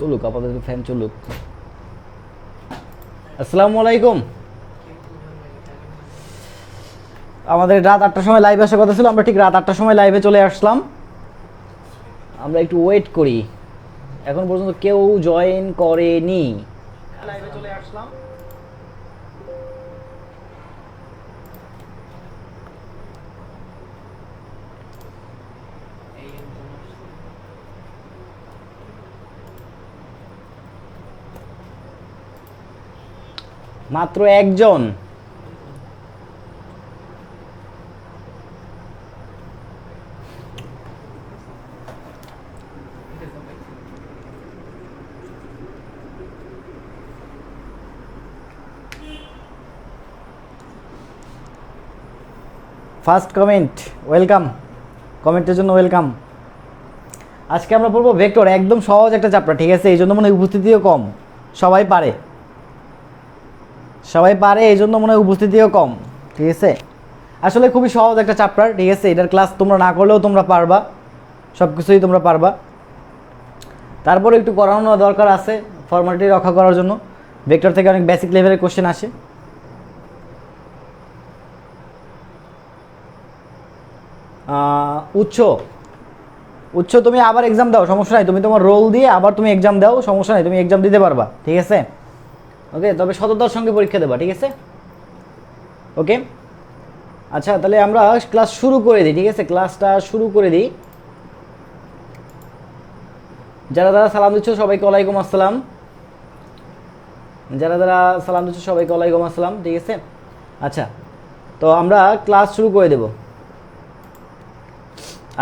চলুক আপাতত, ফ্যান চলুক। আসসালামু আলাইকুম। আমাদের রাত 8টার সময় লাইভ আসার কথা ছিল, আমরা ঠিক রাত 8টার সময় লাইভে চলে আসলাম। আমরা একটু ওয়েট করি, এখন পর্যন্ত কেউ জয়েন করেনি। লাইভে চলে আসলাম। মাত্র একজন। First comment, welcome. কমেন্টের জন্য ওয়েলকাম। আজকে আমরা পড়বো ভেক্টর, একদম সহজ একটা চ্যাপ্টার, ঠিক আছে? এই জন্য মনে হয় উপস্থিতিও কম, সবাই পারে, এই জন্য মনে হয় উপস্থিতিও কম, ঠিক আছে? আসলে খুবই সহজ একটা চ্যাপ্টার, ঠিক আছে? এটার ক্লাস তোমরা না করলেও তোমরা পারবা, সব কিছুই তোমরা পারবা। তারপরে একটু করানো দরকার আছে ফর্মালিটি রক্ষা করার জন্য। ভেক্টর থেকে অনেক বেসিক লেভেলের কোশ্চেন আসে। উচ্চ তুমি আবার এক্সাম দাও, সমস্যা নাই। তুমি তোমার রোল দিয়ে আবার তুমি এক্সাম দাও, সমস্যা নাই, তুমি এক্সাম দিতে পারবা, ঠিক আছে? ওকে, তবে সততার সঙ্গে পরীক্ষা দেবা, ঠিক আছে? ওকে, আচ্ছা, তাহলে আমরা ক্লাস শুরু করে দিই, ঠিক আছে? ক্লাসটা শুরু করে দিই। যারা সালাম দিচ্ছ সবাইকে ওয়ালাইকুম আসসালাম। যারা সালাম দিচ্ছ সবাইকে ওয়ালাইকুম আসসালাম, ঠিক আছে? আচ্ছা, তো আমরা ক্লাস শুরু করে দেব।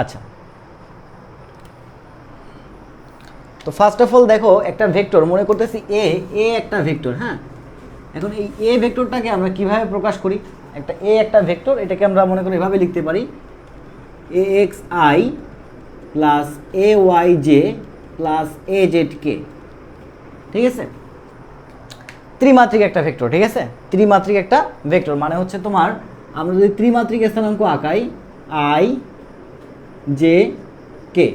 আচ্ছা, তো ফার্স্ট অফ অল দেখো, একটা ভেক্টর মনে করতেছি এ একটা ভেক্টর। হ্যাঁ, এখন এই এ ভেক্টরটাকে আমরা কিভাবে প্রকাশ করি? একটা ভেক্টর, এটাকে আমরা মনে করি এভাবে লিখতে পারি, a x I plus A y j plus A z k, ঠিক আছে? ত্রিমাত্রিক একটা ভেক্টর, ঠিক আছে? ত্রিমাত্রিক একটা ভেক্টর মানে হচ্ছে তোমার, আমরা যদি ত্রিমাত্রিক স্থানাঙ্ক আঁকাই আই জে কে,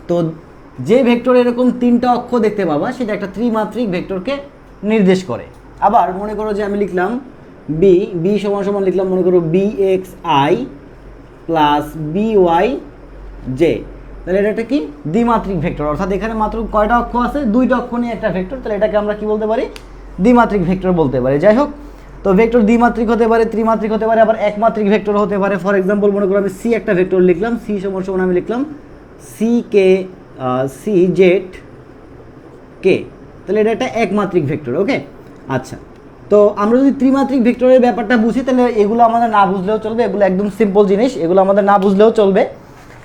তো যে ভেক্টর এরকম তিনটা অক্ষ দেখতে পাবা সেটা একটা ত্রিমাত্রিক ভেক্টরকে নির্দেশ করে। আবার মনে করো যে আমি লিখলাম বি সমান লিখলাম, মনে করো B X I plus B Y J, তাহলে এটা একটা কি দ্বিমাত্রিক ভেক্টর। অর্থাৎ এখানে মাত্র কয়টা অক্ষ আছে? দুইটা অক্ষ নিয়ে একটা ভেক্টর, তাহলে এটাকে আমরা কি বলতে পারি? দ্বিমাত্রিক ভেক্টর বলতে পারি। যাই হোক, তো ভেক্টর দ্বিমাত্রিক হতে পারে, ত্রিমাত্রিক হতে পারে, আবার একমাত্রিক ভেক্টর হতে পারে। ফর এক্সাম্পল মনে করো আমি সি একটা ভেক্টর লিখলাম, সি সমান আমি লিখলাম সি কে সি জেড কে, তাহলে এটা একটা একমাত্রিক ভেক্টর। ওকে, আচ্ছা, তো আমরা যদি ত্রিমাত্রিক ভেক্টরের ব্যাপারটা বুঝি তাহলে এগুলো আমাদের না বুঝলেও চলবে, এগুলো একদম সিম্পল জিনিস, এগুলো আমাদের না বুঝলেও চলবে।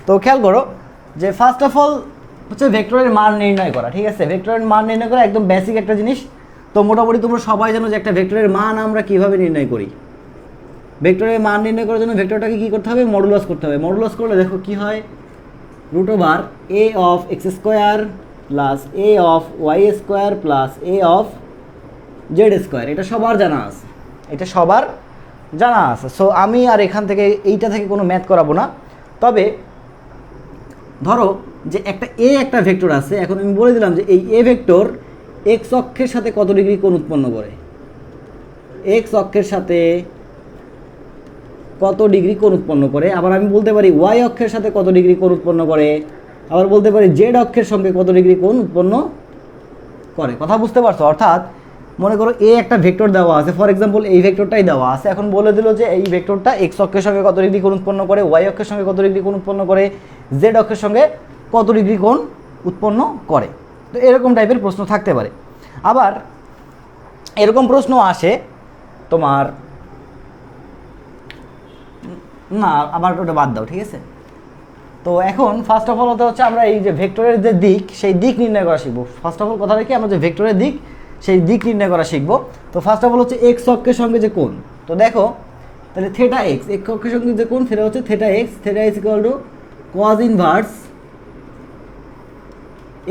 তো খেয়াল করো যে ফার্স্ট অফ অল হচ্ছে ভেক্টরের মান নির্ণয় করা, ঠিক আছে? ভেক্টরের মান নির্ণয় করা একদম বেসিক একটা জিনিস। তো মোটামুটি তোমরা সবাই জানো যে একটা ভেক্টরের মান আমরা কিভাবে নির্ণয় করি। ভেক্টরের মান নির্ণয় করার জন্য ভেক্টরটাকে কী করতে হবে? মডুলাস করতে হবে। মডুলাস করলে দেখো কি হয়, root over A of X square plus A of Y square plus A of Z square. এটা সবার জানা আছে, সো আমি আর এখান থেকে এইটা থেকে কোনো ম্যাথ করাবো না। তবে ধরো যে একটা ভেক্টর আছে, এখন আমি বলে দিলাম যে এই এ ভেক্টর এক্স অক্ষের সাথে কত ডিগ্রি কোণ উৎপন্ন করে, এক্স অক্ষের সাথে কত ডিগ্রি কোণ উৎপন্ন করে। আবার আমি বলতে পারি ওয়াই অক্ষের সাথে কত ডিগ্রি কোণ উৎপন্ন করে, আবার বলতে পারি জেড অক্ষের সঙ্গে কত ডিগ্রি কোণ উৎপন্ন করে। কথা বুঝতে পারছো? অর্থাৎ মনে করো এ একটা ভেক্টর দেওয়া আছে, ফর এক্সাম্পল এই ভেক্টরটাই দেওয়া আছে, এখন বলে দিল যে এই ভেক্টরটা এক্স অক্ষের সঙ্গে কত ডিগ্রি কোণ উৎপন্ন করে, ওয়াই অক্ষের সঙ্গে কত ডিগ্রি কোণ উৎপন্ন করে, জেড অক্ষের সঙ্গে কত ডিগ্রি কোণ উৎপন্ন করে। তো এরকম টাইপের প্রশ্ন থাকতে পারে। আবার এরকম প্রশ্ন আসে তোমার, না আবার ওটা বাদ দাও, ঠিক আছে? তো এখন ফার্স্ট অফ অল হচ্ছে আমরা এই যে ভেক্টরের যে দিক, সেই দিক নির্ণয় করা শিখবো। ফার্স্ট অফ অল কথা রেখে আমরা যে ভেক্টরের দিক, সেই দিক নির্ণয় করা শিখবো। তো ফার্স্ট অফ অল হচ্ছে এক্স অক্ষের সঙ্গে যে কোণ, তো দেখো তাহলে থেটা এক্স, এক্স অক্ষের সঙ্গে যে কোণ সেটা হচ্ছে theta X equal to cos inverse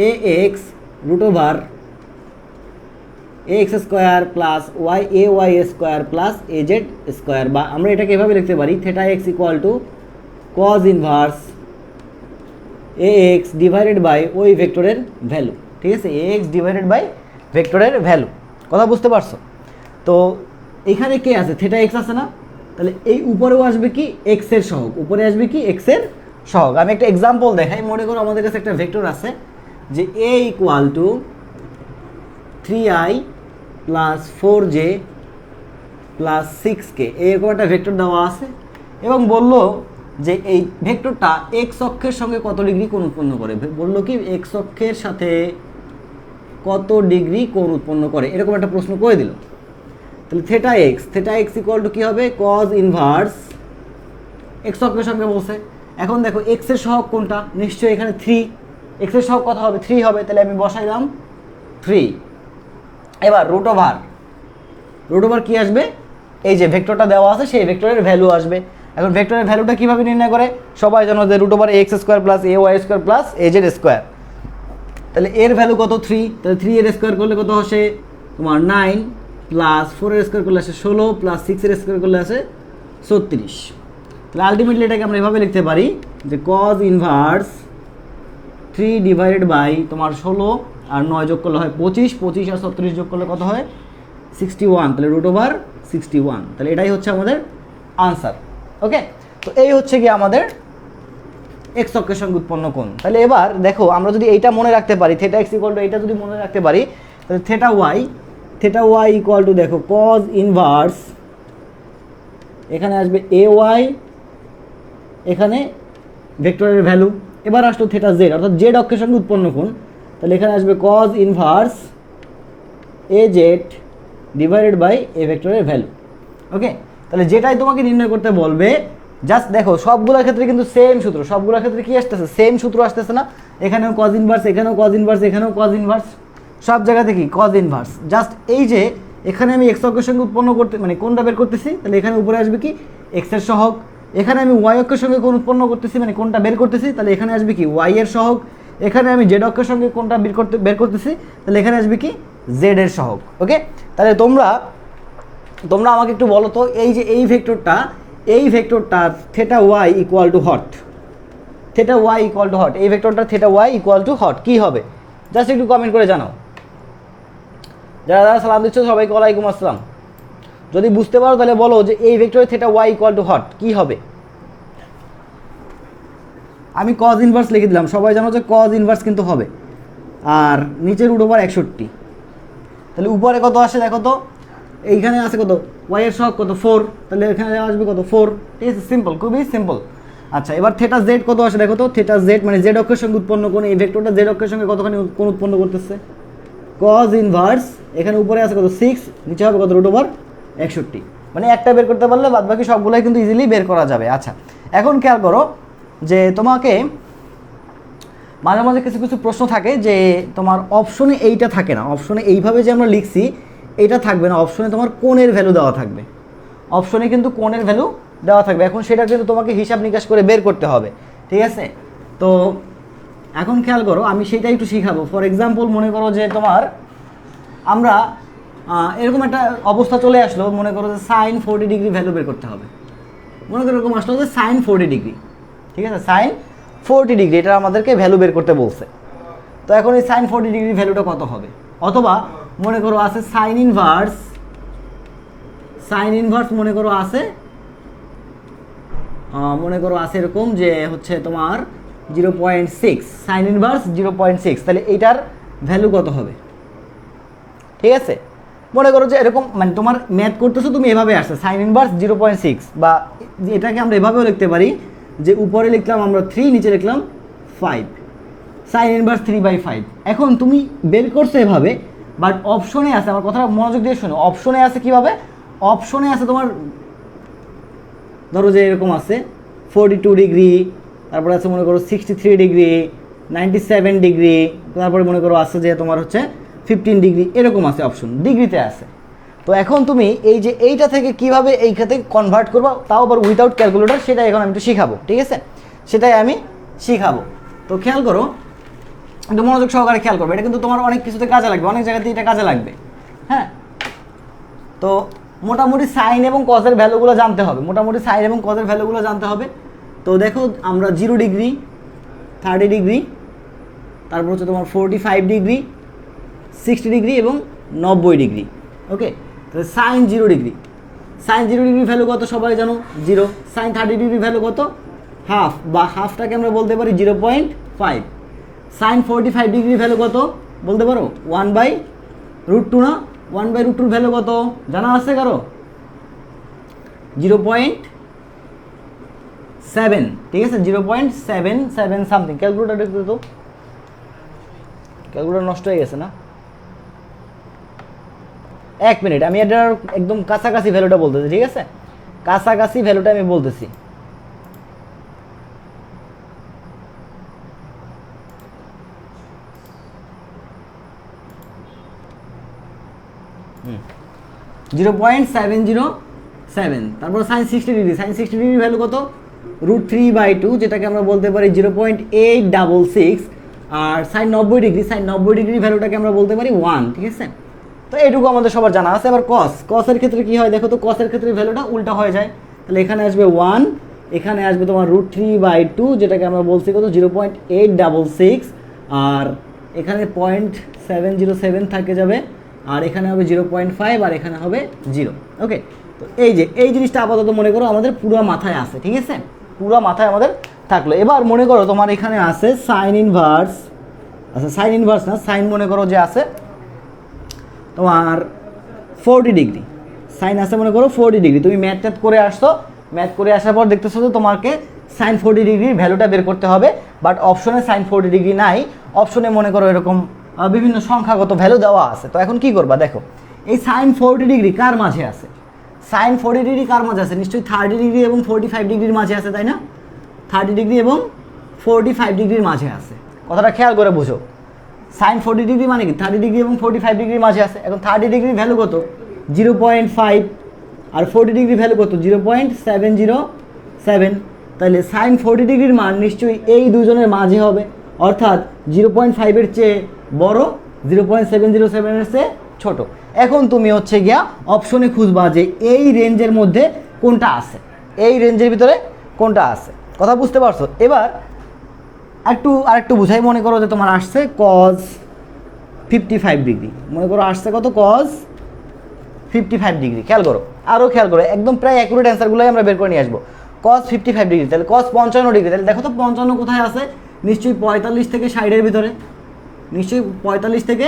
A X root over A X square plus Y A Y square plus A Z square, বা আমরা এটাকে এভাবে লিখতে পারি theta X equal to cos inverse A X divided by ওই ভেক্টরের value. ঠিক আছে, এক্স ডিভাইডেড বাই ভেক্টরের ভ্যালু। কথা বুঝতে পারছো? তো এখানে কে আছে, থেটা এক্স আছে না, তাহলে এই উপরেও আসবে কি এক্সের সহগ, উপরে আসবে কি এক্সের সহগ। আমি একটা এক্সাম্পল দেখাই। মনে করো আমাদের কাছে একটা ভেক্টর আছে যে a equal to 3i plus 4j plus 6k, এরকম একটা ভেক্টর দেওয়া আছে এবং বলল যে এই ভেক্টরটা এক্স অক্ষের সঙ্গে কত ডিগ্রি কোণ উৎপন্ন করে। বললো কি এক্স অক্ষের সাথে কত ডিগ্রি কোণ উৎপন্ন করে, এরকম একটা প্রশ্ন করে দিল। তাহলে থেটা এক্স ইকুয়াল টু কী হবে, কজ ইনভার্স এক্স অক্ষের সঙ্গে বলছে। এখন দেখো এক্সের সহগ কোনটা, নিশ্চয়ই এখানে 3, এক্সের সহগ কত হবে 3 হবে, তাহলে আমি বসাইলাম 3। এবার রুট ওভার কি আসবে, এই যে ভেক্টরটা দেওয়া আছে সেই ভেক্টরের ভ্যালু আসবে। এখন ভেক্টরের ভ্যালুটা কীভাবে নির্ণয় করে, সবাই জানো যে root over X square plus এ ওয়াই স্কোয়ার প্লাস এ জেড স্কোয়ার। তাহলে এর ভ্যালু কত 3, তাহলে 3 এর স্কোয়ার করলে কত আসে তোমার 9 প্লাস 4 এর স্কোয়ার করলে আসে 16 প্লাস 6 এর স্কোয়ার করলে আসে 36। তাহলে আলটিমেটলি এটাকে আমরা এভাবে লিখতে পারি যে কজ ইনভার্স 3 ডিভাইডেড বাই তোমার 16 আর 9 যোগ করলে হয় 25, 25 আর 36 যোগ করলে কত হয় 61, তাহলে রুট ওভার 61। তাহলে এটাই হচ্ছে আমাদের আনসার। ওকে, তো এই হচ্ছে কি আমাদের এক্স অক্ষের সঙ্গে উৎপন্ন কোণ। তাহলে এবার দেখো আমরা যদি এইটা মনে রাখতে পারি, থেটা এক্স ইকুয়াল টু এইটা যদি মনে রাখতে পারি, তাহলে থেটা ওয়াই ইকুয়াল টু দেখো কজ ইনভার্স, এখানে আসবে এ ওয়াই, এখানে ভেক্টরের ভ্যালু। এবার আসলো থেটা জেড, অর্থাৎ জেড অক্ষের সঙ্গে উৎপন্ন কোণ, তাহলে এখানে আসবে cos inverse a z divided by a ভেক্টরের ভ্যালু। ওকে, তাহলে যেটাই তোমাকে নির্ণয় করতে বলবে জাস্ট দেখো সবগুলোর ক্ষেত্রে কিন্তু সেম সূত্র, সবগুলোর ক্ষেত্রে কি আসতেছে সেম সূত্র আসতেছে না, এখানেও কজ ইনভার্স, এখানেও কজ ইনভার্স, এখানেও কজ ইনভার্স, সব জায়গাতে কি কজ ইনভার্স। জাস্ট এই যে এখানে আমি এক্স অক্ষের সঙ্গে উৎপন্ন করতে মানে কোনটা বের করতেছি, তাহলে এখানে উপরে আসবে কি এক্সের সহগ। এখানে আমি ওয়াই অক্ষের সঙ্গে কোন উৎপন্ন করতেছি মানে কোনটা বের করতেছি, তাহলে এখানে আসবে কি ওয়াই এর সহগ। এখানে আমি জেড অক্ষের সঙ্গে কোনটা বের করতেছি, তাহলে এখানে আসবে কি জেড এর সহগ। ওকে, তাহলে তোমরা আমাকে একটু বলো তো, এই যে এই ভেক্টরটা theta y equal to hat, এই ভেক্টরটা theta y equal to hat কী হবে, জাস্ট একটু কমেন্ট করে জানাও। যারা সালাম দিচ্ছ সবাইকে ওয়ালাইকুম আসসালাম। যদি বুঝতে পারো তাহলে বলো যে এই ভেক্টরের theta y equal to hat কী হবে। আমি কজ ইনভার্স লিখে দিলাম, সবাই জানো যে কজ ইনভার্স কিন্তু হবে, আর নিচে রুট ওভার 61। তাহলে উপরে কত আসে দেখো তো, এইখানে আছে কত ওয়াই এর সহগ কত 4, তাহলে এখানে আসবে কত 4। ঠিক আছে, সিম্পল, খুবই সিম্পল। আচ্ছা, এবার থেটা জেড কত আসে দেখো তো, থেটা জেড মানে জেড অক্ষের সঙ্গে উৎপন্ন কোণ, এই ভেক্টরটা জেড অক্ষের সঙ্গে কতখানি কোণ উৎপন্ন করতেছে, কজ ইনভার্স, এখানে উপরে আছে কত 6, নিচে হবে কত রুট ওভার 61। মানে একটা বের করতে পারলে বাদ বাকি সবগুলোই কিন্তু ইজিলি বের করা যাবে। আচ্ছা, এখন খেয়াল করো যে তোমাকে মাঝে মাঝে কিছু কিছু প্রশ্ন থাকে যে তোমার অপশনে এইটা থাকে না, অপশনে এইভাবে যে আমরা লিখছি এইটা থাকবে না, অপশনে তোমার কোণের ভ্যালু দেওয়া থাকবে, অপশনে কিন্তু কোণের ভ্যালু দেওয়া থাকবে। এখন সেটা কিন্তু তোমাকে হিসাব নিকাশ করে বের করতে হবে। ঠিক আছে, তো এখন খেয়াল করো আমি সেটাই একটু শিখাবো। ফর এক্সাম্পল মনে করো যে তোমার আমরা এরকম একটা অবস্থা চলে আসলো, মনে করো যে সাইন 40 ডিগ্রি ভ্যালু বের করতে হবে। মনে করো এরকম আসলো যে সাইন 40 ডিগ্রি, ঠিক আছে, সাইন 40 ডিগ্রি এটা আমাদেরকে ভ্যালু বের করতে বলছে। তো এখন এই সাইন 40 ডিগ্রি ভ্যালুটা কত হবে, অথবা মনে করো আছে সাইন ইনভার্স মনে করো আছে এরকম যে হচ্ছে তোমার 0.6, সাইন ইনভার্স 0.6, তাহলে এইটার ভ্যালু কত হবে। ঠিক আছে, মনে করো যে এরকম মানে তোমার ম্যাথ করতেছো তুমি এভাবে আসছে সাইন ইনভার্স 0.6, বা এটাকে আমরা এভাবেও লিখতে পারি যে উপরে লিখলাম আমরা 3, নিচে লিখলাম 5, সাইন ইনভার্স 3/5। এখন তুমি বের করছো এভাবে, বাট অপশনে আছে, আমার কথাটা মনোযোগ দিয়ে শোনো, অপশনে আছে কিভাবে, অপশনে আছে তোমার ধরো যে এরকম আছে 42 ডিগ্রি, তারপরে আছে মনে করো 63 ডিগ্রি, 97 ডিগ্রি, তারপরে মনে করো আছে যে তোমার হচ্ছে 15 ডিগ্রি, এরকম আছে অপশন ডিগ্রিতে আছে। তো এখন তুমি এই যে এইটা থেকে কিভাবে এই খাতে কনভার্ট করবো, তাও আবার উইথাউট ক্যালকুলেটর, সেটাই এখন আমি একটু শিখাবো। ঠিক আছে, সেটাই আমি শিখাবো। তো খেয়াল করো, একটু মনোযোগ সহকারে খেয়াল করবে, এটা কিন্তু তোমার অনেক কিছুতে কাজে লাগবে, অনেক জায়গাতে এটা কাজে লাগবে। হ্যাঁ, তো মোটামুটি সাইন এবং কজের ভ্যালুগুলো জানতে হবে। তো দেখো আমরা 0 ডিগ্রি, 30 ডিগ্রি, তারপর হচ্ছে তোমার 45 ডিগ্রি, 60 ডিগ্রি এবং 90 ডিগ্রি। ওকে, তাহলে sine 0 degree, sine 0 degree value কত সবাই জানো 0। সাইন 30 ডিগ্রি ভ্যালু কত হাফ, বা হাফটাকে আমরা বলতে পারি 0.5। সাইন 45 ডিগ্রি ভ্যালু কত বলতে পারো 1/√2 না, 1/√2 ভ্যালু কত জানা আছে কারো 0.7, ঠিক আছে 0.77 সামথিং। ক্যালকুলেটার দেখতে তো, ক্যালকুলেটার নষ্ট হয়ে গেছে না, 1 মিনিট, আমি এটার একদম কাছাকাছি ভ্যালুটা বলতেছি, ঠিক আছে কাছাকাছি ভ্যালুটা আমি বলতেছি। হুম 0.707। তারপর sine 60 degree, sine 60 degree value কত √3/2, যেটাকে আমরা বলতে পারি 0.866। আর সাইন 90 ডিগ্রি, সাইন 90 ডিগ্রি ভ্যালুটাকে আমরা বলতে পারি 1, ঠিক আছে। তো এইটুকু আমাদের সবার জানা আছে। এবার কসের ক্ষেত্রে কি হয় দেখো তো, কসের ক্ষেত্রে ভ্যালুটা উল্টা হয়ে যায়। তাহলে এখানে আসবে 1, এখানে আসবে তোমার √3/2, যেটাকে আমরা বলছি কত 0.866, আর এখানে 0.707 থাকে যাবে, আর এখানে হবে 0.5, আর এখানে হবে 0। ওকে, তো এই জিনিসটা আপাতত মনে করো আমাদের পুরো মাথায় আছে, ঠিক আছে পুরো মাথায় আমাদের থাকলো। এবার মনে করো তোমার এখানে আছে সাইন ইনভার্স, আচ্ছা সাইন ইনভার্স না, সাইন মনে করো যে আছে তোমার 40 ডিগ্রি, সাইন আছে মনে করো 40 ডিগ্রি। তুমি ম্যাথ করে আসছো, ম্যাথ করে আসার পর দেখতেছো যে তোমাকে সাইন 40 ডিগ্রির ভ্যালুটা বের করতে হবে, বাট অপশনে সাইন 40 ডিগ্রি নাই, অপশনে মনে করো এরকম বিভিন্ন সংখ্যাগত ভ্যালু দেওয়া আছে। তো এখন কি করবা দেখো, এই সাইন 40 ডিগ্রি কার মাঝে আছে, সাইন 40 ডিগ্রি কার মাঝে আছে, নিশ্চয়ই 30 ডিগ্রি এবং 45 ডিগ্রির মাঝে আছে, তাই না 30 ডিগ্রি এবং 45 ডিগ্রির মাঝে আছে। কথাটা খেয়াল করে বুঝো, সাইন 40 ডিগ্রি মানে কি 30 ডিগ্রি এবং 45 ডিগ্রির মাঝে আছে। এখন 30 ডিগ্রির ভ্যালু কত 0.5, আর 40 ডিগ্রি ভ্যালু কত 0.707। তাহলে সাইন 40 ডিগ্রির মান নিশ্চয়ই এই দুজনের মাঝে হবে, অর্থাৎ 0.5-এর চেয়ে বড়, 0.707-এর চেয়ে ছোট। এখন তুমি হচ্ছে গিয়া অপশনে খুঁজবা যে এই রেঞ্জের মধ্যে কোনটা আছে, এই রেঞ্জের ভিতরে কোনটা আছে। কথা বুঝতে পারছো? এবার আরেকটু বুঝাই, মনে করো যে তোমার আসছে cos 55 ডিগ্রি, মনে করো আসছে কত cos 55 ডিগ্রি। খেয়াল করো, আরও খেয়াল করো, একদম প্রায় অ্যাকুরেট অ্যান্সারগুলোই আমরা বের করে নিয়ে আসবো। cos 55 ডিগ্রি, তাহলে cos 55 ডিগ্রি, তাহলে দেখো তো 55 কোথায় আছে, নিশ্চয়ই 45 থেকে 60-এর ভিতরে, নিশ্চয়ই 45 থেকে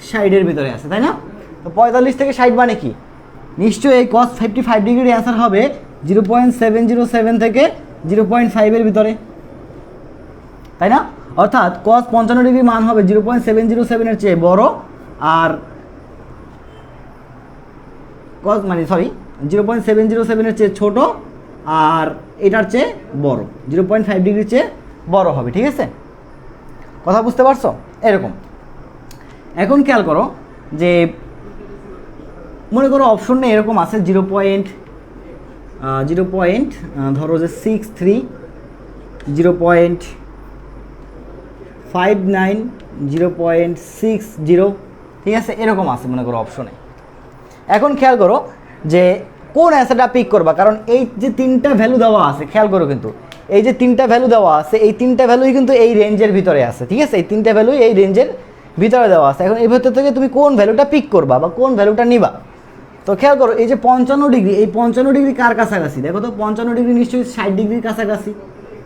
60-এর ভিতরে আছে, তাই না? তো 45 থেকে 60 মানে কি, নিশ্চয়ই এই cos 55 ডিগ্রির অ্যান্সার হবে 0.707 থেকে 0.5-এর ভিতরে, তাই না? অর্থাৎ cos 55 ডিগ্রি মান হবে 0.707-এর চেয়ে বড়, আর cos 0.707-এর চেয়ে ছোট, আর এটার চেয়ে বড় 0.5 ডিগ্রির চেয়ে বড় হবে, ঠিক আছে? কথা বুঝতে পারছো? এরকম। এখন খেয়াল করো যে মনে করো অপশনে এরকম আছে 0. ধরো যে 63, 0.59, 0.60, ঠিক আছে এরকম আছে মনে করো অপশনে। এখন খেয়াল করো যে কোন অ্যান্সারটা পিক করবা, কারণ এই যে তিনটা ভ্যালু দেওয়া আছে, খেয়াল করো কিন্তু এই যে তিনটা ভ্যালু দেওয়া আছে, এই তিনটা ভ্যালুই কিন্তু এই রেঞ্জের ভিতরে আছে, ঠিক আছে? এই তিনটা ভ্যালুই এই রেঞ্জের ভিতরে দেওয়া আছে। এখন এই ভেতর থেকে তুমি কোন ভ্যালুটা পিক করবা বা কোন ভ্যালুটা নিবা। তো খেয়াল করো এই যে 55 ডিগ্রি, এই 55 ডিগ্রি কার কাছাকাছি দেখো তো, 55 ডিগ্রি নিশ্চয়ই 60 ডিগ্রির কাছাকাছি।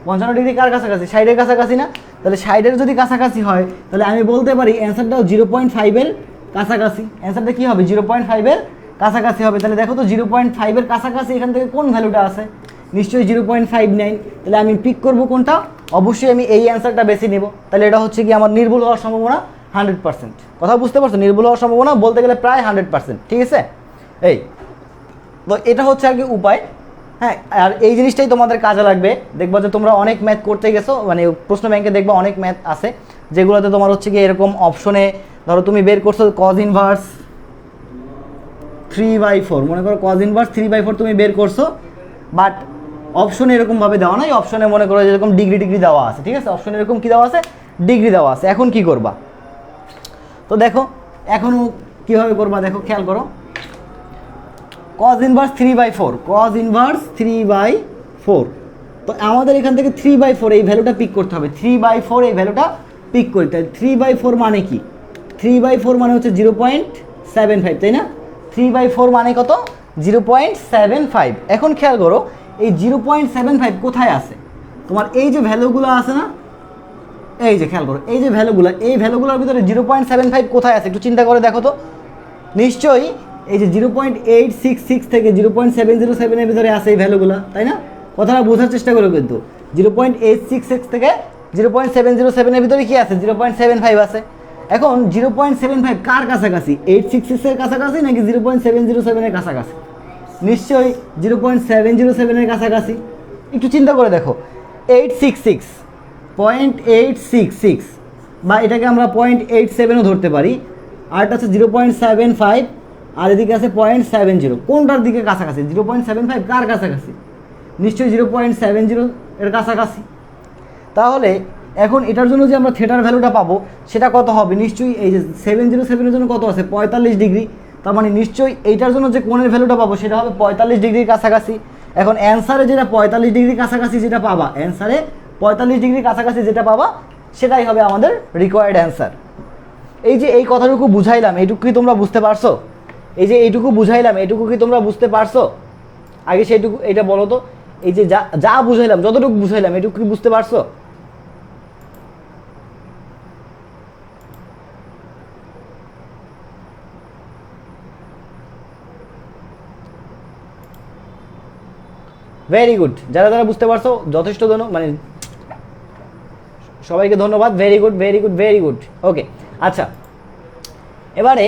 55 ডিগ্রি কার কাছাকাছি, 60-এর কাছাকাছি না? তাহলে 60-এর যদি কাছাকাছি হয় তাহলে আমি বলতে পারি অ্যান্সারটাও 0.5-এর কাছাকাছি। অ্যান্সারটা কী হবে 0.5-এর কাছাকাছি হবে। তাহলে দেখো তো 0.5-এর কাছাকাছি এখান থেকে কোন ভ্যালুটা আছে, নিশ্চয়ই 0.59। তাহলে আমি পিক করব কোনটা, অবশ্যই আমি এই অ্যান্সারটা বেশি নেব। তাহলে এটা হচ্ছে কি আমার নির্ভুল হওয়ার সম্ভাবনা 100%। কথা বুঝতে পারছো? নির্ভুল হওয়ার সম্ভাবনা বলতে গেলে প্রায় 100%, ঠিক আছে? এই তো এটা হচ্ছে আর কি উপায়। হ্যাঁ, আর এই জিনিসটাই তোমাদের কাজে লাগবে। দেখবা যে তোমরা অনেক ম্যাথ করতে গেছো, মানে প্রশ্ন ব্যাংকে দেখবা অনেক ম্যাথ আছে যেগুলোতে তোমার হচ্ছে কি এরকম অপশনে ধরো তুমি বের করছো cos ইনভার্স 3/4, মনে করো cos ইনভার্স 3/4 তুমি বের করছো, বাট অপশনে এরকমভাবে দেওয়া নাই, অপশনে মনে করো যেরকম ডিগ্রি দেওয়া আছে, ঠিক আছে? অপশনে এরকম কী দেওয়া আছে, ডিগ্রি দেওয়া আছে। এখন কি করবা, তো দেখো এখনও কীভাবে করবা দেখো, খেয়াল করো cos ইনভার্স 3/4, cos ইনভার্স 3/4। তো আমাদের এখান থেকে 3/4 এই ভ্যালুটা পিক করতে হবে, 3/4 এই ভ্যালুটা পিক করি, তাই 3/4 মানে কি? 3/4 মানে হচ্ছে 0.75, তাই না? 3/4 মানে কত? 0.75। এখন খেয়াল করো এই 0.75 কোথায় আছে? তোমার এই যে ভ্যালুগুলো আছে না, এই যে খেয়াল করো এই যে ভ্যালুগুলো, এই ভ্যালুগুলোর ভিতরে 0.75 কোথায় আছে একটু চিন্তা করে দেখো তো। নিশ্চয়ই এই যে 0.866 থেকে 0.707 এর ভিতরে আছে এই ভ্যালুগুলো, তাই না? কথাটা বোঝার চেষ্টা করো, কিন্তু 0.866 থেকে 0.707 এর ভিতরে কি আছে? 0.75 আছে। এখন 0.75 কার কাছাকাছি? 866 এর কাছাকাছি নাকি 0.707 এর কাছাকাছি? নিশ্চয়ই 0.707 এর কাছাকাছি। একটু চিন্তা করে দেখো, 866.866 বা এটাকে আমরা 0.87ও ধরতে পারি, আরটা আছে 0.75 আর এদিকে আছে 0.70। কোনটার দিকে কাছাকাছি? 0.75 কার কাছাকাছি? নিশ্চয়ই 0.70 এর কাছাকাছি। তাহলে এখন এটার জন্য যে আমরা থিটার ভ্যালুটা পাবো সেটা কত হবে? নিশ্চয়ই এই যে 707 এর জন্য কত আছে? 45 ডিগ্রি। তার মানে নিশ্চয়ই এইটার জন্য যে কোণের ভ্যালুটা পাবো সেটা হবে 45 ডিগ্রির কাছাকাছি। এখন অ্যান্সারে যেটা 45 ডিগ্রির কাছাকাছি যেটা পাবা, অ্যান্সারে 45 ডিগ্রির কাছাকাছি যেটা পাবা সেটাই হবে আমাদের রিকোয়ার্ড অ্যান্সার। এই যে এই কথাটুকু বুঝাইলাম, এইটুকু কি তোমরা বুঝতে পারছো? এই যে এইটুকু বুঝাইলাম, এইটুকু কি তোমরা বুঝতে পারছো? আগে সেইটুকু এইটা বলো তো, এই যে যা যা বুঝাইলাম, যতটুকু বুঝাইলাম, এইটুকু কি বুঝতে পারছো? ভেরি গুড, যারা যারা বুঝতে পারছো যথেষ্ট মানে সবাইকে ধন্যবাদ। Very good, very good, very good. Okay, আচ্ছা এবারে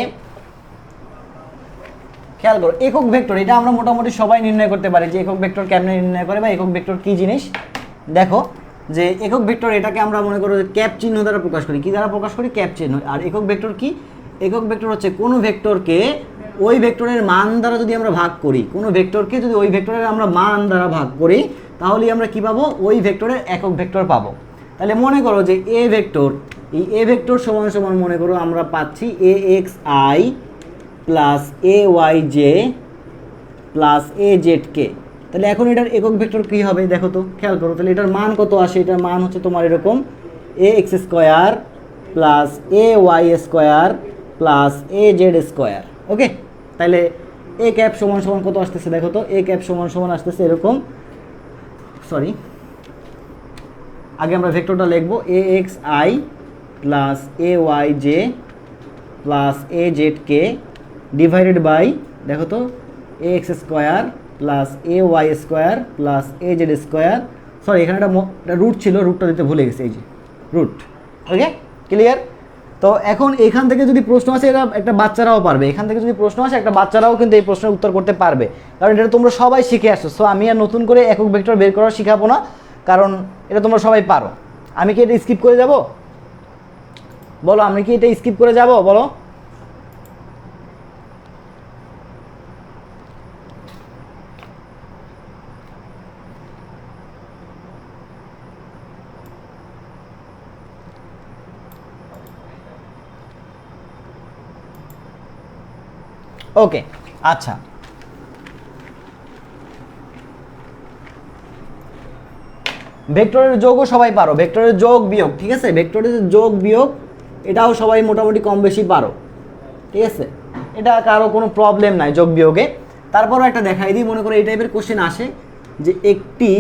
খেয়াল করো একক ভেক্টর, এটা আমরা মোটামুটি সবাই নির্ণয় করতে পারি যে একক ভেক্টর কেমনে নির্ণয় করে বা একক ভেক্টর কী জিনিস। দেখো যে একক ভেক্টর এটাকে আমরা মনে করো ক্যাপ চিহ্ন দ্বারা প্রকাশ করি। কী দ্বারা প্রকাশ করি? ক্যাপ চিহ্ন। আর একক ভেক্টর কি? একক ভেক্টর হচ্ছে কোনো ভেক্টরকে ওই ভেক্টরের মান দ্বারা যদি আমরা ভাগ করি, কোনো ভেক্টরকে যদি ওই ভেক্টরের আমরা মান দ্বারা ভাগ করি তাহলেই আমরা কি পাবো? ওই ভেক্টরের একক ভেক্টর পাবো। তাহলে মনে করো যে এ ভেক্টর, এই এ ভেক্টর সমান সমান মনে করো আমরা পাচ্ছি AXI plus AYJ plus AZK। তাহলে এখন এটার একক ভেক্টর কী হবে দেখো তো, খেয়াল করো। তাহলে এটার মান কত আসে? এটার মান হচ্ছে তোমার এরকম AX square plus AY square plus AZ square. Okay, তাহলে এ ক্যাপ সমান সমান কত আসতেছে দেখো তো, এ ক্যাপ সমান সমান আসতেছে এরকম, সরি আগে আমরা ভেক্টরটা লিখবো AXI plus AYJ plus AZK divided by দেখো তো AX square plus AY square plus AZ square. Sorry এখানে একটা রুট ছিল, রুটটা দিতে ভুলে গেছি, এই যে রুট। ওকে, ক্লিয়ার? তো এখন এখান থেকে যদি প্রশ্ন আসে, এটা একটা বাচ্চারাও পারবে। এখান থেকে যদি প্রশ্ন আসে একটা বাচ্চারাও কিন্তু এই প্রশ্নের উত্তর করতে পারবে, কারণ এটা তোমরা সবাই শিখে আসছো। সো আমি আর নতুন করে একক ভেক্টর বের করা শিখাবো না, কারণ এটা তোমরা সবাই পারো। আমি কি এটা স্কিপ করে যাব? বলো, আমি কি এটা স্কিপ করে যাব? বলো। ওকে, আচ্ছা ভেক্টরের যোগও সবাই পারো, ভেক্টরের যোগ বিয়োগ, ঠিক আছে? ভেক্টরের যোগ বিয়োগ এটাও সবাই মোটামুটি কম বেশি পারো, ঠিক আছে? এটা কারো কোনো প্রবলেম নাই যোগ বিয়োগে। তারপরও একটা দেখাই দিই, মনে করো এই টাইপের কোশ্চেন আসে যে একটি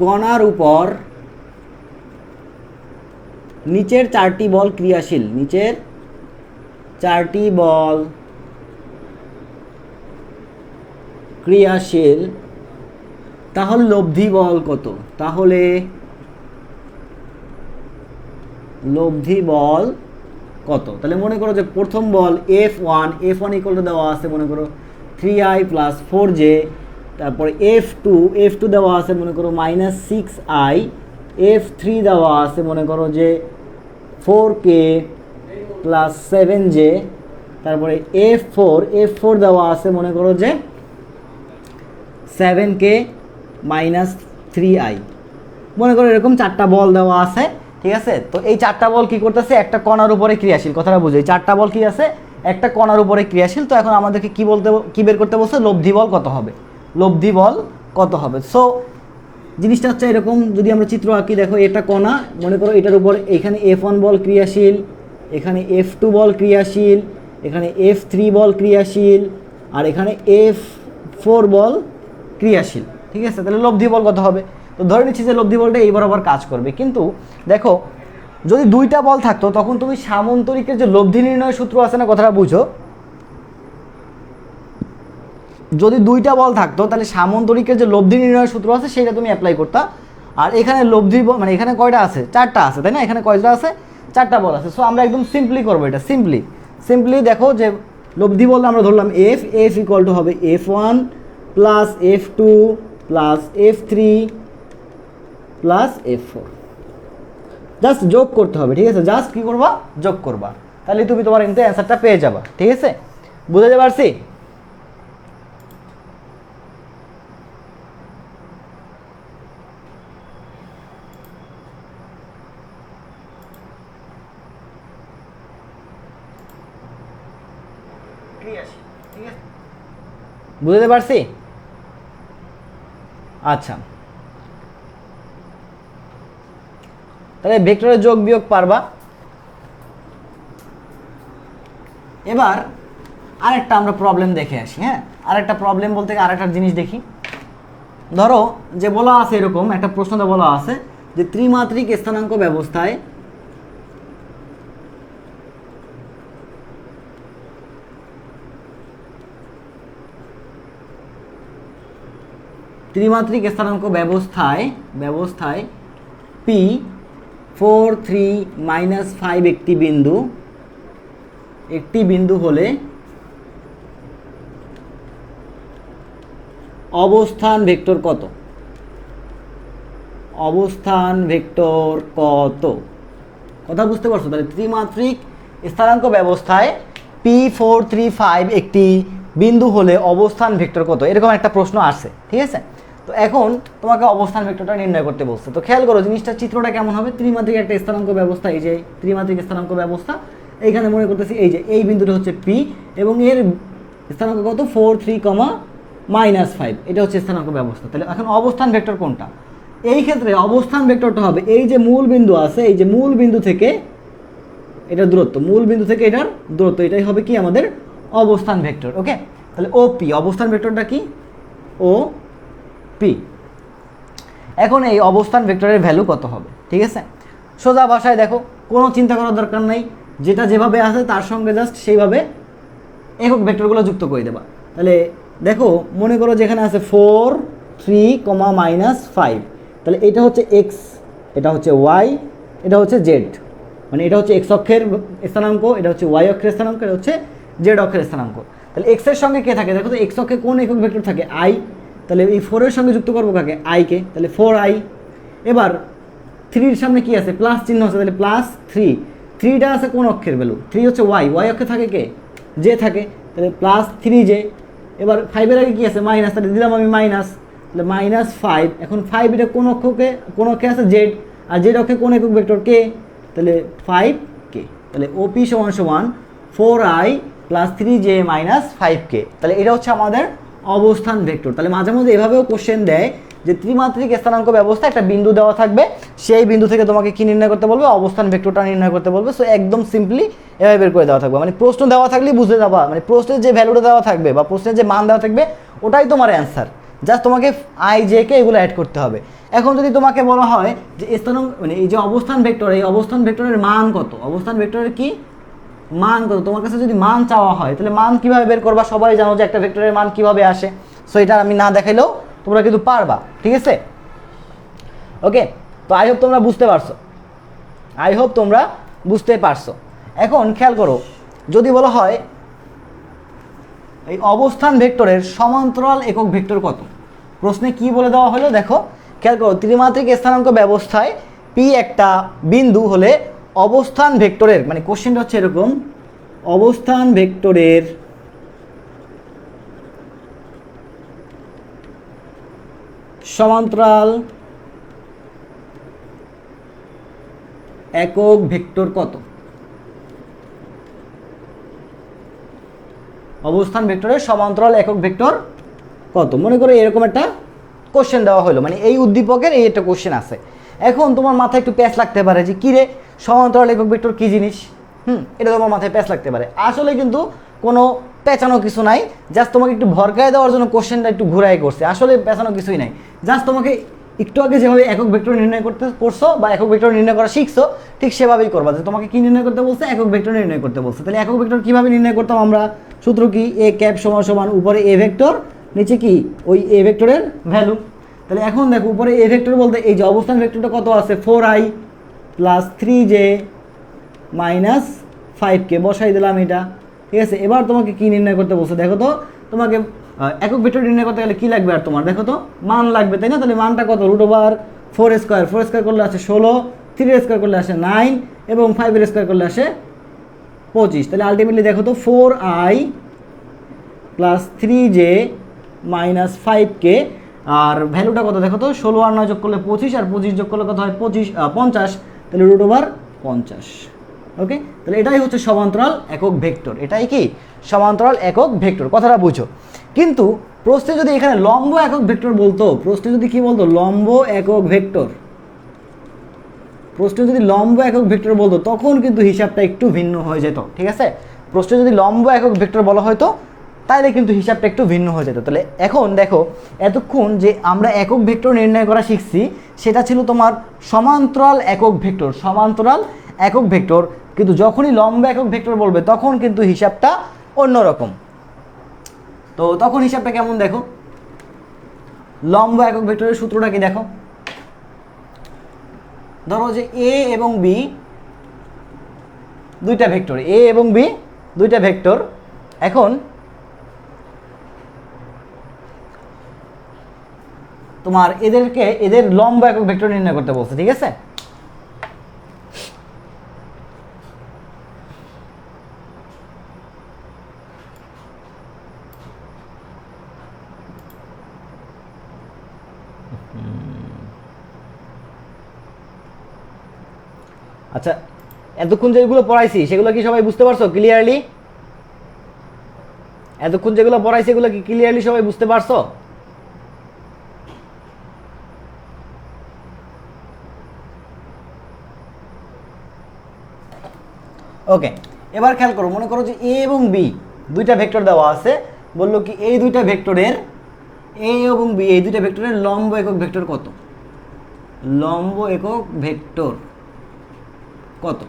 কণার উপর নিচের 4টি বল ক্রিয়াশীল, নিচের 4টি বল ক্রিয়াশীল, তাহলে লব্ধি বল কত? তাহলে লব্ধি বল কত? তাহলে মনে করো যে প্রথম বল F1 ইকুয়াল টু দেওয়া আছে মনে করো 3i প্লাস 4j, তারপরে F2 দেওয়া আছে মনে করো মাইনাস 6i, F3 দেওয়া আছে মনে করো যে 4k প্লাস 7j, তারপরে F4 দেওয়া আছে মনে করো যে 7k মাইনাস 3i। মনে করো এরকম 4টা বল দেওয়া আছে, ঠিক আছে? তো এই 4টা বল কি করতেছে? একটা কণার উপরে ক্রিয়াশীল, কথাটা বুঝো। এই 4টা বল কি আছে? একটা কণার উপরে ক্রিয়াশীল। তো এখন আমাদেরকে কি বের করতে বলছে? লব্ধি বল কত হবে? লব্ধি বল কত হবে? সো জিনিসটা হচ্ছে এরকম, যদি আমরা চিত্র আঁকি, দেখো এটা কণা, মনে করো এটার উপর এখানে F1 বল ক্রিয়াশীল, এখানে F2 বল ক্রিয়াশীল, এখানে F3 বল ক্রিয়াশীল, আর এখানে F4 বল ক্রিয়াশীল। ঠিক আছে, তাহলে লব্ধি বল কত হবে? তো ধরে নিচ্ছি যে লব্ধি বলটা এই বরাবর কাজ করবে। কিন্তু দেখো যদি দুইটা বল থাকতো তখন তুমি সামান্তরিকের যে লব্ধি নির্ণয় সূত্র আছে না, কথাটা বুঝো, যদি দুইটা বল থাকতো তাহলে সামান্তরিকের যে লব্ধি নির্ণয় সূত্র আছে সেটা তুমি অ্যাপ্লাই করতা। আর এখানে লব্ধি মানে এখানে কয়টা আছে? চারটা আছে, তাই না? এখানে কয়টা আছে? চারটা বল আছে। সো আমরা একদম সিম্পলি করবো এটা, সিম্পলি দেখো যে লব্ধি বল আমরা ধরলাম এফ ইকুয়াল টু হবে F1 plus F2 plus F3 plus F4, just যোগ করতে হবে। ঠিক আছে, জাস্ট কি করবা? যোগ করবা, তাহলে তুমি তোমার কিন্তু অ্যান্সারটা পেয়ে যাবা। ঠিক আছে, বুঝতে পারছি? বুঝতে পারছি? আচ্ছা, তাহলে ভেক্টরের যোগ বিয়োগ পারবা। এবার আরেকটা আমরা প্রবলেম দেখে আসি। হ্যাঁ, আরেকটা প্রবলেম বলতে আরেকটা জিনিস দেখি। ধরো যে বলা আছে এরকম একটা প্রশ্নতে বলা আছে যে ত্রিমাত্রিক স্থানাঙ্ক ব্যবস্থায় ব্যবস্থায় P4 3 - 5 একটি বিন্দু হলে অবস্থান ভেক্টর কত? কথা বুঝতে পারছো? তাহলে ত্রিমাত্রিক স্থানাঙ্ক ব্যবস্থায় P4 3 5 একটি বিন্দু হলে অবস্থান ভেক্টর কত, এরকম একটা প্রশ্ন আসছে। ঠিক আছে, তো এখন তোমাকে অবস্থান ভেক্টরটা নির্ণয় করতে বলছে। তো খেয়াল করো জিনিসটা, চিত্রটা কেমন হবে? ত্রিমাত্রিক একটা স্থানাঙ্ক ব্যবস্থা, এই যে ত্রিমাত্রিক স্থানাঙ্ক ব্যবস্থা, এইখানে মনে করতেছি এই যে এই বিন্দুটা হচ্ছে P এবং এর স্থানাঙ্ক কত? 4 3, -5, এটা হচ্ছে স্থানাঙ্ক ব্যবস্থা। তাহলে এখন অবস্থান ভেক্টর কোনটা? এই ক্ষেত্রে অবস্থান ভেক্টরটা হবে এই যে মূল বিন্দু আছে, এই যে মূল বিন্দু থেকে এটার দূরত্ব, মূল বিন্দু থেকে এটার দূরত্ব, এটাই হবে কি আমাদের অবস্থান ভেক্টর। ওকে, তাহলে OP অবস্থান ভেক্টরটা কি? OP। এখন এই অবস্থান ভেক্টরের ভ্যালু কত হবে? ঠিক আছে, সোজা ভাষায় দেখো, কোনো চিন্তা করার দরকার নাই, যেটা যেভাবে আছে তার সঙ্গে জাস্ট সেইভাবে একক ভেক্টরগুলো যুক্ত করে দেবা। তাহলে দেখো, মনে করো যেখানে আছে 4 3, -5, তাহলে এটা হচ্ছে x, এটা হচ্ছে y, এটা হচ্ছে z, মানে এটা হচ্ছে x অক্ষের স্থানাঙ্ক, এটা হচ্ছে y অক্ষের স্থানাঙ্ক, এটা হচ্ছে z অক্ষের স্থানাঙ্ক। তাহলে x এর সঙ্গে কে থাকে? দেখো তো x অক্ষে কোন একক ভেক্টর থাকে? i, তাহলে এই 4 এর সঙ্গে যুক্ত করবো কাকে? i কে, তাহলে 4i। এবার 3 এর সামনে কি আছে? প্লাস চিহ্ন আছে, তাহলে +3, 3টা আছে কোন অক্ষের ভ্যালু? 3 হচ্ছে y অক্ষে থাকে কে? j থাকে, তাহলে +3j। এবার 5 এর আগে কি আছে? মাইনাস, তাহলে দিলাম আমি মাইনাস, তাহলে -5। এখন 5 এটা কোন অক্ষে আছে? z, আর z অক্ষে কোন একক ভেক্টর? k, তাহলে 5k। তাহলে OP = 4i + 3j - 5k। তাহলে এটা হচ্ছে আমাদের অবস্থান ভেক্টর। তাহলে মাঝে মধ্যে এভাবেও কোশ্চেন দেয় যে ত্রিমাত্রিক স্থানাঙ্ক ব্যবস্থা, একটা বিন্দু দেওয়া থাকবে, সেই বিন্দু থেকে তোমাকে কি নির্ণয় করতে বলবে? অবস্থান ভেক্টরটা নির্ণয় করতে বলবে। সো একদম সিম্পলি এভাবে বের করে দেওয়া থাকবে, মানে প্রশ্ন দেওয়া থাকলেই বুঝে যাবা, মানে প্রশ্নের যে ভ্যালুটা দেওয়া থাকবে বা প্রশ্নের যে মান দেওয়া থাকবে ওটাই তোমার অ্যান্সার, জাস্ট তোমাকে i j কে এগুলো অ্যাড করতে হবে। এখন যদি তোমাকে বলা হয় যে স্থানাঙ্ক মানে এই যে অবস্থান ভেক্টর, এই অবস্থান ভেক্টরের মান কত, অবস্থান ভেক্টরের কি মান কত, তোমার কাছে যদি মান চাওয়া হয় তাহলে মান কিভাবে বের করবা? সবাই জানো যে একটা ভেক্টরের মান কিভাবে আসে। সো এটা আমি না দেখাইলেও তোমরা কিন্তু পারবা। ঠিক আছে, ওকে, তো আই হোপ তোমরা বুঝতে পারছো। এখন খেয়াল করো, যদি বলা হয় এই অবস্থান ভেক্টরের সমান্তরাল একক ভেক্টর কত, প্রশ্নে কি বলে দেওয়া হলো দেখো, খেয়াল করো, ত্রিমাত্রিক স্থানাঙ্ক ব্যবস্থায় P একটা বিন্দু হলে অবস্থান ভেক্টরের, মানে কোশ্চেনটা হচ্ছে এরকম, অবস্থান ভেক্টরের সমান্তরাল একক ভেক্টর কত? অবস্থান ভেক্টরের সমান্তরাল একক ভেক্টর কত? মনে করো এরকম একটা কোশ্চেন দেওয়া হলো, মানে এই উদ্দীপকের এই একটা কোশ্চেন আছে। এখন তোমার মাথায় একটু প্যাচ লাগতে পারে যে কী রে সমান্তরাল একক ভেক্টর কী জিনিস, এটা তোমার মাথায় প্যাচ লাগতে পারে। আসলে কিন্তু কোনো পেঁচানো কিছু নাই, জাস্ট তোমাকে একটু ভরকায় দেওয়ার জন্য কোশ্চেনটা একটু ঘুরাই করছে, আসলে পেঁচানো কিছুই নাই। জাস্ট তোমাকে একটু আগে যেভাবে একক ভেক্টর নির্ণয় করছো বা একক ভেক্টর নির্ণয় করা শিখছো, ঠিক সেভাবেই করবা। যে তোমাকে কি নির্ণয় করতে বলছে, একক ভেক্টর নির্ণয় করতে বলছে। তাহলে একক ভেক্টর কীভাবে নির্ণয় করতাম আমরা, সূত্র কি, এ ক্যাপ সমান সমান উপরে এ ভেক্টর, নিচে কি ওই এ ভেক্টরের ভ্যালু। তাহলে এখন দেখো উপরে এ ভেক্টর বলতে এই যে অবস্থান ভেক্টরটা কত আছে, 4i plus 3j minus 5k বসাই দিলাম এটা, ঠিক আছে। এবার তোমাকে কি নির্ণয় করতে বলছে দেখো তো, তোমাকে একক ভেক্টর নির্ণয় করতে গেলে কি লাগবে, আর তোমার দেখো তো মান লাগবে, তাই না। তাহলে মানটা কত, √4 স্কোয়ার, 4 স্কোয়ার করলে আসে 16, 3 স্কোয়ার করলে আসে 9 এবং 5 স্কোয়ার করলে আসে 25। তাহলে আলটিমেটলি দেখো তো 4i plus 3j minus 5k, আর ভ্যালুটা কত দেখো তো, 16 আর 9 যোগ করলে 25, আর 25 যোগ করলে কত হয় 50, তাহলে √50। ওকে, তাহলে এটাই হচ্ছে সমান্তরাল একক ভেক্টর, এটাই কি সমান্তরাল একক ভেক্টর, কথাটা বুঝো। কিন্তু প্রশ্নে যদি এখানে লম্ব একক ভেক্টর বলতো, প্রশ্নে যদি কি বলতো লম্ব একক ভেক্টর, প্রশ্নে যদি লম্ব একক ভেক্টর বলতো তখন কিন্তু হিসাবটা একটু ভিন্ন হয়ে যেত, ঠিক আছে। প্রশ্নে যদি লম্ব একক ভেক্টর বলা হয়তো তাহলে কিন্তু হিসাবটা একটু ভিন্ন হয়ে যেত। তাহলে এখন দেখো এতক্ষণ যে আমরা একক ভেক্টর নির্ণয় করা শিখছি সেটা ছিল তোমার সমান্তরাল একক ভেক্টর, সমান্তরাল একক ভেক্টর। কিন্তু যখনই লম্ব একক ভেক্টর বলবে তখন কিন্তু হিসাবটা অন্যরকম। তো তখন হিসাবটা কেমন দেখো, লম্ব একক ভেক্টরের সূত্রটা কি দেখো, ধরো যে এ এবং বি দুইটা ভেক্টর, এ এবং বি দুইটা ভেক্টর। এখন তোমার এদের লম্ব একক ভেক্টর নির্ণয় করতে বলছে, ঠিক আছে। আচ্ছা, এতক্ষণ যেগুলো পড়াইছি সেগুলো কি সবাই বুঝতে পারছো ক্লিয়ারলি? এতক্ষণ যেগুলো পড়াইছি এগুলো কি ক্লিয়ারলি সবাই বুঝতে পারছো? ওকে, এবার খেয়াল করো, মনে করো যে এ এবং বি দুইটা ভেক্টর দেওয়া আছে, বললো কি এই দুইটা ভেক্টরের, এ এবং বি এই দুইটা ভেক্টরের লম্ব একক ভেক্টর কত, লম্ব একক ভেক্টর কত।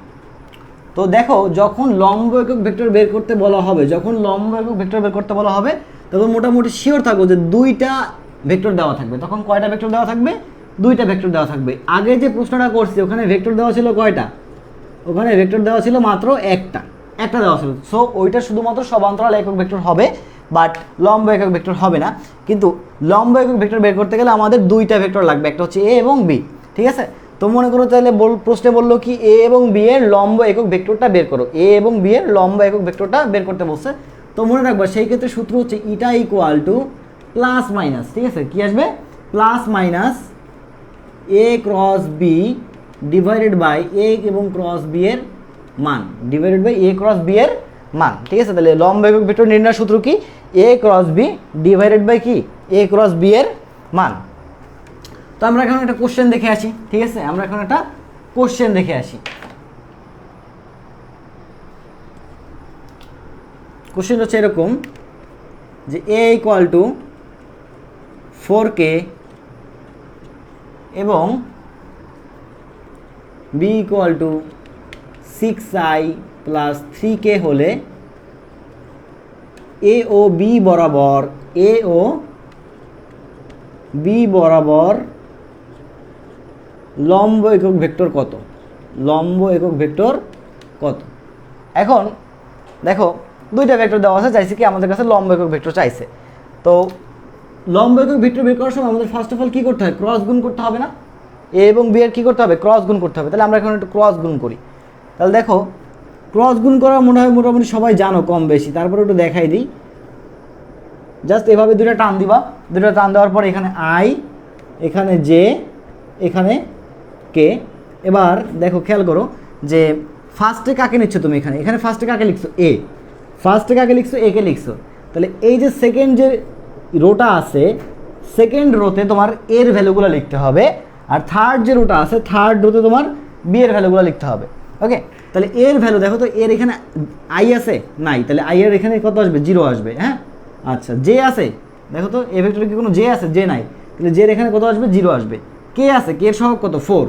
তো দেখো যখন লম্ব একক ভেক্টর বের করতে বলা হবে, যখন লম্ব একক ভেক্টর বের করতে বলা হবে তখন মোটামুটি শিওর থাকবো যে দুইটা ভেক্টর দেওয়া থাকবে। তখন কয়টা ভেক্টর দেওয়া থাকবে, দুইটা ভেক্টর দেওয়া থাকবে। আগে যে প্রশ্নটা করছি ওখানে ভেক্টর দেওয়া ছিল কয়টা, ওখানে ভেক্টর দেওয়া ছিল মাত্র একটা দেওয়া ছিল। সো ওইটা শুধুমাত্র সমান্তরাল একক ভেক্টর হবে, বাট লম্ব একক ভেক্টর হবে না। কিন্তু লম্ব একক ভেক্টর বের করতে গেলে আমাদের দুইটা ভেক্টর লাগবে, একটা হচ্ছে এ এবং বি, ঠিক আছে। তো মনে করো তাহলে প্রশ্নে বললো কি এ এবং বি এর লম্ব একক ভেক্টরটা বের করো, এ এবং বি এর লম্ব একক ভেক্টরটা বের করতে বলছে। তো মনে রাখবা সেই ক্ষেত্রে সূত্র হচ্ছে eta equal to plus minus, ঠিক আছে, কি আসবে plus minus a cross b divided by a এবং ক্রস বি এর মান, divided by a cross b এর মান, ঠিক আছে। তাহলে লম্ব একক ভেক্টর নির্ণয় সূত্র কি, এ ক্রস বি ডিভাইডেড বাই কি এ ক্রস বি এর মান। তো আমরা এখন একটা কোশ্চেন দেখে আসি, ঠিক আছে, আমরা এখন একটা কোশ্চেন দেখে আসি। কোশ্চেন হচ্ছে এরকম যে এ ইকুয়াল টু 4k এবং b equal two 6i plus 3k হলে এ ও বি বরাবর, এ ও বি বরাবর লম্ব একক ভেক্টর কত, লম্ব একক ভেক্টর কত। এখন দেখো দুইটা ভেক্টর দেওয়া আছে, চাইছে কি আমাদের কাছে লম্ব একক ভেক্টর চাইছে। তো লম্ব একক ভেক্টর বের করার সময় আমাদের ফার্স্ট অফ অল কী করতে হয়, ক্রস গুণ করতে হবে না, এ এবং বি এর কী করতে হবে, ক্রস গুণ করতে হবে। তাহলে আমরা এখন একটু ক্রস গুণ করি। তাহলে দেখো ক্রস গুণ করা মনে হয় মোটামুটি সবাই জানো কম বেশি, তারপরে একটু দেখাই দিই। জাস্ট এভাবে দুটো টান দিবা, দুটো টান দেওয়ার পর এখানে আই, এখানে জে, এখানে কে। এবার দেখো খেয়াল করো যে ফার্স্টে কাকে নিচ্ছ তুমি, এখানে ফার্স্টে কাকে লিখছো, এ, ফার্স্টে কাকে লিখছো, এ কে লিখছো। তাহলে এই যে সেকেন্ড যে রোটা আছে সেকেন্ড রোতে তোমার এর ভ্যালুগুলো লিখতে হবে, আর থার্ড যে রোটা আছে থার্ড রোতে তোমার বি এর ভ্যালুগুলো লিখতে হবে। ওকে, তাহলে এর ভ্যালু দেখো তো, এর এখানে আই আছে নাই, তাহলে আই এর এখানে কত আসবে, 0 আসবে। হ্যাঁ, আচ্ছা জে আছে, দেখো তো এ ভেক্টরে কি কোনো জে আছে, জে নাই, তাহলে জের এখানে কত আসবে, 0 আসবে। কে আছে, কে এর সহগ কত, 4,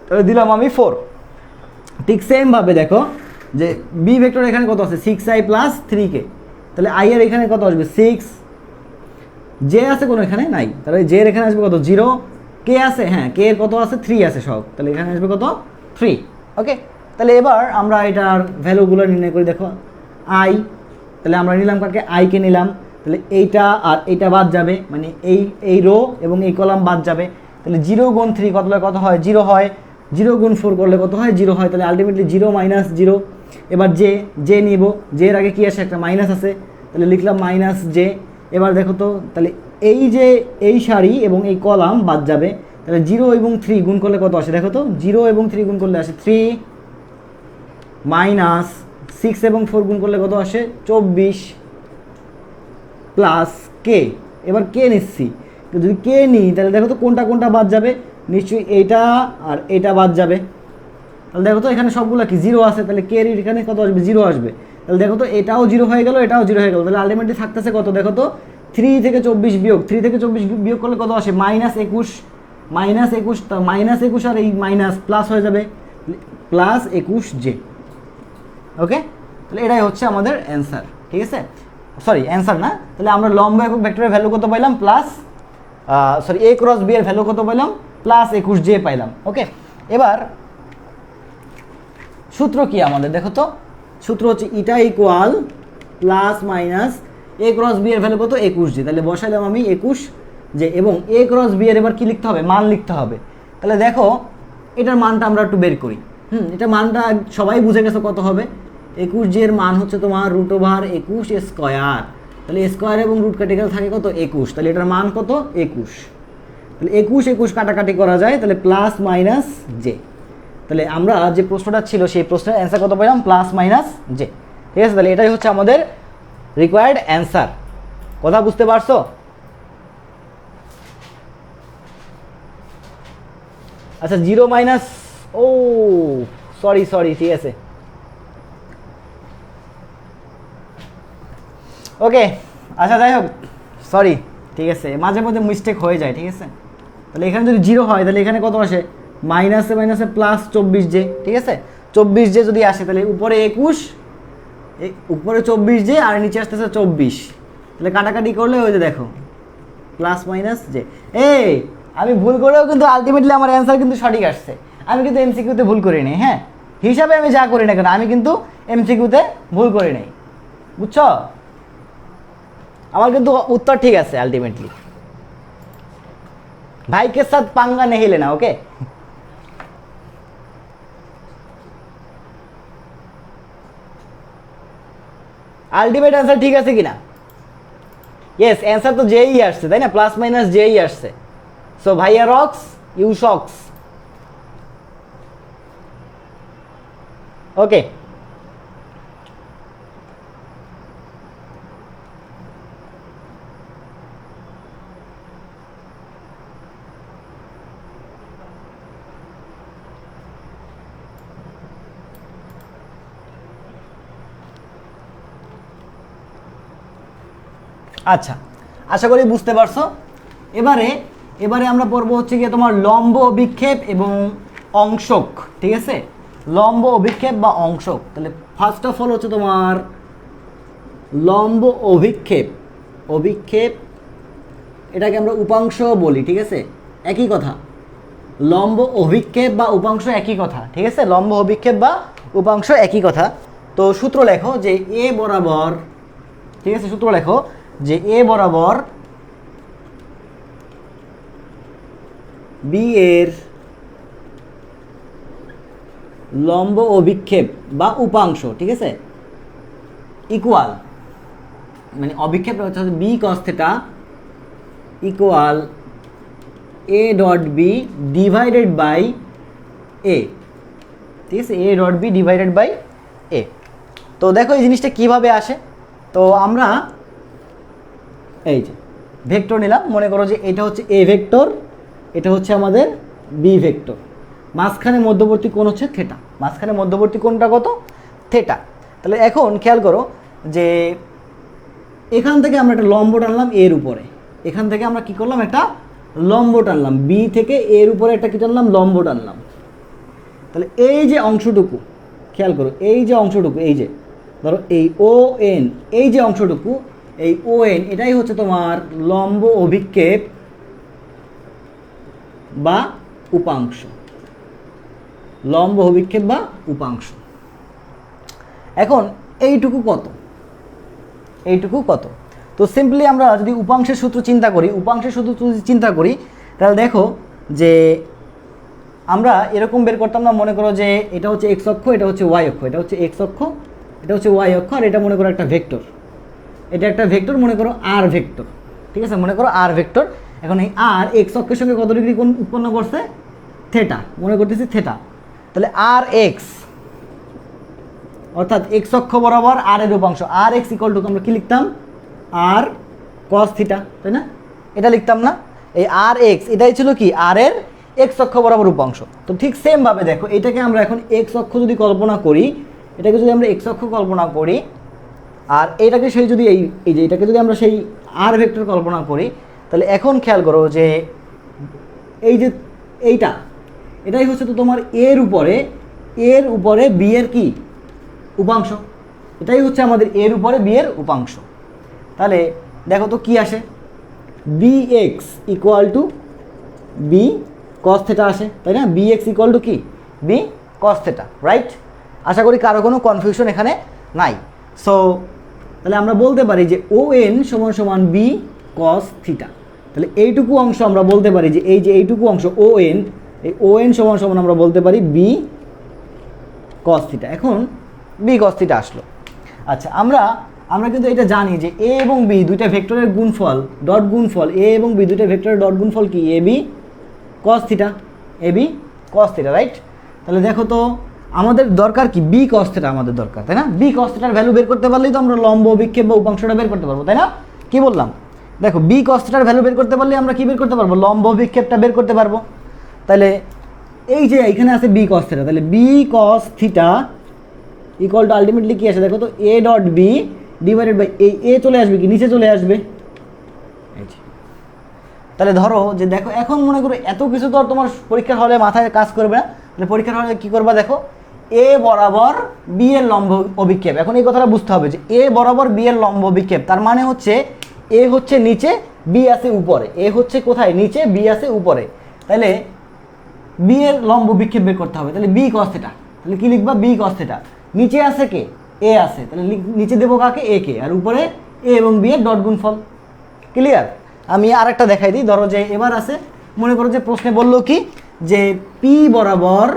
তাহলে দিলাম আমি 4। ঠিক সেমভাবে দেখো যে বি ভেক্টর এখানে কত আছে, 6i প্লাস 3k, তাহলে আই এর এখানে কত আসবে, 6। জে আছে কোনো এখানে নাই, তাহলে জে এর এখানে আসবে কত, 0। কে আছে, হ্যাঁ কে এর কত আছে, 3 আছে সব, তাহলে এখানে আসবে কত, 3। ওকে, তাহলে এবার আমরা এটার ভ্যালুগুলো নির্ণয় করি। দেখো আই, তাহলে আমরা নিলাম কাকে, আইকে নিলাম, তাহলে এইটা আর এইটা বাদ যাবে, মানে এই রো এবং এই কলাম বাদ যাবে, তাহলে 0 গুণ 3 কত হয়, 0 হয়। 0 গুণ 4 করলে কত হয়, 0 হয়, তাহলে আলটিমেটলি 0 মাইনাস 0। এবার জে নিব, জে এর আগে কি আসে, একটা মাইনাস আছে, তাহলে লিখলাম মাইনাস জে। এবার দেখো তো, তাহলে এই যে এই সারি এবং এই কলাম বাদ যাবে, তাহলে 0 এবং 3 গুণ করলে কত আসে, দেখো তো 0 এবং 3 গুণ করলে আসে 3, মাইনাস 6 এবং 4 গুণ করলে কত আসে, 24, প্লাস কে। এবার কে নিচ্ছি, তো যদি কে নিই তাহলে দেখো তো কোনটা কোনটা বাদ যাবে, নিশ্চয়ই এইটা আর এটা বাদ যাবে। তাহলে দেখো তো এখানে সবগুলো কি 0 আছে, তাহলে কে এর এখানে কত আসবে, 0 আসবে। তাহলে দেখো তো এটাও 0 হয়ে গেল, এটাও 0 হয়ে গেল, তাহলে আলটিমেটলি থাকতেছে কত, দেখো তো 3 থেকে 24 বিয়োগ, 3 থেকে 24 বিয়োগ করলে কত আসে, -21, -21 আর এই মাইনাস প্লাস হয়ে যাবে, প্লাস 21 জে। ওকে, তাহলে এটাই হচ্ছে আমাদের অ্যান্সার। ঠিক আছে, সরি অ্যান্সার না, তাহলে আমরা লম্ব একক ভেক্টরের ভ্যালু কত পাইলাম, প্লাস এ ক্রস বি এর ভ্যালু কত পাইলাম, প্লাস 21 জে পাইলাম। ওকে, এবার সূত্র কি আমাদের, দেখো তো সূত্র হচ্ছে eta equal plus minus a cross b এর ভ্যালু কত, 21 জে। তাহলে বসাইলাম আমি 21 জে, এবং এ ক্রস বি এর এবার কি লিখতে হবে, মান লিখতে হবে। তাহলে দেখো এটার মানটা আমরা একটু বের করি। এটা মানটা সবাই বুঝে গেছে কত হবে, 21 জে এর মান হচ্ছে তোমার √21 স্কোয়ার, তাহলে স্কোয়ার এবং রুট কেটে গেলে থাকে কত, 21, তাহলে এটার মান কত, 21। তাহলে 21 কাটাকাটি করা যায়, তাহলে প্লাস মাইনাস জে। তাহলে আমরা যে প্রশ্নটা ছিল সেই প্রশ্নের অ্যান্সার কত পেলাম, প্লাস মাইনাস জে। ঠিক আছে, তাহলে এটাই হচ্ছে আমাদের রিকোয়ার্ড অ্যান্সার। কথা বুঝতে পারছো? আচ্ছা 0 মাইনাস, ও সরি ঠিক আছে, ওকে আচ্ছা যাই হোক, সরি, ঠিক আছে, মাঝে মধ্যে মিস্টেক হয়ে যায়। ঠিক আছে, তাহলে এখানে যদি 0 হয় তাহলে এখানে কত আসে, মাইনাসে প্লাস 24 জে। ঠিক আছে, 24 জে যদি আসে তাহলে উপরে 21, উপরে 24 জে আর নিচে আসতেছে 24, তাহলে কাটাকাটি করলে ওই যে দেখো প্লাস মাইনাস জে। এই আমি ভুল করেও কিন্তু আলটিমেটলি আমার অ্যান্সার কিন্তু সঠিক আসছে, আমি কিন্তু এমসিকিউতে ভুল করি নাই। হ্যাঁ, হিসাবে আমি যা করি না কেন আমি কিন্তু এমসিকিউতে ভুল করি নাই, বুঝছো? আমার কিন্তু উত্তর ঠিক আছে আলটিমেটলি। भाई के साथ पंगा नहीं लेना, ओके? আলটিমেট आंसर ঠিক আছে কিনা? यस, आंसर তো জেই আসছে, তাই না? প্লাস মাইনাস জেই আসছে। সো ভাইয়া রক্স, ইউ শক্স। ওকে, আচ্ছা আশা করি বুঝতে পারছো। এবারে আমরা পড়ব হচ্ছে গিয়ে তোমার লম্ব অভিক্ষেপ এবং অংশক। ঠিক আছে, লম্ব অভিক্ষেপ বা অংশক। তাহলে ফার্স্ট অফ অল হচ্ছে তোমার লম্ব অভিক্ষেপ, এটাকে আমরা উপাংশ বলি। ঠিক আছে, একই কথা, লম্ব অভিক্ষেপ বা উপাংশ একই কথা। ঠিক আছে, লম্ব অভিক্ষেপ বা উপাংশ একই কথা। তো সূত্র লেখো যে এ বরাবর, ঠিক আছে, সূত্র লেখো যে এ বরাবর বি এর লম্ব অভিক্ষেপ বা উপাংশ, ঠিক আছে, ইকুয়াল, মানে অভিক্ষেপ হচ্ছে b cos theta equal a dot B divided by a. ঠিক আছে, a dot B divided by a. তো দেখো এই জিনিসটা কিভাবে আসে। তো আমরা এই যে ভেক্টর নিলাম, মনে করো যে এটা হচ্ছে এ ভেক্টর, এটা হচ্ছে আমাদের বি ভেক্টর, মাঝখানে মধ্যবর্তী কোণ হচ্ছে থিটা, মাঝখানে মধ্যবর্তী কোণটা কত? থিটা। তাহলে এখন খেয়াল করো যে এখান থেকে আমরা একটা লম্ব টানলাম এর উপরে, এখান থেকে আমরা কি করলাম? একটা লম্ব টানলাম, বি থেকে এর উপরে একটা কি টানলাম? লম্ব টানলাম। তাহলে এই যে অংশটুকু খেয়াল করো, এই যে অংশটুকু, এই যে ধরো এই ও এন, এই যে অংশটুকু, এই ও এন, এটাই হচ্ছে তোমার লম্ব অভিক্ষেপ বা উপাংশ, লম্ব অভিক্ষেপ বা উপাংশ। এখন এইটুকু কত? এইটুকু কত? তো সিম্পলি আমরা যদি উপাংশের সূত্র চিন্তা করি, উপাংশের সূত্র যদি চিন্তা করি, তাহলে দেখো যে আমরা এরকম বের করতাম না, মনে করো যে এটা হচ্ছে এক্স অক্ষ, এটা হচ্ছে ওয়াই অক্ষ, এটা হচ্ছে এক্স অক্ষ, এটা হচ্ছে ওয়াই অক্ষ, আর এটা মনে করো একটা ভেক্টর, এটা একটা ভেক্টর, মনে করো আর ভেক্টর, ঠিক আছে, মনে করো আর ভেক্টর। এখন এই আর এক্স অক্ষের সঙ্গে কত ডিগ্রি কোণ উৎপন্ন করছে? থেটা, মনে করতেছি থেটা। তাহলে আর এক্স, অর্থাৎ এক্স অক্ষ বরাবর আর এর উপাংশ, আর এক্স ইকুয়াল টু আমরা কি লিখতাম? আর কস থিটা, তাই না? এটা লিখতাম না? এই আর এক্স এটাই ছিল কি? আর এর এক্স অক্ষ বরাবর উপাংশ। তো ঠিক সেমভাবে দেখো, এটাকে আমরা এখন এক্স অক্ষ যদি কল্পনা করি, এটাকে যদি আমরা এক্স অক্ষ কল্পনা করি, আর এইটাকে সেই যদি এই যে এটাকে যদি আমরা সেই আর ভেক্টর কল্পনা করি, তাহলে এখন খেয়াল করো যে এই যে এইটা, এটাই হচ্ছে তো তোমার এর উপরে বি এর কি? উপাংশ। এটাই হচ্ছে আমাদের এর উপরে বি এর উপাংশ। তাহলে দেখো তো কি আসে? B x equal to b cos theta আসে, তাই না? বি এক্স ইকুয়াল টু কি? B cos theta, right? আশা করি কারো কোনো কনফিউশন এখানে নাই। সো তাহলে আমরা বলতে পারি যে ও এন সমান সমান বি কস থিটা। তাহলে এইটুকু অংশ আমরা বলতে পারি যে এই যে এইটুকু অংশ ও এন, এই ও এন সমান সমান আমরা বলতে পারি বি কস থিটা। এখন বি কস থিটা আসলো। আচ্ছা, আমরা কিন্তু এটা জানি যে এ এবং বি দুইটা ভেক্টরের গুণফল, ডট গুণফল, এ এবং বি দুইটা ভেক্টরের ডট গুণফল কি? A B cos theta, A B cos theta, right? তাহলে দেখো তো আমাদের দরকার কি? বি কস থিটা আমাদের দরকার, তাই না? বি কস থিটার ভ্যালু বের করতে পারলেই তো আমরা লম্ব অভিক্ষেপ বা উপাংশটা বের করতে পারবো, তাই না? কি বললাম? দেখো বি কস থিটার ভ্যালু বের করতে পারলে আমরা কি বের করতে পারবো? লম্ব অভিক্ষেপটা বের করতে পারবো। তাহলে এই যে এখানে আছে বি কস থিটা, তাহলে B cos theta equal to ultimately কি আসে? দেখো তো A dot B divided by এই এ চলে আসবে কি? নিচে চলে আসবে। তাহলে ধরো যে দেখো এখন মনে করো এত কিছু তো আর তোমার পরীক্ষার হলে মাথায় কাজ করবে না। তাহলে পরীক্ষার হলে কী করবা? দেখো এ বরাবর বি এর লম্ব অভিক্ষেপ। এখন এই কথাটা বুঝতে হবে যে এ বরাবর বি এর লম্ব অভিক্ষেপ, তার মানে হচ্ছে এ হচ্ছে নিচে, বি আছে উপরে। এ হচ্ছে কোথায়? নিচে, বি আছে উপরে। তাহলে বি এর লম্ব বিক্ষেপ বের করতে হবে। তাহলে বি কস থিটা, তাহলে কি লিখবা? B cos theta. নিচে আছে কে? এ আছে, তাহলে নিচে দেবো কাকে? এ কে, আর উপরে এ এবং বি এর ডট গুণফল। ক্লিয়ার? আমি আরেকটা দেখাই দিই। ধরো যে এবার আছে, মনে করো যে প্রশ্নে বললো কি যে পি বরাবর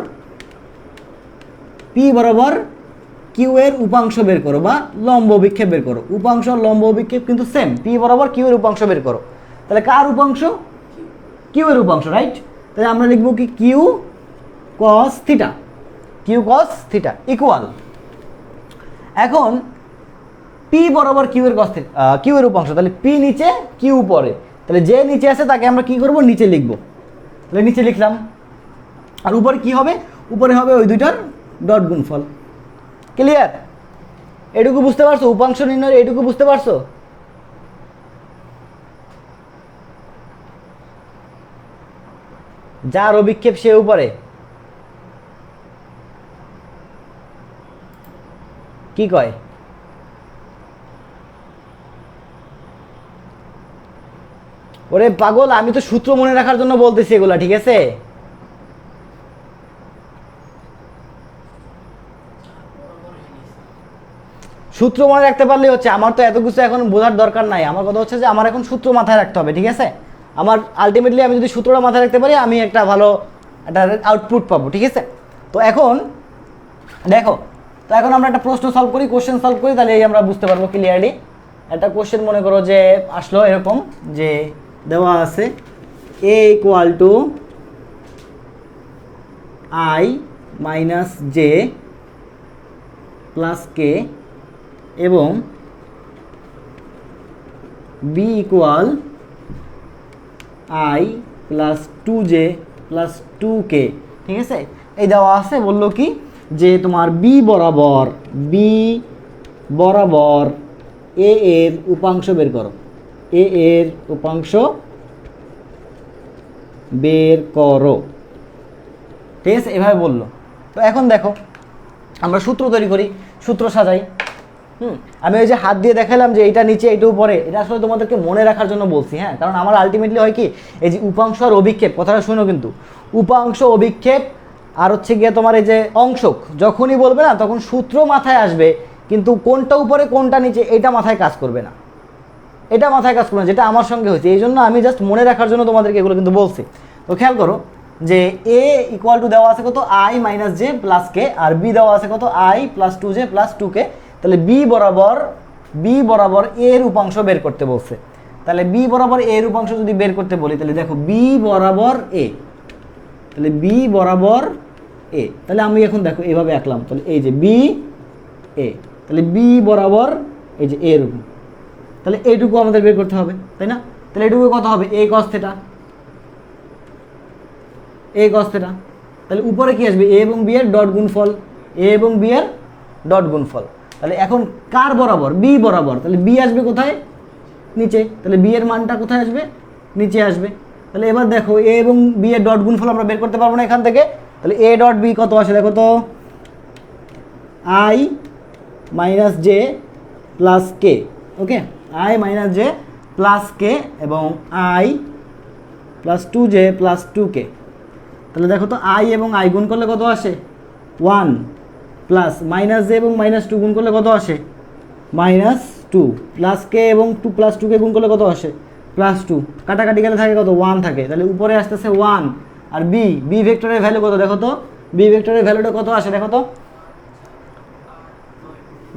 কিউ এর উপাংশ বের করো বা লম্ব বিক্ষেপ বের করো। উপাংশ আর লম্ব বিক্ষেপ কিন্তু সেম। পি বরাবর কিউ এর উপাংশ বের করো। তাহলে কার উপাংশ? কিউ এর উপাংশ, রাইট? তাহলে আমরা লিখবো কি? Q cos theta, Q cos theta equal. এখন পি বরাবর কিউ এর কস থিটা, কিউ এর উপাংশ, তাহলে পি নিচে কিউ উপরে। তাহলে যে নিচে আছে তাকে আমরা কি করব? নিচে লিখবো। তাহলে নিচে লিখলাম, আর উপরে কি হবে? উপরে হবে ওই দুইটার ডট গুণফল। ক্লিয়ার? এটুকু বুঝতে পারছো? উপাংশ নির্ণয় এটুকু বুঝতে পারছো? যার অভিক্ষেপ সে উপরে। কি কয়? ওরে পাগল, আমি তো সূত্র মনে রাখার জন্য বলতেছি এগুলা, ঠিক আছে? সূত্র মনে রাখতে পারলেই হচ্ছে। আমার তো এত কিছু এখন বোঝার দরকার নাই। আমার কথা হচ্ছে যে আমার এখন সূত্র মাথায় রাখতে হবে, ঠিক আছে? আমার আলটিমেটলি আমি যদি সূত্রটা মাথায় রাখতে পারি, আমি একটা ভালো একটা আউটপুট পাবো, ঠিক আছে? তো এখন দেখো, তো এখন আমরা একটা প্রশ্ন সলভ করি, কোশ্চেন সলভ করি, তাহলে আমরা বুঝতে পারবো ক্লিয়ারলি। একটা কোশ্চেন মনে করো যে আসলো এরকম যে দেওয়া আছে a equal to i minus J plus k এবং b equal i plus 2j plus 2k, ঠিক আছে। এই দেওয়া আছে, বললো কি যে তোমার বি বরাবর এ এর উপাংশ বের করো, এ এর উপাংশ বের করো, ঠিক আছে, এভাবে বললো। তো এখন দেখো আমরা সূত্র তৈরি করি, সূত্র সাজাই। আমি ওই যে হাত দিয়ে দেখালাম যে এটা নিচে এটা উপরে, এটা আসলে তোমাদেরকে মনে রাখার জন্য বলছি, হ্যাঁ, কারণ আমার আলটিমেটলি হয় কি এই যে উপাংশ আর অভিক্ষেপ, কথাটা শুনো কিন্তু, উপাংশ অভিক্ষেপ আর হচ্ছে গিয়ে তোমার এই যে অংশক যখনই বলবে না তখন সূত্র মাথায় আসবে, কিন্তু কোনটা উপরে কোনটা নিচে এটা মাথায় কাজ করবে না, এটা মাথায় কাজ করবে না, যেটা আমার সঙ্গে হয়েছে। এই জন্য আমি জাস্ট মনে রাখার জন্য তোমাদেরকে এগুলো কিন্তু বলছি। তো খেয়াল করো যে এ ইকুয়াল টু দেওয়া আছে কত I minus J plus K, আর বি দেওয়া আছে কত I plus 2j plus 2k। তাহলে বি বরাবর এর উপাংশ বের করতে বলছে। তাহলে বি বরাবর এর উপাংশ যদি বের করতে বলি, তাহলে দেখো বি বরাবর এ, তাহলে বি বরাবর এ, তাহলে আমি এখন দেখো এইভাবে আঁকলাম, তাহলে এই যে বি এ, তাহলে বি বরাবর এই যে এর উপর, তাহলে এইটুকু আমাদের বের করতে হবে, তাই না? তাহলে এইটুকু কত হবে এ কস থিটা, এ কস থিটা। তাহলে উপরে কি আসবে এ এবং বি এর ডট গুণফল, এ এবং বি এর ডট গুণফল। তাহলে এখন কার বরাবর বি বরাবর, তাহলে বি আসবে কোথায় নিচে, তাহলে বি এর মানটা কোথায় আসবে নিচে আসবে। তাহলে এবার দেখো এ এবং বি এর ডট গুণফল আমরা বের করতে পারবো না এখান থেকে, তাহলে এ ডট বি কত আসে দেখো তো i minus J plus k, okay, i minus J plus k এবং i plus 2j plus 2k। তাহলে দেখো তো আই এবং আই গুণ করলে কত আসে 1 প্লাস মাইনাস জে এবং মাইনাস 2 গুণ করলে কত আসে মাইনাস 2 প্লাস কে এবং 2 প্লাস 2k গুণ করলে কত আসে প্লাস 2, কাটাকাটি গেলে থাকে কত 1 থাকে। তাহলে উপরে আসতেছে 1, আর বি ভেক্টরের ভ্যালু কত দেখো তো, বি ভেক্টরের ভ্যালুটা কত আসে দেখো তো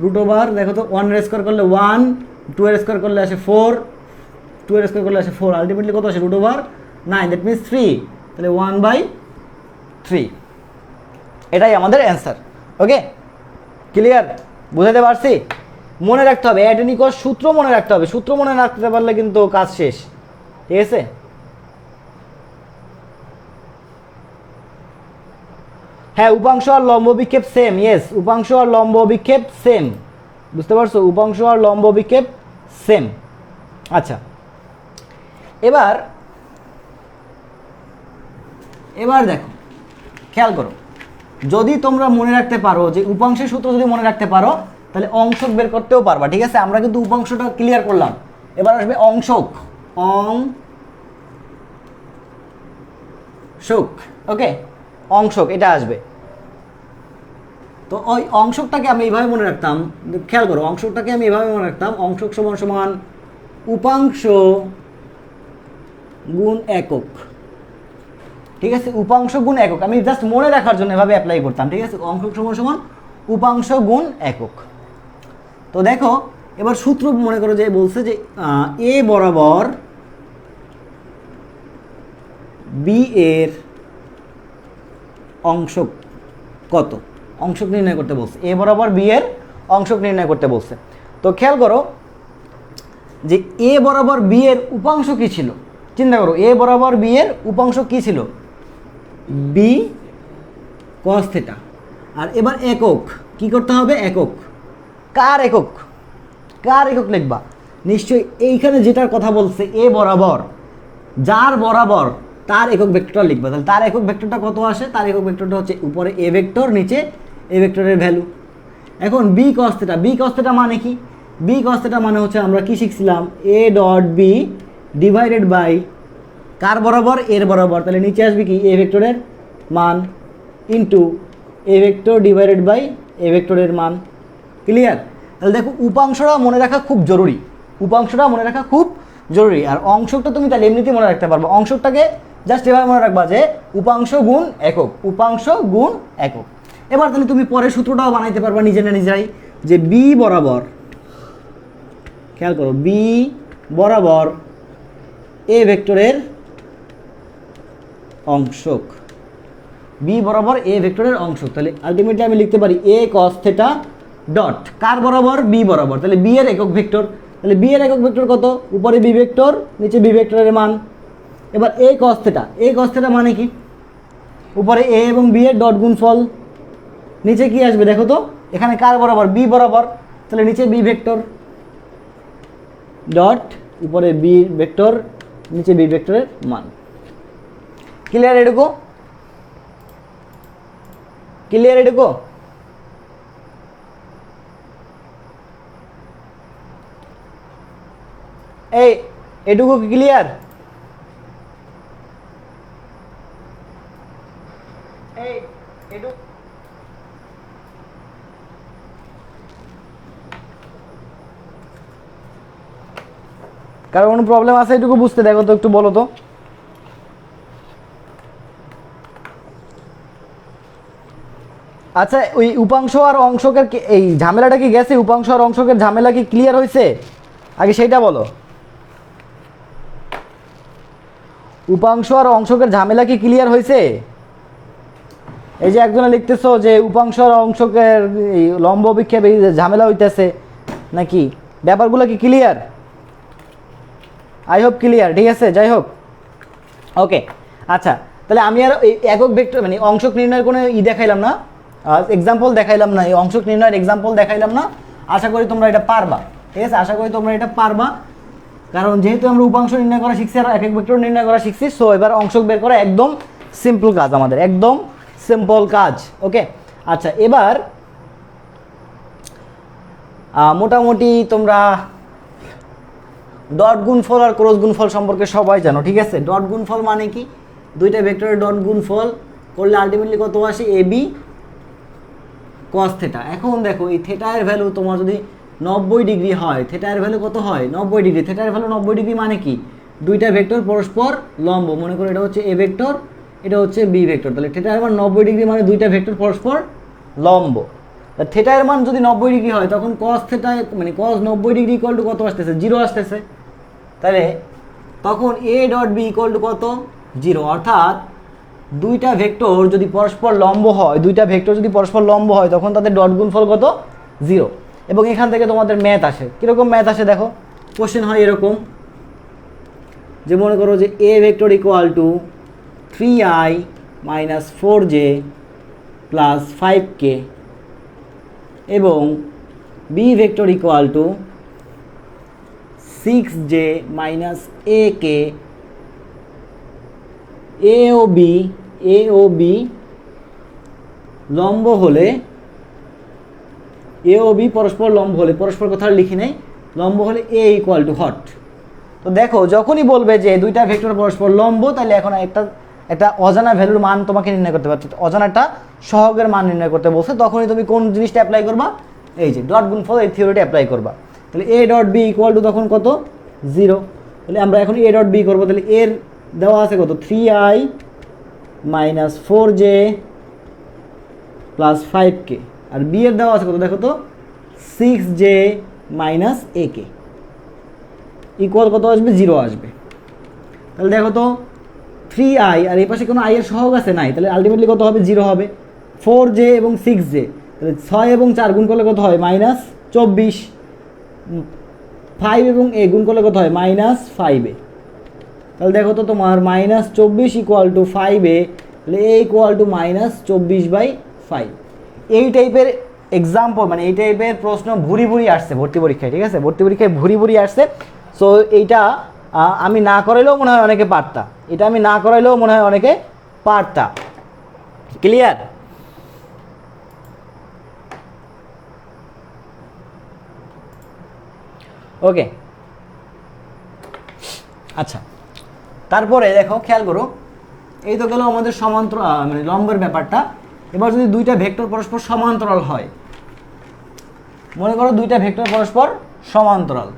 রুট ওভার, দেখো তো 1 এর স্কোয়ার করলে 1, 2 এর স্কোয়ার করলে আসে 4, 2 এর স্কোয়ার করলে আসে 4, আলটিমেটলি কত আসে রুট ওভার 9, দ্যাট মিনস 3, তাহলে 1/3, এটাই আমাদের অ্যান্সার। ওকে, ক্লিয়ার, বুঝাতে পারছি? মনে রাখতে হবে অ্যাডেনিকস সূত্র মনে রাখতে হবে, সূত্র মনে রাখতে পারলে কিন্তু কাজ শেষ, ঠিক আছে। হ্যাঁ, উপাংশ আর লম্ব বিক্ষেপ সেম, ইয়েস, উপাংশ আর লম্ব বিক্ষেপ সেম, বুঝতে পারছো, উপাংশ আর লম্ব বিক্ষেপ সেম। আচ্ছা, এবার দেখো খেয়াল করো, যদি তোমরা মনে রাখতে পারো যে উপাংশের সূত্র যদি মনে রাখতে পারো তাহলে অংশক বের করতেও পারবা, ঠিক আছে। আমরা কিন্তু উপাংশটা ক্লিয়ার করলাম, এবার আসবে অংশক, ওকে, অংশক এটা আসবে। তো ওই অংশকটাকে আমি এইভাবে মনে রাখতাম, খেয়াল করো, অংশকটাকে আমি এইভাবে মনে রাখতাম, অংশক সমান সমান উপাংশ গুণ একক, ঠিক আছে, উপাংশ গুণ একক। আমি জাস্ট মনে রাখার জন্য এভাবে অ্যাপ্লাই করতাম, ঠিক আছে, অংশক সমান সমান উপাংশ গুণ একক। তো দেখো এবার সূত্র মনে করো যে বলছে যে এ বরাবর বি এর অংশক কত, অংশক নির্ণয় করতে বলছে, এ বরাবর বি এর অংশক নির্ণয় করতে বলছে। তো খেয়াল করো যে এ বরাবর বি এর উপাংশ কি ছিল, চিন্তা করো, এ বরাবর বি এর উপাংশ কি ছিল বি কস থিটা। আর এবার একক কি করতে হবে, একক কার একক লিখবা, নিশ্চয়ই এইখানে যেটার কথা বলছে এ বরাবর, যার বরাবর তার একক ভেক্টরটা লিখবা। তাহলে তার একক ভেক্টরটা কত আসে, তার একক ভেক্টরটা হচ্ছে উপরে এ ভেক্টর, নিচে এ ভেক্টরের ভ্যালু। এখন বি কস থিটা মানে কি, বি কস থিটা মানে হচ্ছে আমরা কি শিখছিলাম, a dot B divided by কার বরাবর এর বরাবর, তাহলে নিচে আসবে কি এ ভেক্টরের মান into a vector divided by a ভেক্টরের মান। ক্লিয়ার? তাহলে দেখো উপাংশটা মনে রাখা খুব জরুরি, উপাংশটা মনে রাখা খুব জরুরি। আর অংশকটা তুমি তাহলে এমনিতেই মনে রাখতে পারবে, অংশকটাকে জাস্ট এভাবে মনে রাখবা যে উপাংশ গুণ একক, উপাংশ গুণ একক। এবার তাহলে তুমি পরের সূত্রটাও বানাইতে পারবা নিজেরাই, যে বি বরাবর, খেয়াল করো, বি বরাবর এ ভেক্টরের অংশক, বি বরাবর এ ভেক্টরের অংশক। তাহলে আলটিমেটলি আমি লিখতে পারি এ কস থিটা ডট কার বরাবর বি বরাবর, তাহলে বি এর একক ভেক্টর, তাহলে বি এর একক ভেক্টর কত, উপরে বি ভেক্টর, নিচে বি ভেক্টরের মান, এবার এ কস থেটা, এ কস থেটা মানে কি, উপরে এ এবং বি এর ডট গুণফল, নিচে কি আসবে দেখো তো, এখানে কার বরাবর, বি বরাবর, তাহলে নিচে বি ভেক্টর ডট উপরে বি ভেক্টর, নিচে বি ভেক্টরের মান। ক্লিয়ার এটুকু? ক্লিয়ার এটুকু? এই এটুকু ক্লিয়ার? এই এটুকু কারো কোনো প্রবলেম আছে এটুকু বুঝতে, দেখো তো একটু বলো তো। আচ্ছা ওই উপাংশ আর অংশকের এই ঝামেলাটা কি গেছে? উপাংশ আর অংশকের ঝামেলা কি ক্লিয়ার হয়েছে? আগে সেইটা বলো। উপাংশ আর অংশকের ঝামেলা কি ক্লিয়ার হয়েছে? এই যে একজনে লিখতেছো যে উপাংশ আর অংশকের এই লম্ব বিক্ষেপ এই ঝামেলা হইতেছে নাকি, ব্যাপারগুলো কি ক্লিয়ার? I hope clear. ঠিক আছে, যাই হোক, ওকে। আচ্ছা তাহলে আমি আর এই একক ভেক্টর মানে অংশক নির্ণয়ের কোনো দেখাইলাম না, এক্সাম্পল দেখাইলাম না, এই অংশক নির্ণয়ের এক্সাম্পল দেখাইলাম না। আশা করি তোমরা এটা পারবা। ঠিক আছে, আশা করি তোমরা এটা পারবা, কারণ যেহেতু আমরা উপাংশ নির্ণয় করা শিখছি আর একক ভেক্টর নির্ণয় করা শিখছি, সো এবার অংশক বের করা একদম সিম্পল কাজ, আমাদের একদম সিম্পল কাজ। ওকে, আচ্ছা এবার মোটামুটি তোমরা ডট গুণফল আর ক্রস গুণফল সম্পর্কে সবাই জানো। ঠিক আছে, ডট গুণফল মানে কি, দুইটা ভেক্টরের ডট গুণফল করলে আলটিমেটলি কত আসে, এ বি কস থেটা। এখন দেখো এই থেটার ভ্যালু তোমার যদি 90 ডিগ্রি হয়, থেটার ভ্যালু কত হয়, 90 ডিগ্রি। থেটার ভ্যালু 90 ডিগ্রি মানে কি, দুইটা ভেক্টর পরস্পর লম্ব, মনে করো এটা হচ্ছে এ ভেক্টর, এটা হচ্ছে বি ভেক্টর, তাহলে থেটার মান 90 ডিগ্রি মানে দুইটা ভেক্টর পরস্পর লম্ব। থেটার মান যদি 90 ডিগ্রি হয় তখন কস থেটা মানে কস 90 ডিগ্রি ইকুয়াল টু কত আসতেছে, 0 আসতেছে। তাহলে তখন A dot B equal to কত, 0। অর্থাৎ দুইটা ভেক্টর যদি পরস্পর লম্ব হয়, দুইটা ভেক্টর যদি পরস্পর লম্ব হয় তখন তাদের ডট গুণফল কত, 0। এবং এখান থেকে তোমাদের ম্যাথ আসে, কীরকম ম্যাথ আসে দেখো, কোশ্চেন হয় এরকম যে মনে করো যে A vector equal to 3i minus 4j plus 5k এবং B vector equal to 6j minus ak, A ও বি লম্ব হলে, এ ও বি পরস্পর লম্ব হলে, পরস্পর কথা লিখি নেই, লম্ব হলে এ ইকুয়াল টু হট। তো দেখো যখনই বলবে যে দুইটা ভেক্টর পরস্পর লম্ব, তাহলে এখন একটা অজানা ভ্যালুর মান তোমাকে নির্ণয় করতে পারছো, অজানাটা সহগের মান নির্ণয় করতে বলছে, তখনই তুমি কোন জিনিসটা অ্যাপ্লাই করবা, এই যে ডট গুণফল, এই থিওরিটা অ্যাপ্লাই করবা। তাহলে A dot B equal to তখন কত, 0। তাহলে আমরা এখন এ ডট বি করবো, তাহলে এর দেওয়া আছে কত, 3i minus 4j plus 5k, আর বি এর দেওয়া আছে কত দেখো তো, 6j মাইনাস ak ইকুয়াল কত আসবে, 0 আসবে। তাহলে দেখো তো 3i আর এই পাশে কোনো i এর সহগ আছে নাই, তাহলে আলটিমেটলি কত হবে, 0 হবে। 4j এবং 6j, তাহলে 6 এবং 4 গুণ করলে কত হয়, মাইনাস 24। 5 এবং a গুণ করলে কত হয়, মাইনাস 5a। তাহলে দেখো তো তোমার মাইনাস 24 ইকুয়াল টু 5a, তাহলে a ইকুয়াল টু মাইনাস 24/5। এই টাইপের এক্সাম্পল মানে এই টাইপের প্রশ্ন ভুরি ভুরি আসছে ভর্তি পরীক্ষায়। ঠিক আছে, ভর্তি পরীক্ষায় ভুরি ভুরি আসছে। সো এইটা আমি না করাইলেও মনে হয় অনেকে পারতা, এটা আমি না করাইলেও মনে হয় অনেকে পারতা। ক্লিয়ার? ওকে, আচ্ছা তারপরে দেখো খেয়াল করো, এই তো গেল আমাদের সমান্তরাল মানে লম্বের ব্যাপারটা। এবার যদি দুইটা ভেক্টর পরস্পর সমান্তরাল হয়, মনে করো দুইটা ভেক্টর পরস্পর সমান্তরাল,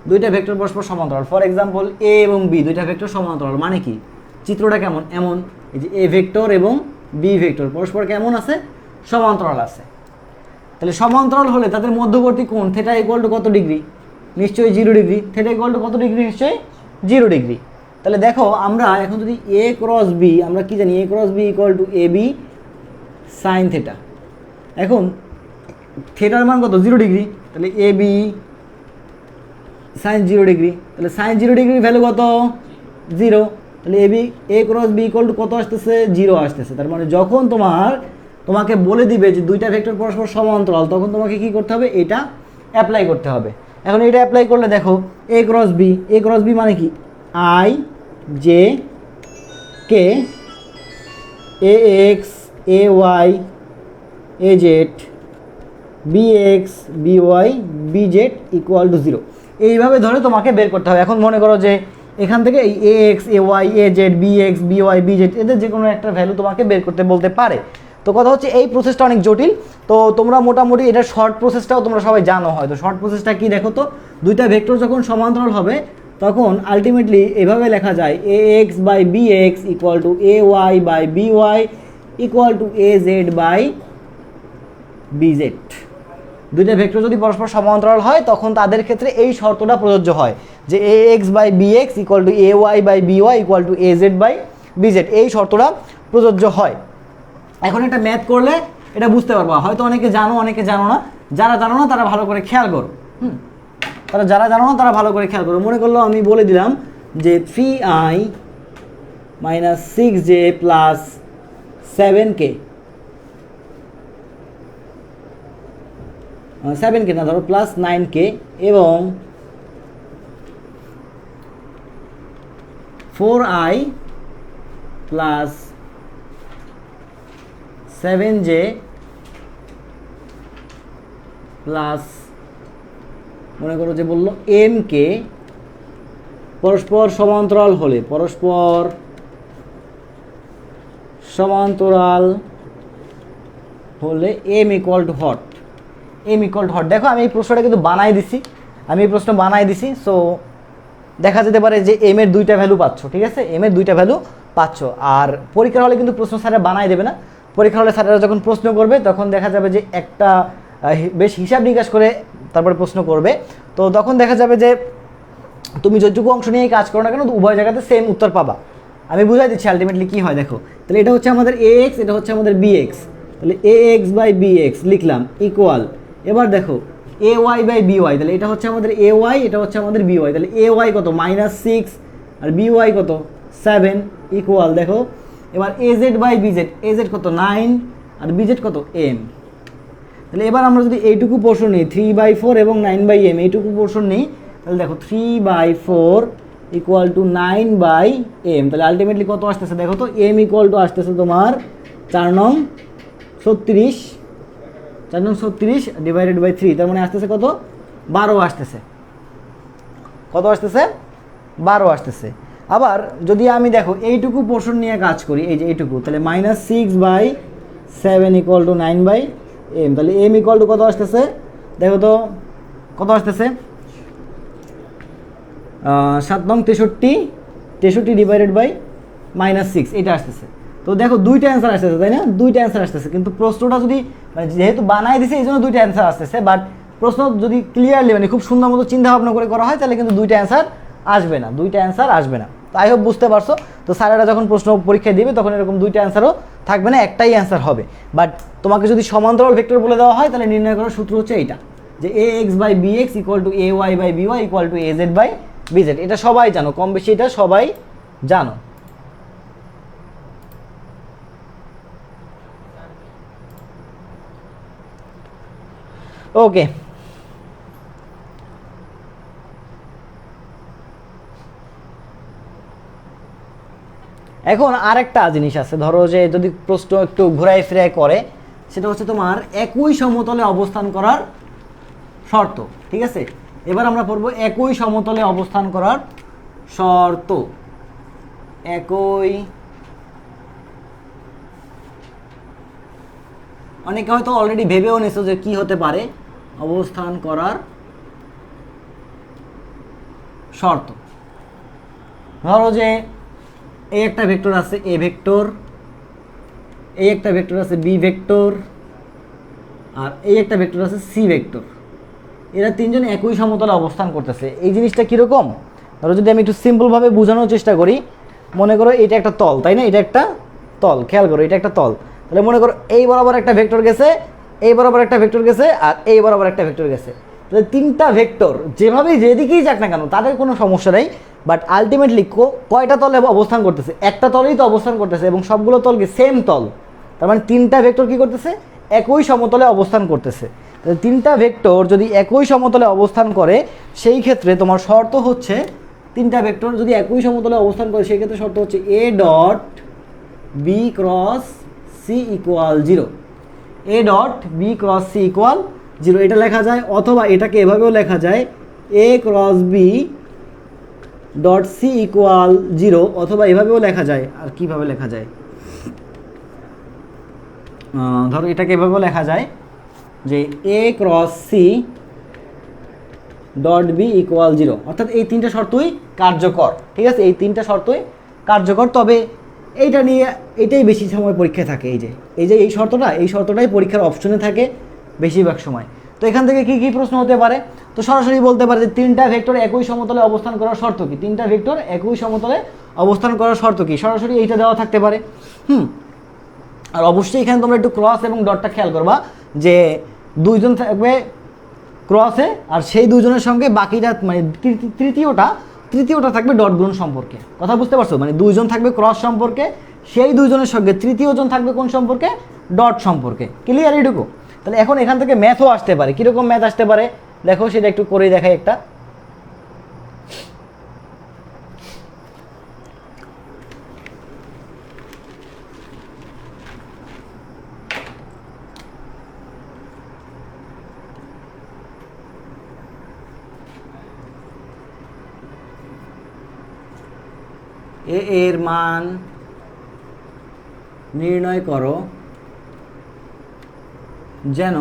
দুইটা ভেক্টর পরস্পর সমান্তরাল, ফর এক্সাম্পল এ এবং বি দুইটা ভেক্টর সমান্তরাল মানে কি, চিত্রটা কেমন, এমন এই যে এ ভেক্টর এবং বি ভেক্টর পরস্পর কেমন আছে, সমান্তরাল আছে। তাহলে সমান্তরাল হলে তাদের মধ্যবর্তী কোণ থেটা ইকুয়াল টু কত ডিগ্রি, নিশ্চয়ই 0 ডিগ্রি। থেটা ইকুয়াল টু কত ডিগ্রি, নিশ্চয়ই 0 ডিগ্রি। তাহলে দেখো আমরা এখন যদি এ ক্রস বি, আমরা কি জানি a cross b equal to a b sine theta. এখন থিটার মান কত 0 ডিগ্রি, তাহলে এ বি সাইন 0 ডিগ্রি, তাহলে সাইন 0 ডিগ্রির ভ্যালু কত 0, তাহলে a b a cross b equal to কত আসতেছে 0 আসতেছে। তার মানে যখন তোমাকে বলে দিবে যে দুইটা ভেক্টর পরস্পর সমান্তরাল, তখন তোমাকে কি করতে হবে, এটা অ্যাপ্লাই করতে হবে। এখন এটা অ্যাপ্লাই করলে দেখো এ ক্রস বি মানে কি I J K A x A Y A Z B x B Y B Z equal to 0, এইভাবে ধরে তোমাকে বের করতে হবে। এখন মনে করো যে এখান থেকে এই a x A Y A Z B x B Y B z এদের যে কোনো একটা ভ্যালু তোমাকে বের করতে বলতে পারে। তো কথা হচ্ছে এই প্রসেসটা অনেক জটিল, তো তোমরা মোটামুটি এটা শর্ট প্রসেসটাও তোমরা সবাই জানো হয়তো। শর্ট প্রসেসটা কি দেখো তো, দুইটা ভেক্টর যখন সমান্তরাল হবে তখন আলটিমেটলি এভাবে লেখা যায় a x by b x equal to a y by b y equal to a Z by B z. দুইটা ভেক্টর যদি পরস্পর সমান্তরাল হয় তখন তাদের ক্ষেত্রে এই শর্তটা প্রযোজ্য হয় যে a x by b x equal to a y by b y equal to a Z by B z, এই শর্তটা প্রযোজ্য হয়। এখন এটা ম্যাথ করলে এটা বুঝতে পারবা, হয়তো অনেকে জানো অনেকে জানো না, যারা জানো না তারা ভালো করে খেয়াল করো। যারা জানো না তারা ভালো করে খেয়াল করো। মনে করলো আমি বলে দিলাম যে 3i minus 6j plus 7k, 7k না ধরো প্লাস 9k এবং 4i প্লাস 7j প্লাস মনে করো যে বললো mk পরস্পর সমান্তরাল হলে m ইকুয়াল টু হট, দেখো আমি এই প্রশ্নটা কিন্তু বানাই দিছি, সো দেখা যেতে পারে যে m এর দুইটা ভ্যালু পাচ্ছ, ঠিক আছে, m এর দুইটা ভ্যালু পাচ্ছ। আর পরীক্ষার হলে কিন্তু প্রশ্ন স্যারে বানাই দেবে না, পরীক্ষা হলে স্যারেরা যখন প্রশ্ন করবে তখন দেখা যাবে যে একটা বেশ হিসাব নিকাশ করে তারপরে প্রশ্ন করবে। তো তখন দেখা যাবে যে তুমি যতটুকু অংশ নিয়ে কাজ করো না কেন উভয় জায়গাতে সেম উত্তর পাবা। আমি বুঝাই দিচ্ছি আলটিমেটলি কি হয় দেখো। তাহলে এটা হচ্ছে আমাদের এ এক্স, এটা হচ্ছে আমাদের বি এক্স, তাহলে এ এক্স বাই বি এক্স লিখলাম ইকুয়াল, এবার দেখো এ ওয়াই বাই বি ওয়াই, তাহলে এটা হচ্ছে আমাদের এ ওয়াই, এটা হচ্ছে আমাদের বি ওয়াই, তাহলে এ ওয়াই কত -6 আর বি ওয়াই কত 7 ইকুয়াল দেখো। এবার A Z by B Z, A Z কত 9 আর বি জেড কত m, তাহলে এবার আমরা যদি এইটুকু পোর্শন নিই 3/4 এবং 9/m, এইটুকু পোর্শন নিই তাহলে দেখো 3/4 ইকুয়াল টু 9/m, তাহলে আলটিমেটলি কত আসতেছে দেখো তো, m ইকুয়াল টু আসতেছে তোমার 4 নং 36 ডিভাইডেড বাই 3, তার মানে আসতেছে কত 12 আসতেছে, কত আসতেছে 12 আসতেছে। আবার যদি আমি দেখো এইটুকু পোর্শন নিয়ে কাজ করি, এই যে এইটুকু, তাহলে -6/7 ইকুয়াল টু 9/m, তাহলে m ইকুয়াল টু কত আসতেছে দেখো তো, কত আসতেছে 7 নং 63 ডিভাইডেড বাই -6 এটা আসতেছে। তো দেখো দুইটা অ্যান্সার আসতেছে, তাই না, দুইটা অ্যান্সার আসতেছে, কিন্তু প্রশ্নটা যদি মানে যেহেতু বানাই দিছে এই জন্য দুইটা অ্যান্সার আসতেছে, বাট প্রশ্ন যদি ক্লিয়ারলি মানে খুব সুন্দর মতো চিন্তা ভাবনা করে করা হয় তাহলে কিন্তু দুইটা অ্যান্সার আসবে না, তো আই হোপ বুঝতে পারছো। তো স্যারেরা যখন প্রশ্ন পরীক্ষায় দিবে তখন এরকম দুইটা অ্যান্সারও থাকবে না, একটাই অ্যান্সার হবে। বাট তোমাকে যদি সমান্তরাল ভেক্টর বলে দেওয়া হয় তাহলে নির্ণয় করার সূত্র হচ্ছে এইটা, যে a x by b x equal to a y by b y equal to a Z by B z, এটা সবাই জানো, কম বেশি এটা সবাই জানো। ওকে, এখন আরেকটা জিনিস আছে, ধরো যে যদি প্রশ্ন একটু ঘুরাই ফিরাই করে, সেটা হচ্ছে তোমার একই সমতলে অবস্থান করার শর্ত, ঠিক আছে। এবার আমরা পড়বো একই সমতলে অবস্থান করার শর্ত। অনেকে হয়তো অলরেডি ভেবেও নিছো যে কি হতে পারে অবস্থান করার শর্ত। ধরো যে এই একটা ভেক্টর আছে এ ভেক্টর, এই একটা ভেক্টর আছে বি ভেক্টর, আর এই একটা ভেক্টর আছে সি ভেক্টর, এরা তিনজন একই সমতলে অবস্থান করতেছে। এই জিনিসটা কীরকম, ধরো যদি আমি একটু সিম্পলভাবে বোঝানোর চেষ্টা করি, মনে করো এটা একটা তল, তাই না, এটা একটা তল, খেয়াল করো এটা একটা তল, তাহলে মনে করো এই বরাবর একটা ভেক্টর গেছে, এই বরাবর একটা ভেক্টর গেছে আর এই বরাবর একটা ভেক্টর গেছে। তাহলে তিনটা ভেক্টর যেভাবেই যেদিকেই যাক না কেন তাদের কোনো সমস্যা নেই, বাট আলটিমেটলি কয়টা তলে অবস্থান করতেছে? একটা তলেই তো অবস্থান করতেছে এবং সবগুলো তল কি সেম তল, তার মানে তিনটা ভেক্টর কি করতেছে? একই সমতলে অবস্থান করতেছে। তাহলে তিনটা ভেক্টর যদি একই সমতলে অবস্থান করে সেই ক্ষেত্রে তোমার শর্ত হচ্ছে, তিনটা ভেক্টর যদি একই সমতলে অবস্থান করে সেই ক্ষেত্রে শর্ত হচ্ছে এ dot B cross c equal 0। A dot B cross c equal 0 এটা লেখা যায়, অথবা এটাকে এভাবেও লেখা যায় a cross b dot c equal 0, অথবা এভাবেও লেখা যায়। আর কিভাবে লেখা যায়? ধরো এটাকে এভাবেও লেখা যায় যে a cross c dot B equal 0, অর্থাৎ এই তিনটা শর্তই কার্যকর। ঠিক আছে, এই তিনটা শর্তই কার্যকর। তবে এইটা নিয়ে এটাই বেশি সময় পরীক্ষায় থাকে, এই শর্তটাই পরীক্ষার অপশনে থাকে বেশিরভাগ সময়। তো এখান থেকে কি কি প্রশ্ন হতে পারে? তো সরাসরি বলতে পারে যে তিনটা ভেক্টর একই সমতলে অবস্থান করার শর্ত কি? তিনটা ভেক্টর একই সমতলে অবস্থান করার শর্ত কি? সরাসরি এইটা দেওয়া থাকতে পারে। আর অবশ্যই এখানে তোমরা একটু ক্রস এবং ডটটা খেয়াল করবা যে দুইজন থাকবে ক্রসে আর সেই দুজনের সঙ্গে বাকিটা মানে তৃতীয়টা থাকবে ডট গুণ সম্পর্কে। কথা বুঝতে পারছো? মানে দুইজন থাকবে ক্রস সম্পর্কে, সেই দুইজনের সঙ্গে তৃতীয়জন থাকবে কোন সম্পর্কে? ডট সম্পর্কে। ক্লিয়ার এটুকু? তাহলে এখন এখান থেকে ম্যাথও আসতে পারে। কীরকম ম্যাথ আসতে পারে দেখো, সেটা একটু করেই দেখাই একটা। এ এর মান নির্ণয় করো যেন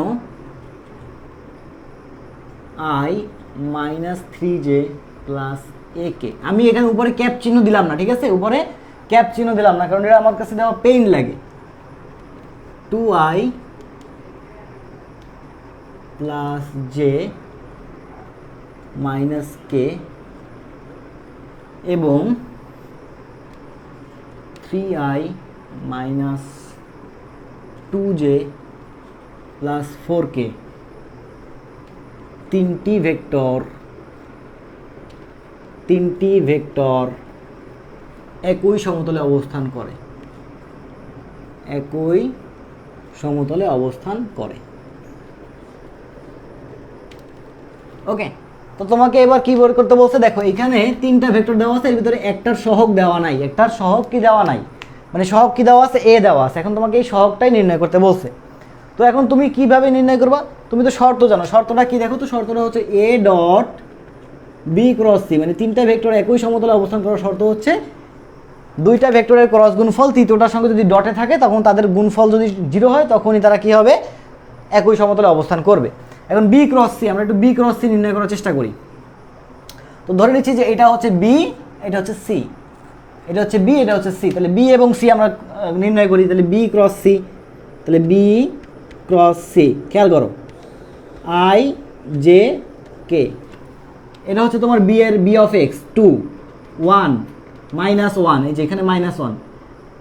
i মাইনাস 3j প্লাস এ কে। আমি এখানে উপরে ক্যাপ চিহ্ন দিলাম না, ঠিক আছে? উপরে ক্যাপ চিহ্ন দিলাম না কারণ এটা আমার কাছে দেওয়া পেইন লাগে। 2i প্লাস জে মাইনাস কে এবং 3i minus 2j plus 4k তিনটি ভেক্টর একই সমতলে অবস্থান করে। ওকে, তো তোমাকে এবার কি বের করতে বলছে? দেখো এখানে তিনটা ভেক্টর দেওয়া আছে, এর ভিতরে একটার সহগ দেওয়া নাই। একটার সহগ কি দেওয়া নাই? মানে সহগ কি দেওয়া আছে? এ দেওয়া আছে। এখন তোমাকে এই সহগটাই নির্ণয় করতে বলছে। তো এখন তুমি কিভাবে নির্ণয় করবা? তুমি তো শর্ত জানো। শর্তটা কি দেখো তো? শর্তটা হচ্ছে এ ডট বি ক্রস সি, মানে তিনটা ভেক্টর একই সমতলে অবস্থান করার শর্ত হচ্ছে দুইটা ভেক্টরের ক্রস গুণফল তৃতীয়টার সঙ্গে যদি ডটে থাকে তখন তাদের গুণফল যদি 0 হয় তখনই তারা কি হবে? একই সমতলে অবস্থান করবে। এখন বি ক্রস সি, আমরা একটু বি ক্রস সি নির্ণয় করার চেষ্টা করি। তো ধরে নিচ্ছি যে এটা হচ্ছে বি, এটা হচ্ছে সি, এটা হচ্ছে বি, এটা হচ্ছে সি। তাহলে বি এবং সি আমরা নির্ণয় করি। তাহলে বি ক্রস সি, তাহলে বি ক্রস সি খেয়াল করো, আই জে কে। এটা হচ্ছে তোমার বি এর বি অফ এক্স 2 1 মাইনাস 1, এই যে এখানে মাইনাস 1।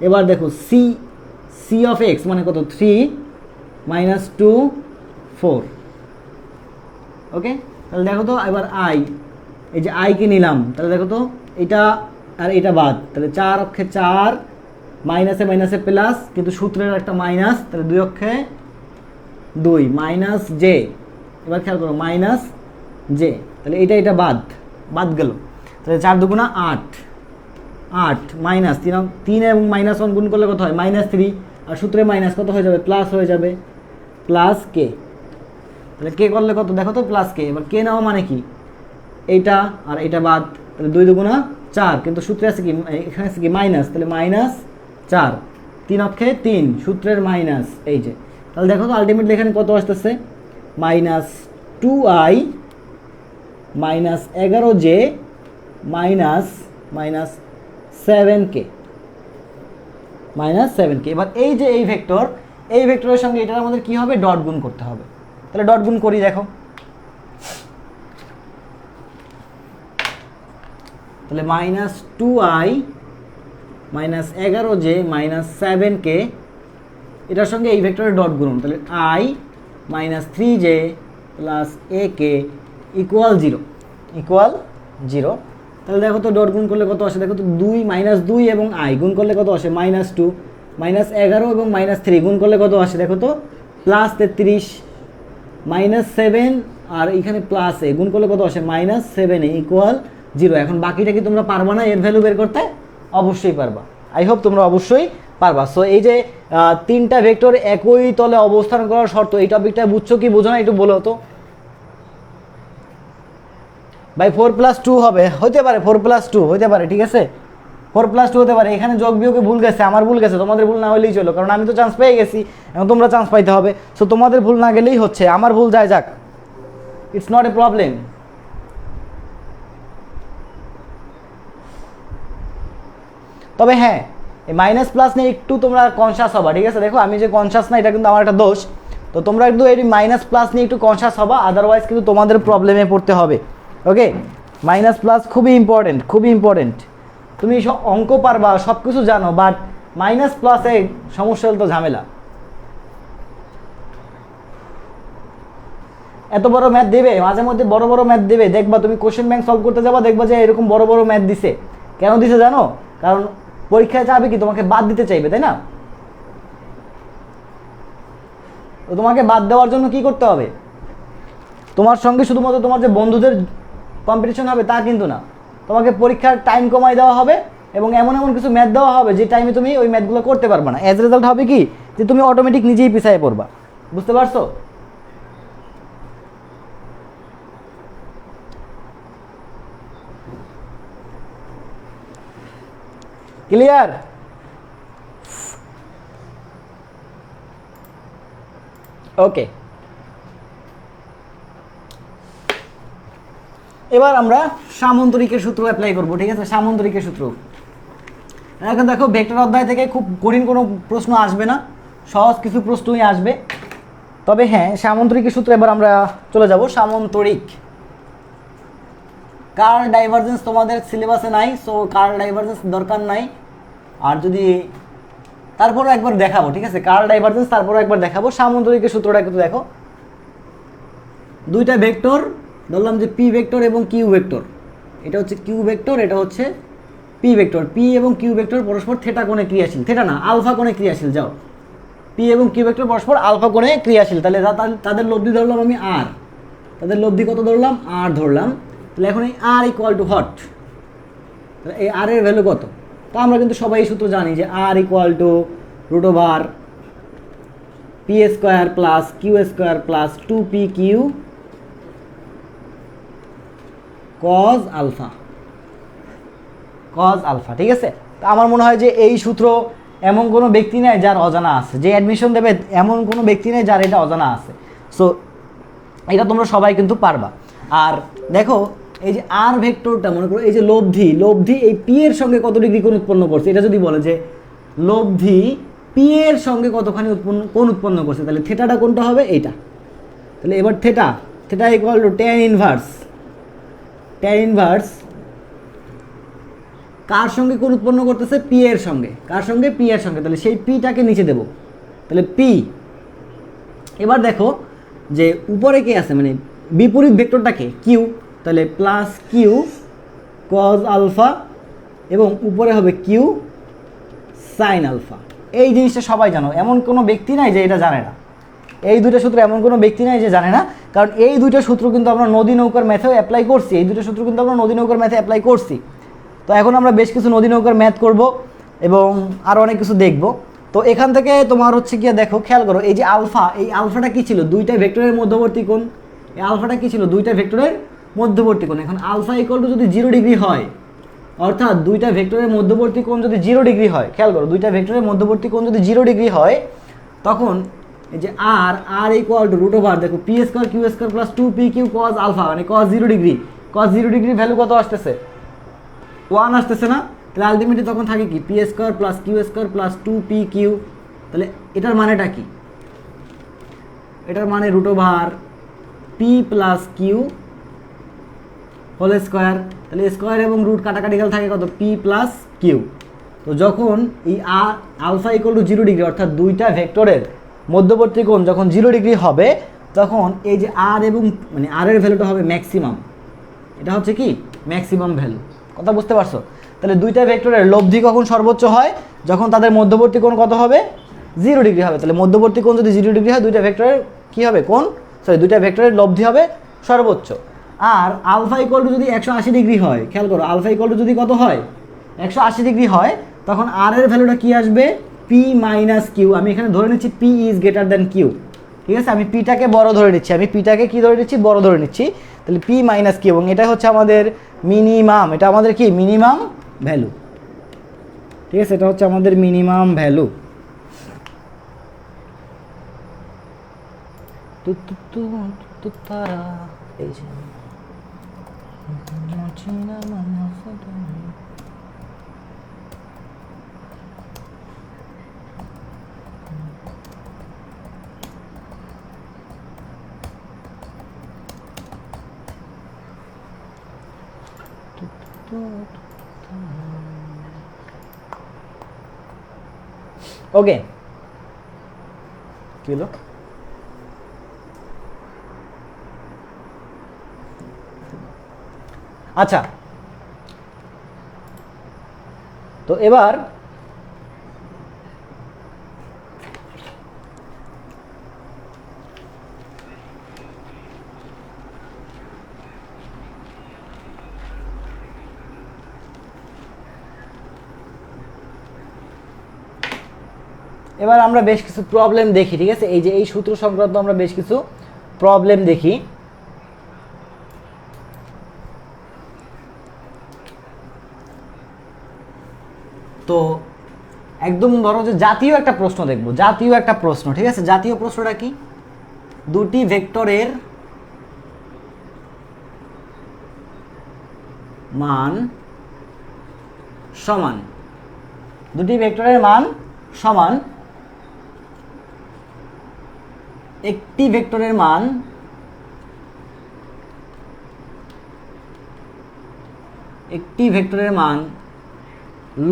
এবার দেখো সি অফ এক্স মানে কত? 3 মাইনাস 2 4। ওকে, তাহলে দেখো তো এবার আই, এই যে আইকে নিলাম, তাহলে দেখো তো এটা আর এটা বাদ, তাহলে 4 অক্ষে 4 মাইনাসে মাইনাসে প্লাস, কিন্তু সূত্রের একটা মাইনাস, তাহলে 2 অক্ষে 2 মাইনাস জে। এবার খেয়াল করো মাইনাস জে, তাহলে এটা বাদ গেল। তাহলে 4 দুগুণা 8 মাইনাস 3 এবং মাইনাস 1 গুণ করলে কত হয়? মাইনাস 3, আর সূত্রে মাইনাস কত হয়ে যাবে? প্লাস হয়ে যাবে, প্লাস কে। তাহলে কে করলে কত? দেখো তো প্লাস কে। এবার কে নেওয়া মানে কি? এইটা আর এটা বাদ, তাহলে 2 দুগুণা 4, কিন্তু সূত্রে আছে কি? এখানে আছে কি? মাইনাস, তাহলে মাইনাস 4, 3 অক্ষে 3, সূত্রের মাইনাস, এই যে। তাহলে দেখো তো আলটিমেটলি এখানে কত আসতেছে? Minus 2i minus 11j minus 7k। এবার এই যে এই ভেক্টরের সঙ্গে এটার আমাদের কি হবে? ডট গুণ করতে হবে। তাহলে ডট গুণ করি, দেখো। তাহলে minus 2i minus 11j minus 7k, এটার সঙ্গে এই ভেক্টরের ডট গুণ, তাহলে i minus 3j plus AK equal 0 তাহলে দেখো তো ডট গুণ করলে কত আসে, দেখো তো 2 -2 এবং i গুণ করলে কত আসে -2, -11 এবং -3 গুণ করলে কত আসে দেখো তো +33, -7 আর এখানে প্লাস এ গুণ করলে কত আসে -7a ইকুয়াল 0। এখন বাকিটা কি তোমরা পারবা না এর ভ্যালু বের করতে? অবশ্যই পারবা, আই হোপ তোমরা অবশ্যই পারবা। সো এই যে তিনটা ভেক্টর একই তলে অবস্থান করার শর্ত, এই টপিকটা বুঝছো কি বোঝো না একটু বলো তো ভাই। 4+2 হবে, হতে পারে 4+2 হতে পারে, ঠিক আছে 4+2 হতে পারে। এখানে যোগ বিয়োগে ভুল গেছে, আমার ভুল গেছে, তোমাদের ভুল না হলেই চলো, কারণ আমি তো চান্স পেয়ে গেছি, এখন তোমরা চান্স পাইতে হবে। সো তোমাদের ভুল না গেলেই হচ্ছে, আমার ভুল যায় যাক, ইটস নট এ প্রবলেম। তবে হ্যাঁ, এই মাইনাস প্লাস নিয়ে একটু তোমরা কনসাস হবা, ঠিক আছে। দেখো আমি যে কনসাস না, এটা কিন্তু আমার একটা দোষ, তো তোমরা একটু এই মাইনাস প্লাস নিয়ে একটু কনসাস হবা, আদারওয়াইজ কিন্তু তোমাদের প্রবলেমে পড়তে হবে। ওকে, মাইনাস প্লাস খুবই ইম্পর্টেন্ট। তুমি সব অঙ্ক পারবা, সব কিছু জানো, বাট মাইনাস প্লাসে সমস্যা হলে তো ঝামেলা। এত বড় ম্যাথ দেবে, মাঝে মধ্যে বড় বড় ম্যাথ দেবে, দেখবা তুমি কোশ্চেন ব্যাংক সলভ করতে যাবা, দেখবা যে এরকম বড় বড় ম্যাথ দিছে। কেন দিছে জানো? কারণ পরীক্ষায় চাইবে কি তোমাকে বাদ দিতে চাইবে, তাই না? তো তোমাকে বাদ দেওয়ার জন্য কি করতে হবে? তোমার সঙ্গে শুধুমাত্র তোমার যে বন্ধুদের কম্পিটিশন হবে তা কিন্তু না, তোমাকে পরীক্ষার টাইম কমাই দেওয়া হবে এবং এমন কিছু ম্যাথ দেওয়া হবে যে টাইমে তুমি ওই ম্যাথগুলো করতে পারবে না। অ্যাজ রেজাল্ট হবে কি, যে তুমি অটোমেটিক নিজেই পিছায় পড়বা। বুঝতে পারছো? ক্লিয়ার? ওকে, এবার আমরা সামন্তরিকের সূত্র অ্যাপ্লাই করব, ঠিক আছে। সামন্তরিকের সূত্র, এখন দেখো ভেক্টর অধ্যায় থেকে খুব কঠিন কোনো প্রশ্ন আসবে না, সহজ কিছু প্রশ্নই আসবে। তবে হ্যাঁ, সামন্তরিকের সূত্র এবার আমরা চলে যাব। সামন্তরিক, কার্ল ডাইভারজেন্স তোমাদের সিলেবাসে নাই, সো কার্ল ডাইভারজেন্স দরকার নাই। আর যদি তারপরও একবার দেখাবো, ঠিক আছে, কার্ল ডাইভারজেন্স তারপরও একবার দেখাবো। সামন্তরিকের সূত্রটা একটু দেখো। দুইটা ভেক্টর ধরলাম যে পি ভেক্টর এবং কিউ ভেক্টর, এটা হচ্ছে কিউ ভেক্টর, এটা হচ্ছে পি ভেক্টর। পি এবং কিউ ভেক্টর পরস্পর থেটা কোণে ক্রিয়াশীল, থেটা না আলফা কোণে ক্রিয়াশীল। যাও, পি এবং কিউ ভেক্টর পরস্পর আলফা কোণে ক্রিয়াশীল, তাহলে তাদের লব্ধি ধরলাম আমি আর, তাদের লব্ধি কত ধরলাম? আর ধরলাম। তাহলে এখন এই আর ইকুয়াল টু হট, তাহলে এই আর এর ভ্যালু কত? তা আমরা কিন্তু সবাই এই সূত্র জানি যে r equal to √, p square plus Q square plus 2pq cos alpha, ঠিক আছে। তো আমার মনে হয় যে এই সূত্র এমন কোনো ব্যক্তি নেই যার অজানা আছে, যে অ্যাডমিশন দেবে এমন কোনো ব্যক্তি নেই যার এটা অজানা আছে। সো এটা তোমরা সবাই কিন্তু পারবা। আর দেখো এই যে আর ভেক্টরটা, মনে করো এই যে লব্ধি এই পি এর সঙ্গে কত ডিগ্রি কোণ উৎপন্ন করছে, এটা যদি বলে যে লব্ধি পি এর সঙ্গে কতখানি কোণ উৎপন্ন করছে, তাহলে থেটাটা কোনটা হবে? এইটা। তাহলে এবার theta equal to tan inverse কার সঙ্গে কোণ উৎপন্ন করতেছে? পি এর সঙ্গে। কার সঙ্গে? পি এর সঙ্গে। তাহলে সেই পিটাকে নিচে দেব, তাহলে পি। এবার দেখো যে উপরে কে আছে, মানে বিপরীত ভেক্টরটাকে কিউ, তাহলে প্লাস কিউ কজ আলফা এবং উপরে হবে কিউ সাইন আলফা। এই জিনিসটা সবাই জানো, এমন কোনো ব্যক্তি নাই যে এটা জানে না। এই দুইটা সূত্র এমন কোনো ব্যক্তি নাই যে জানে না, কারণ এই দুইটা সূত্র কিন্তু আমরা নদী নৌকার ম্যাথেও অ্যাপ্লাই করছি। তো এখন আমরা বেশ কিছু নদী নৌকার ম্যাথ করব এবং আরও অনেক কিছু দেখব। তো এখান থেকে তোমার হচ্ছে গিয়ে দেখো, খেয়াল করো এই যে আলফা, এই আলফাটা কী ছিল? দুইটা ভেক্টরের মধ্যবর্তী কোণ। এই আলফাটা কী ছিল? দুইটা ভেক্টরের মধ্যবর্তী কোণ। এখন আলফা ইকুয়াল টু যদি 0 ডিগ্রি হয়, অর্থাৎ দুইটা ভেক্টরের মধ্যবর্তী কোণ যদি 0 ডিগ্রি হয়, খেয়াল করো দুইটা ভেক্টরের মধ্যবর্তী কোণ যদি 0 ডিগ্রি হয়, তখন এই যে আর ইকুয়াল টু √, দেখো p square q square plus 2pq cos alpha, মানে cos 0 degree. Cos 0 degree value কত আসতেছে? 1 আসতেছে না? তাহলে আলটিমেটলি তখন থাকে কি? P square plus Q square plus 2pq। তাহলে এটার মানেটা কি? এটার মানে √, P plus Q whole square. তাহলে স্কোয়ার এবং রুট কাটাকাটি গেলে থাকে কত? P plus Q. তো যখন এই আলফা ইকুয়াল টু 0 ডিগ্রি, অর্থাৎ দুইটা ভেক্টরের মধ্যবর্তী কোণ যখন 0 ডিগ্রি হবে, তখন এই যে আর এবং মানে আর এর ভ্যালুটা হবে ম্যাক্সিমাম, এটা হচ্ছে কি ম্যাক্সিমাম ভ্যালু। কথা বুঝতে পারছো? তাহলে দুইটা ভেক্টরের লব্ধি কখন সর্বোচ্চ হয়? যখন তাদের মধ্যবর্তী কোণ কত হবে? 0 ডিগ্রি হবে। তাহলে মধ্যবর্তী কোণ যদি 0 ডিগ্রি হয় দুইটা ভেক্টরের কী হবে? কোণ, সরি, দুইটা ভেক্টরের লব্ধি হবে সর্বোচ্চ। আর আলফা ইকুয়াল টু যদি 180 ডিগ্রি হয়, খেয়াল করো, আলফা ইকুয়াল টু যদি কত হয়? 180 ডিগ্রি হয়, তখন আর এর ভ্যালুটা কি আসবে? P minus Q. আমি এখানে ধরে নিচ্ছি P is greater than Q, ঠিক আছে? আমি পিটাকে বড় ধরে নিচ্ছি, আমি পিটাকে কি ধরে নিচ্ছি? বড় ধরে নিচ্ছি। তাহলে পি মাইনাস কিউ, এবং এটা হচ্ছে আমাদের মিনিমাম, এটা আমাদের কি মিনিমাম ভ্যালু, ঠিক আছে? এটা হচ্ছে আমাদের মিনিমাম ভ্যালু। ওকে, কি হলো? আচ্ছা, তো এবার আমরা বেশ কিছু প্রবলেম দেখি, ঠিক আছে? এই যে এই সূত্র সংক্রান্ত আমরা বেশ কিছু প্রবলেম দেখি। তো একদম ধরো যে জাতীয় একটা প্রশ্ন দেখব, জাতীয় একটা প্রশ্ন, ঠিক আছে? জাতীয় প্রশ্নটা কি? দুটি ভেক্টরের মান সমান, দুটি ভেক্টরের মান সমান, একটি ভেক্টরের মান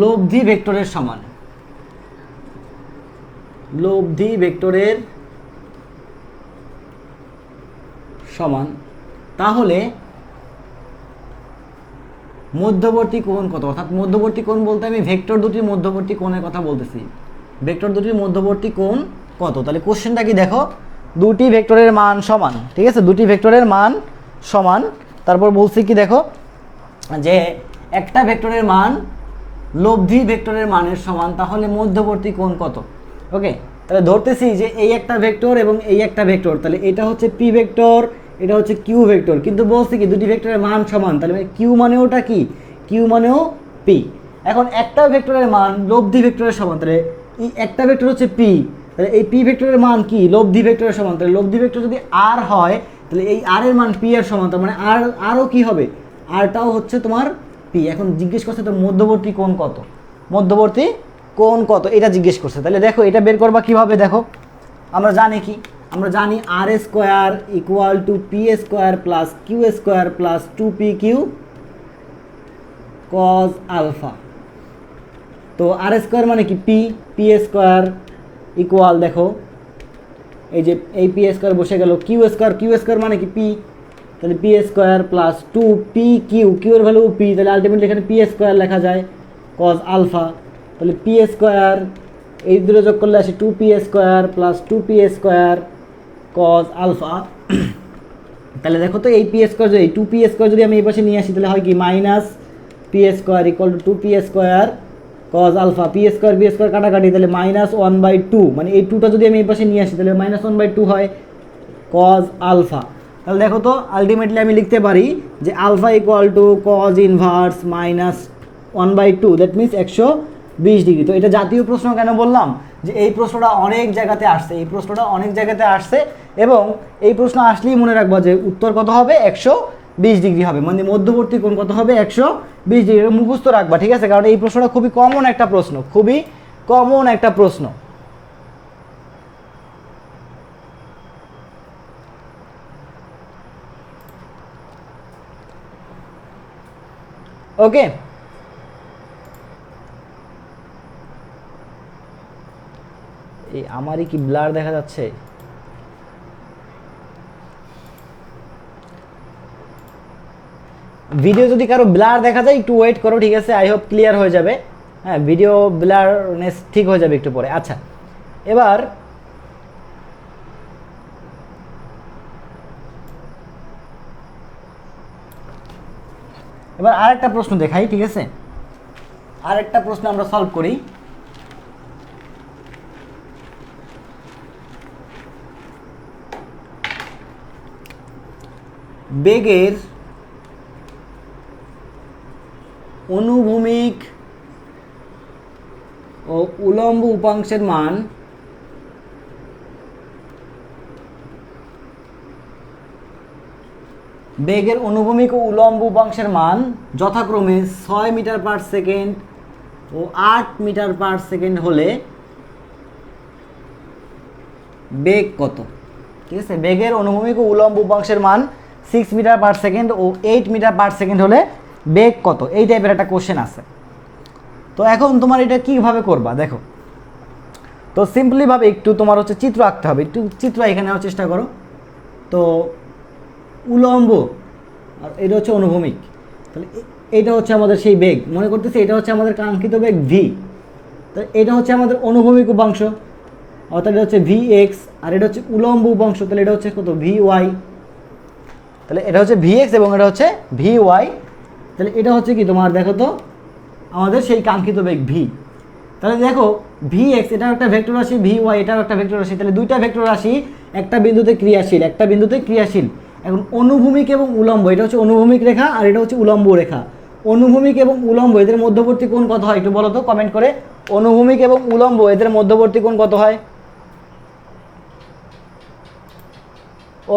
লব্ধি ভেক্টরের সমান, লব্ধি ভেক্টরের সমান, তাহলে মধ্যবর্তী কোণ কত? অর্থাৎ মধ্যবর্তী কোণ বলতে আমি ভেক্টর দুটির মধ্যবর্তী কোণের কথা বলতেছি। ভেক্টর দুটির মধ্যবর্তী কোণ কত? তাহলে কোশ্চেনটা কি দেখো, দুটি ভেক্টরের মান সমান, ঠিক আছে? দুটি ভেক্টরের মান সমান, তারপর বলছি কি দেখো, যে একটা ভেক্টরের মান লব্ধি ভেক্টরের মানের সমান, তাহলে মধ্যবর্তী কোণ কত? ওকে, তাহলে ধরতেছি যে এই একটা ভেক্টর এবং এই একটা ভেক্টর, তাহলে এটা হচ্ছে পি ভেক্টর, এটা হচ্ছে কিউ ভেক্টর, কিন্তু বলছি কি দুটি ভেক্টরের মান সমান, তাহলে কিউ মানেওটা কি? কিউ মানেও পি। এখন একটা ভেক্টরের মান লব্ধি ভেক্টরের সমান, তাহলে এই একটা ভেক্টর হচ্ছে পি, তাহলে এই পি ভেক্টরের মান কি? লব্ধি ভেক্টরের সমান। তাহলে লব্ধি ভেক্টর যদি আর হয়, তাহলে এই আর এর মান পি এর সমান, তার মানে আর আরও কি হবে? আরটাও হচ্ছে তোমার পি। এখন জিজ্ঞেস করছে তো মধ্যবর্তী কোণ কত? মধ্যবর্তী কোণ কত এটা জিজ্ঞেস করছে। তাহলে দেখো এটা বের করবা কিভাবে? দেখো, আমরা জানি কি? আমরা জানি r square equal to p square plus Q square plus 2pq cos alpha. তো আর স্কোয়ার মানে কি? পি স্কোয়ার ইকুয়াল, দেখো এই যে এই পি স্কোয়ার বসে গেল, কিউ স্কোয়ার মানে কি? পি, তাহলে P square plus 2pq, Q এর ভ্যালু পি, তাহলে আলটিমেটলি এখানে পি স্কোয়ার লেখা যায় কজ আলফা। তাহলে পি স্কোয়ার এই দুটো যোগ করলে আসে 2p square plus 2p square cos alpha. তাহলে দেখো তো এই পি স্কোয়ার যদি, এই 2p স্কোয়ার যদি আমি এই পাশে নিয়ে আসি, তাহলে হয় কি? Minus P square equal to 2p square cos alpha. P square কাটাকাটি, তাহলে -1/2, মানে এই 2টা যদি আমি এই পাশে নিয়ে আসি, তাহলে -1/2 হয় কজ আলফা। তাহলে দেখো তো আলটিমেটলি আমি লিখতে পারি যে alpha equal to cos inverse -1/2, that means 120 degree. তো এটা জাতীয় প্রশ্ন কেন বললাম? যে এই প্রশ্নটা অনেক জায়গাতে আসছে, এই প্রশ্নটা অনেক জায়গাতে আসছে, এবং এই প্রশ্ন আসলেই মনে রাখবা যে উত্তর কত হবে? 120 ডিগ্রি হবে, মানে মধ্যবর্তী কোণ কত হবে? 120 ডিগ্রি। মুখস্থ রাখবা, ঠিক আছে? কারণ এই প্রশ্নটা খুবই কমন একটা প্রশ্ন, খুবই কমন একটা প্রশ্ন। ওকে, এই আমারই কি ব্লার দেখা যাচ্ছে? ভিডিও যদি কারো ব্লার দেখা যায় একটু ওয়েট করো, ঠিক আছে? আই হোপ ক্লিয়ার হয়ে যাবে। হ্যাঁ, ভিডিও ব্লারনেস ঠিক হয়ে যাবে একটু পরে। আচ্ছা, এবার আরেকটা প্রশ্ন দেখাই, ঠিক আছে? আরেকটা প্রশ্ন আমরা সলভ করি। বেগের অনুভূমিক ও উলম্ব উপাংশের মান বেগের অনুভূমিক ও উলম্ব উপাংশের মান যথাক্রমে 6 মিটার পার সেকেন্ড ও 8 মিটার পার সেকেন্ড হলে বেগ কত? ঠিক আছে, বেগের অনুভূমিক ও উলম্ব উপাংশের মান 6 মিটার পার সেকেন্ড ও 8 মিটার পার সেকেন্ড হলে বেগ কত? এই টাইপের একটা কোশ্চেন আছে। তো এখন তোমার এটা কিভাবে করবা দেখো। তো সিম্পলিভাবে একটু তোমার হচ্ছে চিত্র আঁকতে হবে, একটু চিত্র এখানে নেওয়ার চেষ্টা করো। তো উলম্ব আর এটা হচ্ছে অনুভূমিক, তাহলে এটা হচ্ছে আমাদের সেই বেগ, মনে করতেছি এটা হচ্ছে আমাদের কাঙ্ক্ষিত বেগ ভি। তাহলে এটা হচ্ছে আমাদের অনুভূমিক উপাংশ, অর্থাৎ এটা হচ্ছে ভি এক্স, আর এটা হচ্ছে উলম্ব উপাংশ, তাহলে এটা হচ্ছে কত? V Y. তাহলে এটা হচ্ছে ভি এক্স এবং এটা হচ্ছে ভি ওয়াই। তাহলে এটা হচ্ছে কি তোমার দেখো তো আমাদের সেই কাঙ্ক্ষিত বেগ ভি। তাহলে দেখো ভি এক্স এটা একটা ভেক্টর রাশি, ভি ওয়াই এটাও একটা ভেক্টর রাশি, তাহলে দুইটা ভেক্টর রাশি একটা বিন্দুতে ক্রিয়াশীল, একটা বিন্দুতে ক্রিয়াশীল। এখন অনুভূমিক এবং উলম্ব, এটা হচ্ছে অনুভূমিক রেখা আর এটা হচ্ছে উলম্ব রেখা। অনুভূমিক এবং উলম্ব এদের মধ্যবর্তী কোণ কত হয় একটু বলো তো কমেন্ট করে। অনুভূমিক এবং উলম্ব এদের মধ্যবর্তী কোণ কত হয়?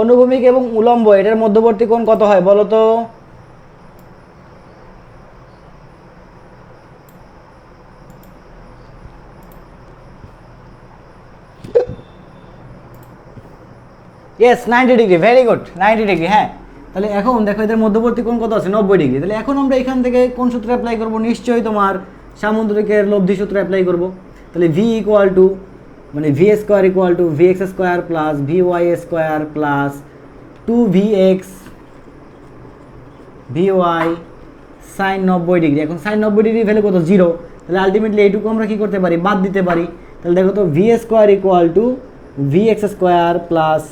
অনুভূমিক এবং উলম্ব এটার মধ্যবর্তী কোণ কত হয় বলো তো? Yes 90 degree, very good, 90 degree. হ্যাঁ, তাহলে এখন দেখো এদের মধ্যবর্তী কোণ কত আছে? 90 ডিগ্রি। তাহলে এখন আমরা এখান থেকে কোন সূত্র অ্যাপ্লাই করব? নিশ্চয়ই তোমার সামুদ্রিকের লব্ধি সূত্র অ্যাপ্লাই করব। তাহলে ভি ইকুয়াল টু মানে V square equal to V X square plus V Y square plus 2vx V Y sine 90 degree. এখন সাইন 90 ডিগ্রি ভ্যালু কত? 0। তাহলে আলটিমেটলি এইটুকু আমরা কী করতে পারি? বাদ দিতে পারি। তাহলে দেখো তো V square equal to V X square plus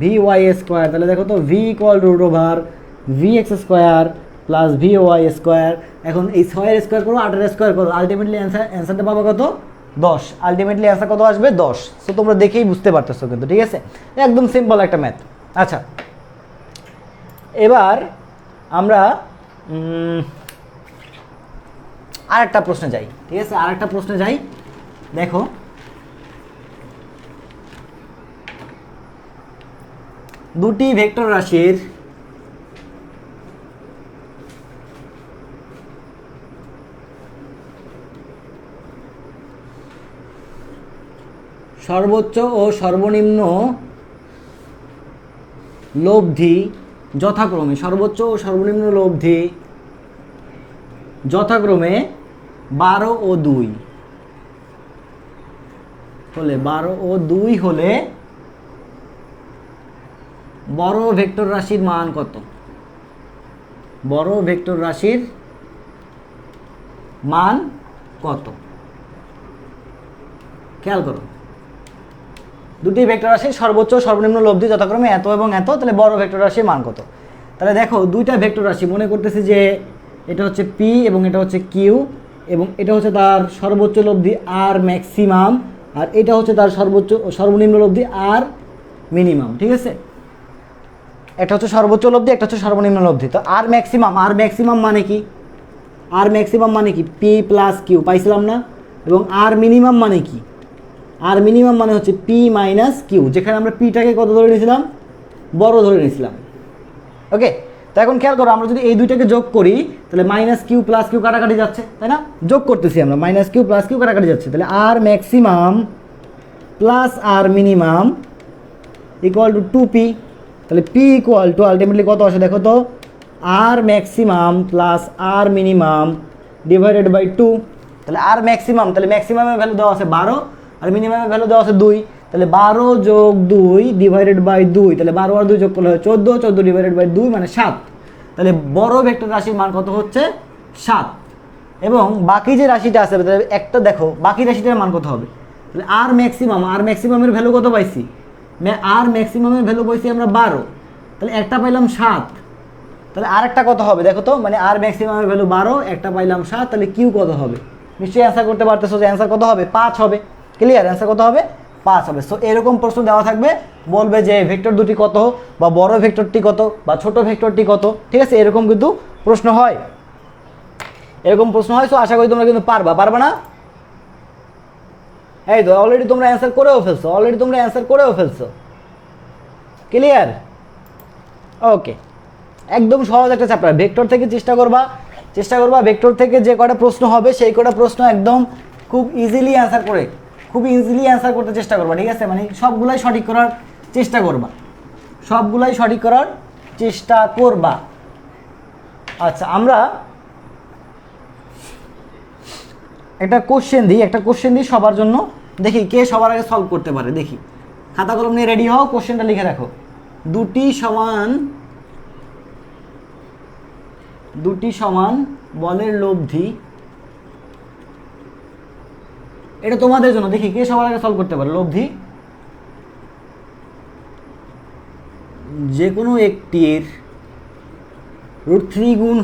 V Y square. তাহলে দেখো তো V equal to root over V X square plus V Y square. এখন এই 6 স্কোয়ার করো 8 স্কোয়ার করো, আলটিমেটলি অ্যান্সারটা পাবো কত? 10। আলটিমেটলি অ্যান্সার কত আসবে? 10। সো তোমরা দেখেই বুঝতে পারতেছো কিন্তু, ঠিক আছে? একদম সিম্পল একটা ম্যাথ। আচ্ছা, এবার আমরা আরেকটা প্রশ্নে যাই, ঠিক আছে? আরেকটা প্রশ্নে যাই। দেখো দুটি ভেক্টর রাশির সর্বোচ্চ ও সর্বনিম্ন লব্ধি যথাক্রমে যথাক্রমে 12 ও 2 হলে 12 ও 2 হলে বড় ভেক্টর রাশির মান কত? বড় ভেক্টর রাশির মান কত? খেয়াল করো, দুটি ভেক্টর রাশির সর্বোচ্চ সর্বনিম্ন লব্ধি যথাক্রমে এত এবং এত, তাহলে বড় ভেক্টর রাশির মান কত? তাহলে দেখো দুইটা ভেক্টর রাশি, মনে করতেছি যে এটা হচ্ছে পি এবং এটা হচ্ছে কিউ, এবং এটা হচ্ছে তার সর্বোচ্চ লব্ধি আর ম্যাক্সিমাম, আর এটা হচ্ছে তার সর্বনিম্ন লব্ধি আর মিনিমাম, ঠিক আছে? একটা হচ্ছে সর্বোচ্চ লব্ধি, একটা হচ্ছে সর্বনিম্ন লব্ধি। তো আর ম্যাক্সিমাম মানে কি? আর ম্যাক্সিমাম মানে কি? পি প্লাস কিউ পাইছিলাম না? এবং আর মিনিমাম মানে কি? আর মিনিমাম মানে হচ্ছে পি মাইনাস কিউ, যেখানে আমরা পিটাকে কত ধরে নিয়েছিলাম? বড় ধরে নিয়েছিলাম। ওকে, তো এখন খেয়াল করো, আমরা যদি এই দুইটাকে যোগ করি তাহলে মাইনাস কিউ প্লাস কিউ কাটাকাটি যাচ্ছে, তাই না? যোগ করতেছি আমরা, মাইনাস কিউ প্লাস কিউ কাটাকাটি যাচ্ছে। তাহলে r maximum plus r minimum equal to 2p। তাহলে পি ইকুয়াল টু আলটিমেটলি কত আসে দেখো তো? R maximum plus r minimum divided by 2। তাহলে আর ম্যাক্সিমাম, তাহলে ম্যাক্সিমামের ভ্যালু দেওয়া আছে 12 আর মিনিমামের ভ্যালু দেওয়া আছে 2। তাহলে 12 যোগ 2 ডিভাইডেড বাই 2, তাহলে 12 আর 2 যোগ করলে হয় 14, 14 ডিভাইডেড বাই 2 মানে 7। তাহলে বড় ভেক্টর রাশির মান কত হচ্ছে 7। এবং বাকি যে রাশিটা আছে তাহলে একটা দেখো বাকি রাশিটার মান কত হবে, তাহলে আর ম্যাক্সিমামের ভ্যালু কত পাইছি, আর ম্যাক্সিমামের ভ্যালু পাইছি আমরা 12, তাহলে একটা পাইলাম 7, তাহলে আর একটা কত হবে দেখো তো, মানে আর ম্যাক্সিমামের ভ্যালু 12, একটা পাইলাম 7, তাহলে কিউ কত হবে, নিশ্চয়ই অ্যান্সার করতে পারতেছো যে অ্যান্সার কত হবে 5 হবে। ক্লিয়ার, অ্যান্সার কত হবে 5 হবে। সো এরকম প্রশ্ন দেওয়া থাকবে, বলবে যে ভেক্টর দুটি কত, বা বড় ভেক্টরটি কত, বা ছোট ভেক্টরটি কত, ঠিক আছে, এরকম কিন্তু প্রশ্ন হয়, এরকম প্রশ্ন হয়। সো আশা করি তোমরা কিন্তু পারবা না? এই তো অলরেডি তোমরা অ্যান্সার করেও ফেলছো, ক্লিয়ার? ওকে, একদম সহজ একটা চ্যাপ্টার। ভেক্টর থেকে চেষ্টা করবা ভেক্টর থেকে যে কটা প্রশ্ন হবে সেই কটা প্রশ্ন একদম খুব ইজিলি অ্যান্সার করতে চেষ্টা করবা, ঠিক আছে, মানে সবগুলাই সঠিক করার চেষ্টা করবা। আচ্ছা, আমরা একটা কোশ্চেন দিই সবার জন্য, দেখি কে সবার আগে সলভ করতে পারে। দেখি, খাতা কলম নিয়ে রেডি হও, কোশ্চেনটা লিখে রাখো। দুটি সমান বলের লব্ধি, এটা তোমাদের জন্য। দেখি কে সবার আগে সলভ করতে পারে। লব্ধি যে কোনো একটির √3 গুণ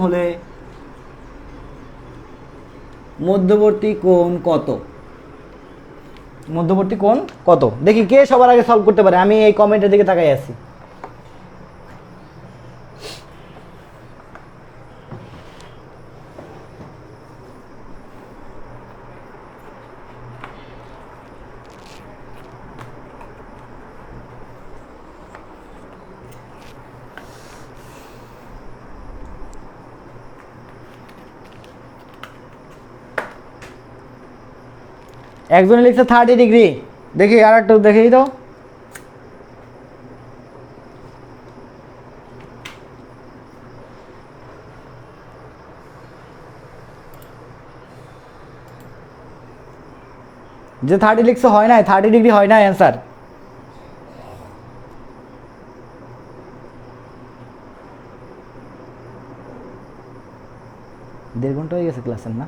হলে মধ্যবর্তী কোণ কত? দেখি কে সবার আগে সলভ করতে পারে। আমি এই কমেন্টের দিকে তাকাই আছি। একজনে লিখছে 30 ডিগ্রি, দেখি আর একটু দেখেই দাও। যে 30 লিখছে হয় নাই, 30 ডিগ্রি হয় না অ্যান্সার। দেড় ঘন্টা হয়ে গেছে ক্লাসের, না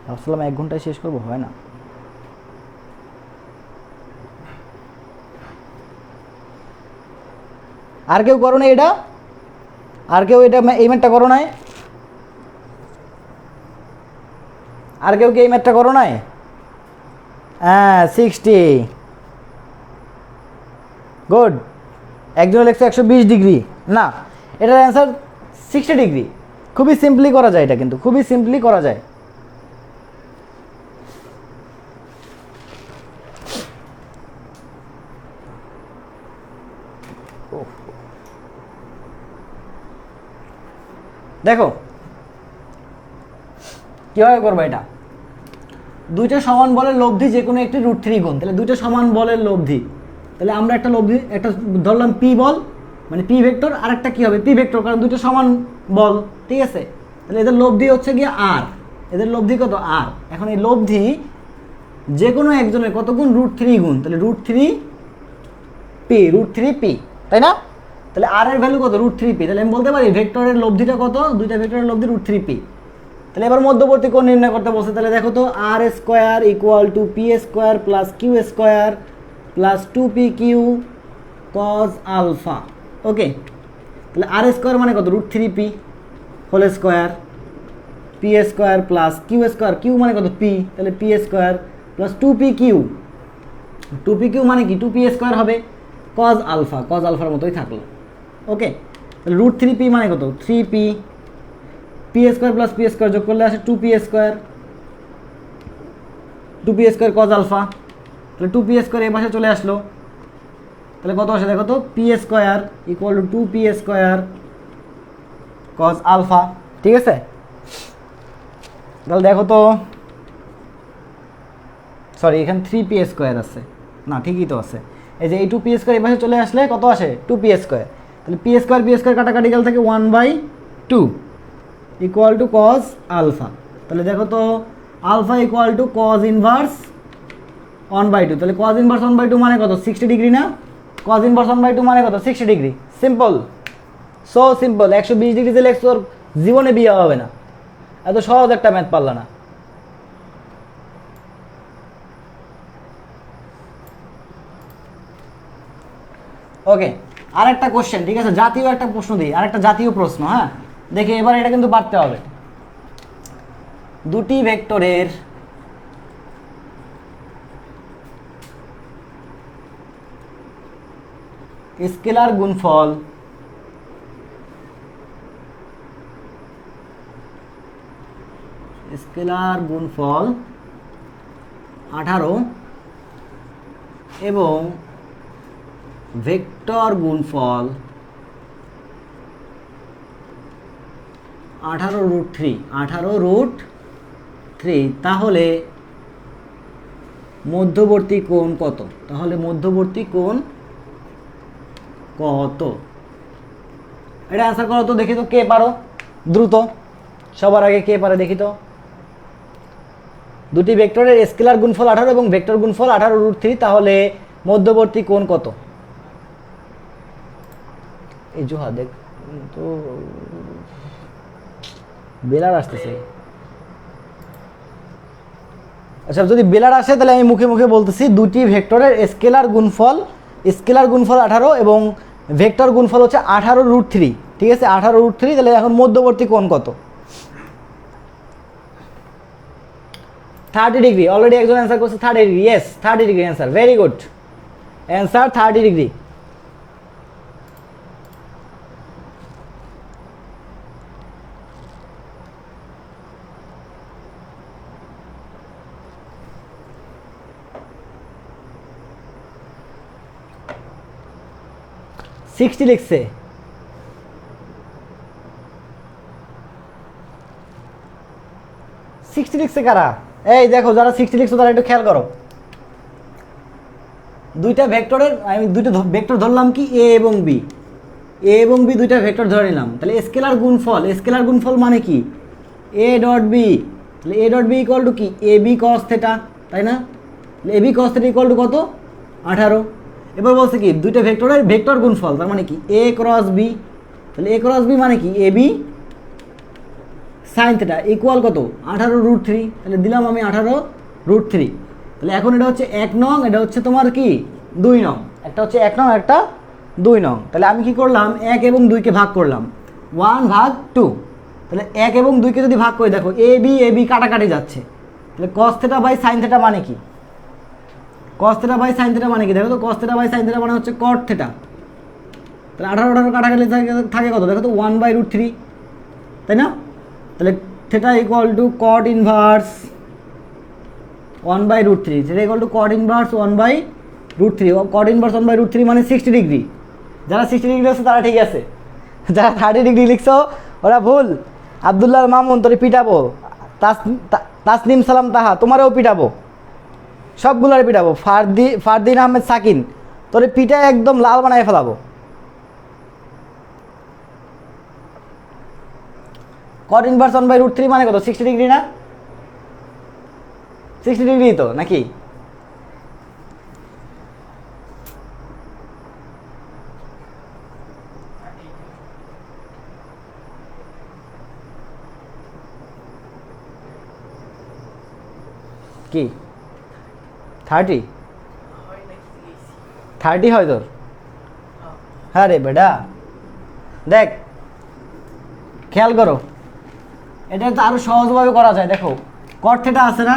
ভাবছিলাম 1 ঘন্টায় শেষ করবো, হয় না। আর কেউ করো না এটা? এই ম্যাথটা করো নাই? আর কেউ কি এই ম্যাথটা করো নাই? হ্যাঁ, 60 গুড। একজন লেখছে 120 ডিগ্রি, না এটার অ্যান্সার 60 ডিগ্রি। খুবই সিম্পলি করা যায়, এটা কিন্তু খুবই সিম্পলি করা যায়। দেখো কিভাবে করবো এটা। দুইটা সমান বলের লব্ধি যে কোনো একটি √3 গুণ, তাহলে দুইটা সমান বলের লব্ধি, তাহলে আমরা একটা ধরলাম পি বল, মানে পি ভেক্টর, আর একটা কি হবে পি ভেক্টর, কারণ দুইটা সমান বল, ঠিক আছে। তাহলে এদের লব্ধি হচ্ছে গিয়ে আর, এদের লব্ধি কত আর। এখন এই লব্ধি যে কোনো একজনের কত গুণ √3 গুণ, তাহলে √3 পি, তাই না? তাহলে আর এর ভ্যালু কত √3 পি, তাহলে আমি বলতে পারি ভেক্টরের লব্ধিটা কত, দুইটা ভেক্টরের লব্ধি √3 পি। তাহলে এবার মধ্যবর্তী কোণ নির্ণয় করতে বলছে, তাহলে দেখো তো r square = p square plus Q square plus 2pq cos alpha. Okay, তাহলে আর স্কোয়ার মানে কত √3 p whole square, p square plus Q square, q মানে কত পি, তাহলে পি স্কোয়ার প্লাস 2pq মানে কি 2p স্কোয়ার হবে cos আলফার মতোই থাকলো। ওকে, তাহলে √3 পি মানে কত 3p, P square plus P square যোগ করলে আসে 2p স্কোয়ার cos আলফা, তাহলে 2p স্কোয়ার এই পাশে চলে আসলো, তাহলে কত আসে দেখো তো P square = 2p square cos alpha, ঠিক আছে। তাহলে দেখো তো, সরি এখানে 3p স্কোয়ার আছে, না ঠিকই তো আছে, এই যে এই 2p স্কোয়ার এই পাশে চলে আসলে কত আসে 2p স্কোয়ার, তাহলে পি স্কোয়ার কাটাকাটি গেল থেকে 1/2 = cos আলফা। তাহলে দেখো তো আলফা = cos ইনভার্স 1/2, তাহলে cos ইনভার্স 1/2 মানে কত? 60 ডিগ্রি না? cos ইনভার্স 1/2 মানে কত? 60 degree. Simple, so simple. 120 degree দিলে তোর জীবনে বিয়ে হবে না, এত সহজ একটা ম্যাথ পারলা না। ওকে, আরেকটা কোশ্চেন, ঠিক আছে, জাতীয় একটা প্রশ্ন দিই, আরেকটা জাতীয় প্রশ্ন। হ্যাঁ, দেখে এবার এটা কিন্তু পারতে হবে। দুটি ভেক্টরের স্কেলার গুণফল স্কেলার গুণফল 18 এবং ভেক্টর গুণফল 18√3, তাহলে মধ্যবর্তী কোণ কত? তাহলে মধ্যবর্তী কোণ কত? এটা অ্যান্সার করো তো, দেখি তো কে পারো দ্রুত, সবার আগে কে পারে দেখি তো। দুটি ভেক্টরের স্কেলার গুণফল 18 এবং ভেক্টর গুণফল 18√3, তাহলে মধ্যবর্তী কোণ কত? এই জোহা দেখ তো, বেলার আসতেছে। আচ্ছা, যদি বেলার আসে তাহলে আমি মুখে মুখে বলতেছি, দুটি ভেক্টরের স্কেলার গুণফল 18 এবং ভেক্টর গুণফল হচ্ছে 18√3, ঠিক আছে, 18√3, তাহলে এখন মধ্যবর্তী কোণ কত? 30 ডিগ্রি। অলরেডি একজন অ্যান্সার করছে 30 degree. Yes, 30 degree answer, very good answer, 30 degree. Sixty লিখছে, কারা? এই দেখো, যারা 60 লিখছো তারা একটু খেয়াল করো। দুইটা ভেক্টরের, আমি দুইটা ভেক্টর ধরলাম কি, এ এবং বি। এ এবং বি দুইটা ভেক্টর ধরে নিলাম, তাহলে স্কেলার গুণফল মানে কি? A dot B. তাহলে A dot B equal to কি? এ বি কস থেটা, তাই না? A B cos theta equal to কত? 18। এবার বলছে কি, দুইটা ভেক্টরের ভেক্টর গুণফল, তার মানে কি? এ ক্রস বি। তাহলে এ ক্রস বি মানে কি? A b sine theta equal কত? 18√3। তাহলে দিলাম আমি 18√3। তাহলে এখন এটা হচ্ছে 1 নং, এটা হচ্ছে তোমার কি 2 নং। একটা হচ্ছে 1 নং, একটা 2 নং। তাহলে আমি কি করলাম, 1 এবং 2কে ভাগ করলাম, 1/2। তাহলে 1 এবং 2কে যদি ভাগ করে দেখো, এ বি কাটাকাটি যাচ্ছে, তাহলে cos theta by sine theta মানে কি? Cos theta by sine theta মানে কি? দেখো তো, cos theta by sine theta মানে হচ্ছে কট থেটা। তাহলে 18 কাটাকাটি থাকে কত? দেখো তো, 1/√3, তাই না? তাহলে থেটা ইকুয়াল টু কট ইনভার্স 1/√3, সেটা equal to caught inverse 1/√3। Caught inverse 1/√3 মানে 60 ডিগ্রি। যারা 60 ডিগ্রি আছে তারা ঠিক আছে, যারা 30 ডিগ্রি লিখছো ওরা ভুল। আবদুল্লাহ মামুন, তোরে পিটাবো। তাসনিম সালাম তাহা, তোমারও পিটাবো, সবগুলোরে পিটাবো। ফারদিন আহমেদ সাকিন, তোরে পিটা একদম লাল বানায় ফেলাবো। কট ইনভার্স 1/√3 মানে কত? 60 ডিগ্রি না? 60 ডিগ্রি তো নাকি? কি 30 হয় তোর? হ্যাঁ রে বেটা, দেখ খেয়াল করো, এটা তো আরো সহজভাবে করা যায়। দেখো, কট থেটা আছে না?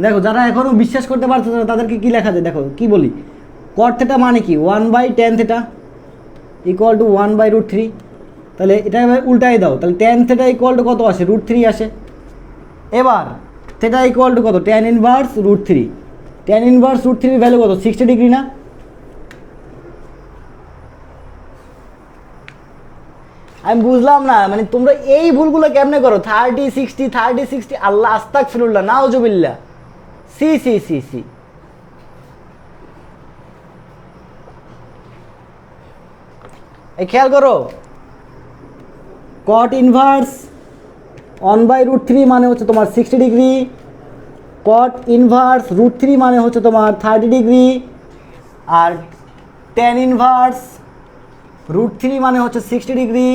দেখো, যারা এখনো বিশ্বাস করতে পারছে না তাদেরকে কি লেখা যায় দেখো, কি বলি? কট থেটা মানে কি? 1/tan theta equal two 1/√3। তাহলে এটা এবার উল্টাই দাও, তাহলে tan থেটা ইকুয়াল টু কত আসে? √3 আসে। এবার থেটা ইকুয়াল টু কত? tan inverse √3। tan ইনভার্স √3 এর ভ্যালু কত? 60 ডিগ্রি না? আমি বুঝলাম না, মানে তোমরা এই ভুলগুলো কেমনে করো? 30 60 আল্লাহ আস্তাগফিরুল্লাহ, নাউজুবিল্লাহ, সি সি সি সি। এই খেয়াল করো, কট ইনভার্স 1/√3 মানে হচ্ছে তোমার 60 ডিগ্রি, কট ইনভার্স √3 মানে হচ্ছে তোমার 30 ডিগ্রি, আর ট্যান ইনভার্স √3 মানে হচ্ছে 60 ডিগ্রি,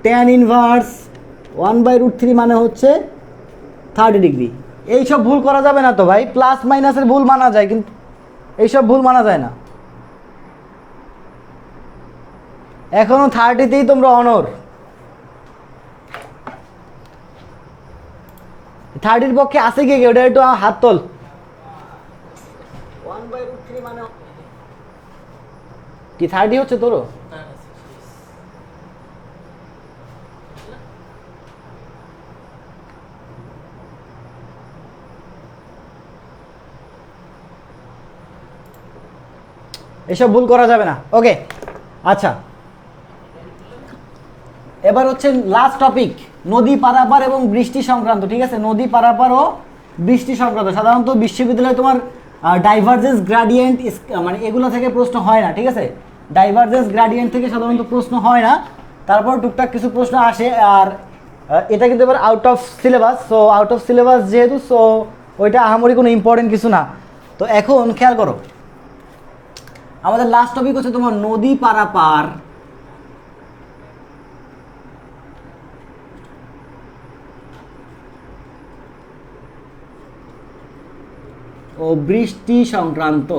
ট্যান ইনভার্স 1/√3 মানে হচ্ছে 30 ডিগ্রি। এইসব ভুল করা যাবে না তো ভাই, প্লাস মাইনাসের ভুল মানা যায় কিন্তু এইসব ভুল মানা যায় না। এখনো 30তেই তোমরা অনর। 30-র পক্ষে আছে কি ওটা একটু হাত তোল। 1/√3 মানে কি 30 হচ্ছে তোরও? এসব ভুল করা যাবে না। ওকে আচ্ছা, এবার হচ্ছে লাস্ট টপিক, নদী পারাপার এবং বৃষ্টি সংক্রান্ত। ঠিক আছে, নদী পারাপার ও বৃষ্টি সংক্রান্ত। সাধারণত বিশ্ববিদ্যালয়ে তোমার ডাইভারজেন্স গ্রাডিয়েন্ট মানে এগুলো থেকে প্রশ্ন হয় না। ঠিক আছে, ডাইভারজেন্স গ্রাডিয়েন্ট থেকে সাধারণত প্রশ্ন হয় না, তারপর টুকটাক কিছু প্রশ্ন আসে। আর এটা কিন্তু এবার out of syllabus, so out of syllabus যেহেতু, সো ওইটা আহামরি কোনো ইম্পর্টেন্ট কিছু না। তো এখন খেয়াল করো, আমাদের লাস্ট টপিক হচ্ছে তোমার নদী পারাপার ও বৃষ্টি সংক্রান্ত।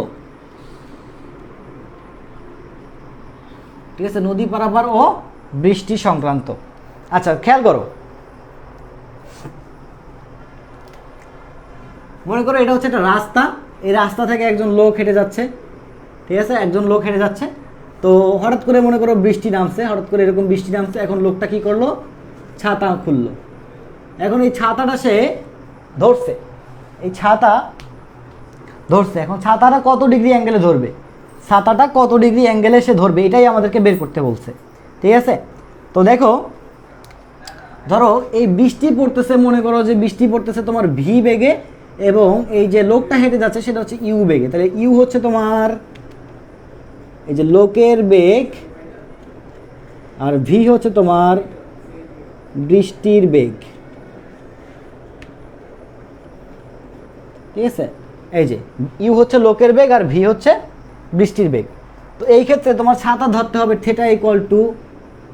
ঠিক আছে, নদী পারাপার ও বৃষ্টি সংক্রান্ত। আচ্ছা খেয়াল করো, মনে করো এটা হচ্ছে একটা রাস্তা, এই রাস্তা থেকে একজন লোক হেঁটে যাচ্ছে। ঠিক আছে, একজন লোক হেঁটে যাচ্ছে, তো হঠাৎ করে মনে করো বৃষ্টি নামছে, হঠাৎ করে এরকম বৃষ্টি নামছে। এখন লোকটা কি করলো, ছাতা খুললো। এখন এই ছাতাটা সে ধরছে, এই ছাতা ধরছে। এখন ছাতাটা কত ডিগ্রি অ্যাঙ্গেলে ধরবে, ছাতাটা কত ডিগ্রি অ্যাঙ্গেলে সে ধরবে, এটাই আমাদেরকে বের করতে বলছে। ঠিক আছে, তো দেখো, ধরো এই বৃষ্টি পড়তেছে, মনে করো যে বৃষ্টি পড়তেছে তোমার ভি বেগে, এবং এই যে লোকটা হেঁটে যাচ্ছে সেটা হচ্ছে ইউ বেগে। তাহলে ইউ হচ্ছে তোমার এই যে লোকের বেগ, আর ভি হচ্ছে তোমার বৃষ্টির বেগ। ঠিক আছে, এই যে ইউ হচ্ছে লোকের বেগ আর ভি হচ্ছে বৃষ্টির বেগ। তো এই ক্ষেত্রে তোমার ছাতা ধরতে হবে theta equal to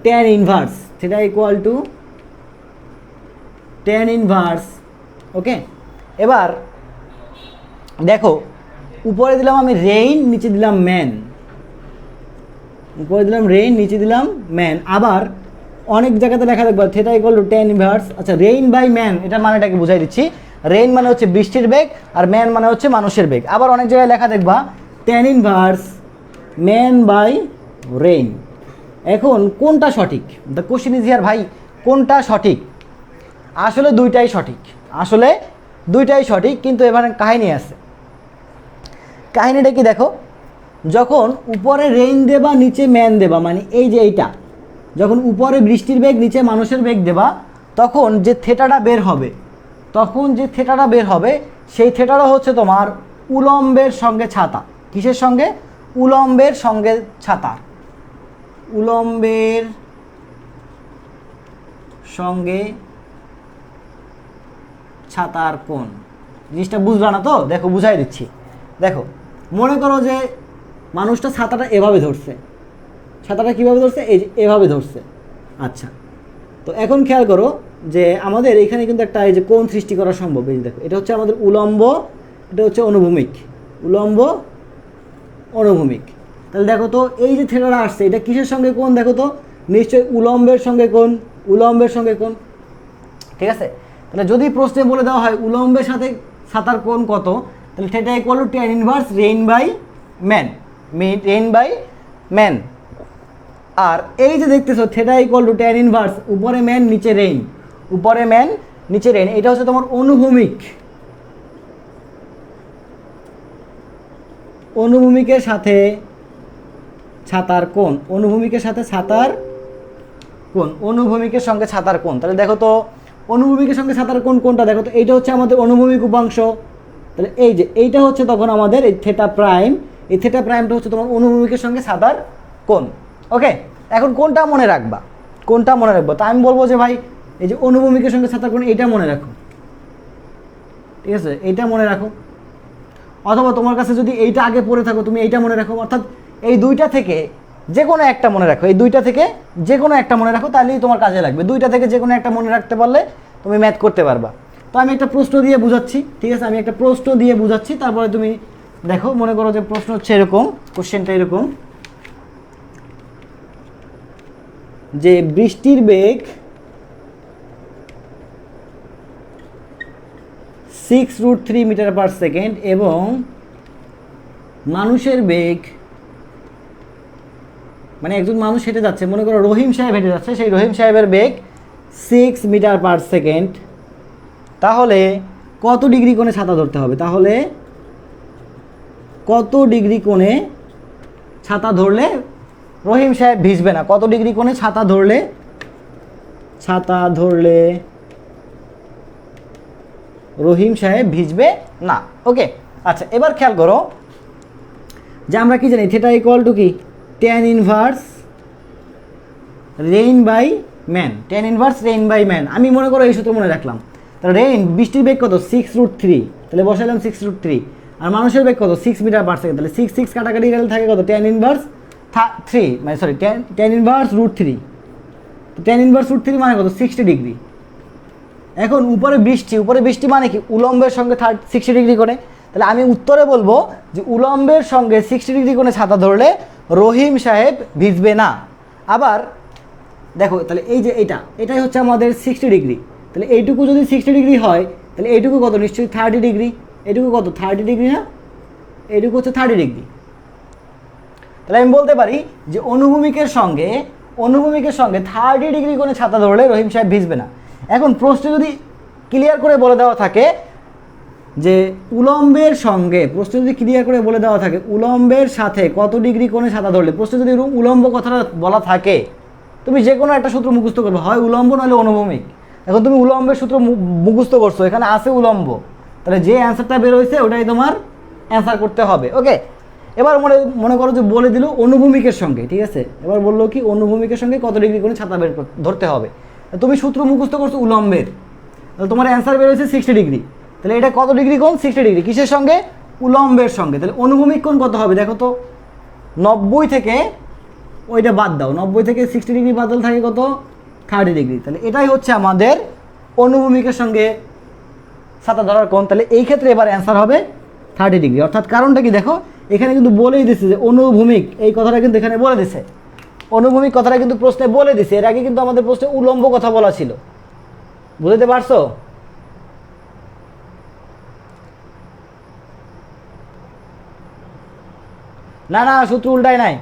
tan inverse, theta equal to tan inverse. Okay, এবার দেখো, উপরে দিলাম আমি রেইন, নিচে দিলাম ম্যান। উপরে দিলাম রেইন, নিচে দিলাম ম্যান। আবার অনেক জায়গাতে লেখা দেখবো theta equal to tan inverse. আচ্ছা, রেইন বাই ম্যান, এটা মানেটাকে বুঝাই দিচ্ছি। রেইন মানে হচ্ছে বৃষ্টির বেগ, আর ম্যান মানে হচ্ছে মানুষের বেগ। আবার অনেক জায়গায় লেখা দেখবা tan inverse man by rain. এখন কোনটা সঠিক? দ্য কোশ্চেন ইজ হিয়ার ভাই, কোনটা সঠিক? আসলে দুইটাই সঠিক, আসলে দুইটাই সঠিক, কিন্তু এবার কাহিনী আছে। কাহিনীটা কি দেখো, যখন উপরে রেইন দেবা নিচে ম্যান দেবা, মানে এই যে এইটা, যখন উপরে বৃষ্টির বেগ নিচে মানুষের বেগ দেবা, তখন যে থেটাটা বের হবে, তখন যে থেটাটা বের হবে সেই থেটাটা হচ্ছে তোমার উলম্বের সঙ্গে ছাতা। কিসের সঙ্গে? উলম্বের সঙ্গে ছাতা, উলম্বের সঙ্গে ছাতার কোণ। জিনিসটা বুঝলা না তো? দেখো বুঝাই দিচ্ছি। দেখো, মনে করো যে মানুষটা ছাতাটা এভাবে ধরছে, ছাতাটা কীভাবে ধরছে? এই যে এভাবে ধরছে। আচ্ছা, তো এখন খেয়াল করো যে আমাদের এখানে কিন্তু একটা এই যে কোণ সৃষ্টি করা সম্ভব। এই যে দেখো, এটা হচ্ছে আমাদের উলম্ব, এটা হচ্ছে অনুভূমিক, উলম্ব অনুভূমিক। তাহলে দেখো তো এই যে থেটাটা আসছে, এটা কিসের সঙ্গে কোণ? দেখো তো, নিশ্চয়ই উলম্বের সঙ্গে কোণ, উলম্বের সঙ্গে কোণ। ঠিক আছে, তাহলে যদি প্রশ্নে বলে দেওয়া হয় উলম্বের সাথে ছাতার কোণ কত, তাহলে theta equal to tan inverse rain by man, rain by man. আর এই যে দেখতেছো theta equal to tan inverse, উপরে ম্যান নিচে রেইন, উপরে ম্যান নিচে রেইন, এটা হচ্ছে তোমার অনুভূমিক, অনুভূমিকের সাথে ছাতার কোণ, অনুভূমিকের সাথে ছাতার কোণ, অনুভূমিকের সঙ্গে ছাতার কোণ। তাহলে দেখো তো অনুভূমিকের সঙ্গে ছাতার কোণ কোনটা? দেখো তো, এইটা হচ্ছে আমাদের অনুভূমিক উপাংশ। তাহলে এই যে এইটা হচ্ছে তখন আমাদের এই থেটা প্রাইম, এই থেটা প্রাইমটা হচ্ছে তোমার অনুভূমিকের সঙ্গে ছাতার কোণ। ওকে, এখন কোনটা মনে রাখবা, কোনটা মনে রাখবো? তা আমি বলবো যে ভাই এই যে অনুভূমিকের সঙ্গে ছাতার কোণ, এইটা মনে রাখো। ঠিক আছে, এইটা মনে রাখো। অথবা তোমার কাছে যদি এইটা আগে পড়ে থাকো তুমি এইটা মনে রাখো, অর্থাৎ এই দুইটা থেকে যে কোনো একটা মনে রাখো, এই দুইটা থেকে যে কোনো একটা মনে রাখো, তাহলেই তোমার কাজে লাগবে। দুইটা থেকে যে কোনো একটা মনে রাখতে পারলে তুমি ম্যাথ করতে পারবা। তো আমি একটা প্রশ্ন দিয়ে বুঝাচ্ছি, ঠিক আছে, আমি একটা প্রশ্ন দিয়ে বুঝাচ্ছি, তারপরে তুমি দেখো। মনে করো যে প্রশ্ন হচ্ছে এরকম, কোশ্চেনটা এরকম যে বৃষ্টির বেগ 6√3 মিটার পার সেকেন্ড এবং মানুষের বেগ, মানে একজন মানুষ হেঁটে যাচ্ছে, মনে করো রহিম সাহেব হেঁটে যাচ্ছে, সেই রহিম সাহেবের বেগ 6 মিটার পার সেকেন্ড, তাহলে কত ডিগ্রি কোণে ছাতা ধরতে হবে? তাহলে কত ডিগ্রি কোণে ছাতা ধরলে রহিম সাহেব ভিজবে না? কত ডিগ্রি কোণে ছাতা ধরলে রহিম সাহেব ভিজবে না? ওকে, আচ্ছা, এবার খেয়াল করো যে আমরা কি জানি, থিটা ইকুয়াল টু কি, tan inverse rain by man. tan inverse rain by man, আমি মনে করো এই সূত্র মনে রাখলাম। তাহলে রেইন, বৃষ্টির বেগ কত? 6√3, তাহলে বসাইলাম 6√3। আর মানুষের বেগ কত? 6 মিটার পার সেকেন্ড, তাহলে 6 কাটাকাটি গেলে থাকে কত? tan ইনভার্স 3, মানে সরি tan ইনভার্স √3। তো tan ইনভার্স √3 মানে কত? 60 ডিগ্রি। এখন উপরে বৃষ্টি মানে কি? উলম্বের সঙ্গে 60 ডিগ্রি করে। তাহলে আমি উত্তরে বলবো যে উলম্বের সঙ্গে 60 ডিগ্রি কোণে ছাতা ধরলে রহিম সাহেব ভিজবে না। আবার দেখো, তাহলে এই যে এটাই হচ্ছে আমাদের 60 ডিগ্রি। তাহলে এইটুকু যদি 60 ডিগ্রি হয়, তাহলে এইটুকু কত? নিশ্চয়ই 30 ডিগ্রি। এইটুকু কত? 30 ডিগ্রি না? এইটুকু হচ্ছে 30 ডিগ্রি। তাহলে আমি বলতে পারি যে অনুভূমিকের সঙ্গে 30 ডিগ্রি কোণে ছাতা ধরলে রহিম সাহেব ভিজবে না। এখন প্রশ্নে যদি ক্লিয়ার করে বলে দেওয়া থাকে যে উলম্বের সঙ্গে, উলম্বের সাথে কত ডিগ্রি কোণে ছাতা ধরলে, প্রশ্নে যদি উলম্ব কথাটা বলা থাকে, তুমি যে কোনো একটা সূত্র মুখস্থ করবে, হয় উলম্ব নইলে অনুভূমিক। এখন তুমি উলম্বের সূত্র মুখস্থ করছো, এখানে আছে উলম্ব, তাহলে যে অ্যান্সারটা বের হয়েছে ওটাই তোমার অ্যান্সার করতে হবে। ওকে, এবার মনে করো যে বলে দিল অনুভূমিকের সঙ্গে, ঠিক আছে, এবার বললো কি অনুভূমিকের সঙ্গে কত ডিগ্রি কোণে ছাতা ধরতে হবে। তুমি সূত্র মুখস্থ করছো উলম্বের, তাহলে তোমার অ্যান্সার বের হয়েছে 60 ডিগ্রি। তাহলে এটা কত ডিগ্রি কোণ? 60 ডিগ্রি। কিসের সঙ্গে? উলম্বের সঙ্গে। তাহলে অনুভূমিক কোণ কত হবে দেখো তো? 90 থেকে ওইটা বাদ দাও, 90 থেকে 60 ডিগ্রি বাদ দিলে থাকে কত? 30 ডিগ্রি। তাহলে এটাই হচ্ছে আমাদের অনুভূমিকের সঙ্গে ছাতা ধরার কোণ। তাহলে এই ক্ষেত্রে এবার অ্যান্সার হবে 30 ডিগ্রি। অর্থাৎ কারণটা কি দেখো, এখানে কিন্তু বলেই দিচ্ছে যে অনুভূমিক, এই কথাটা কিন্তু এখানে বলে দিছে, অনুভূমিক কথাটা কিন্তু প্রশ্নে বলে দিছে। এর আগে কিন্তু আমাদের প্রশ্নে উলম্ব কথা বলা ছিল, বুঝতে পারছো? না সূত্র উল্টায় নাই।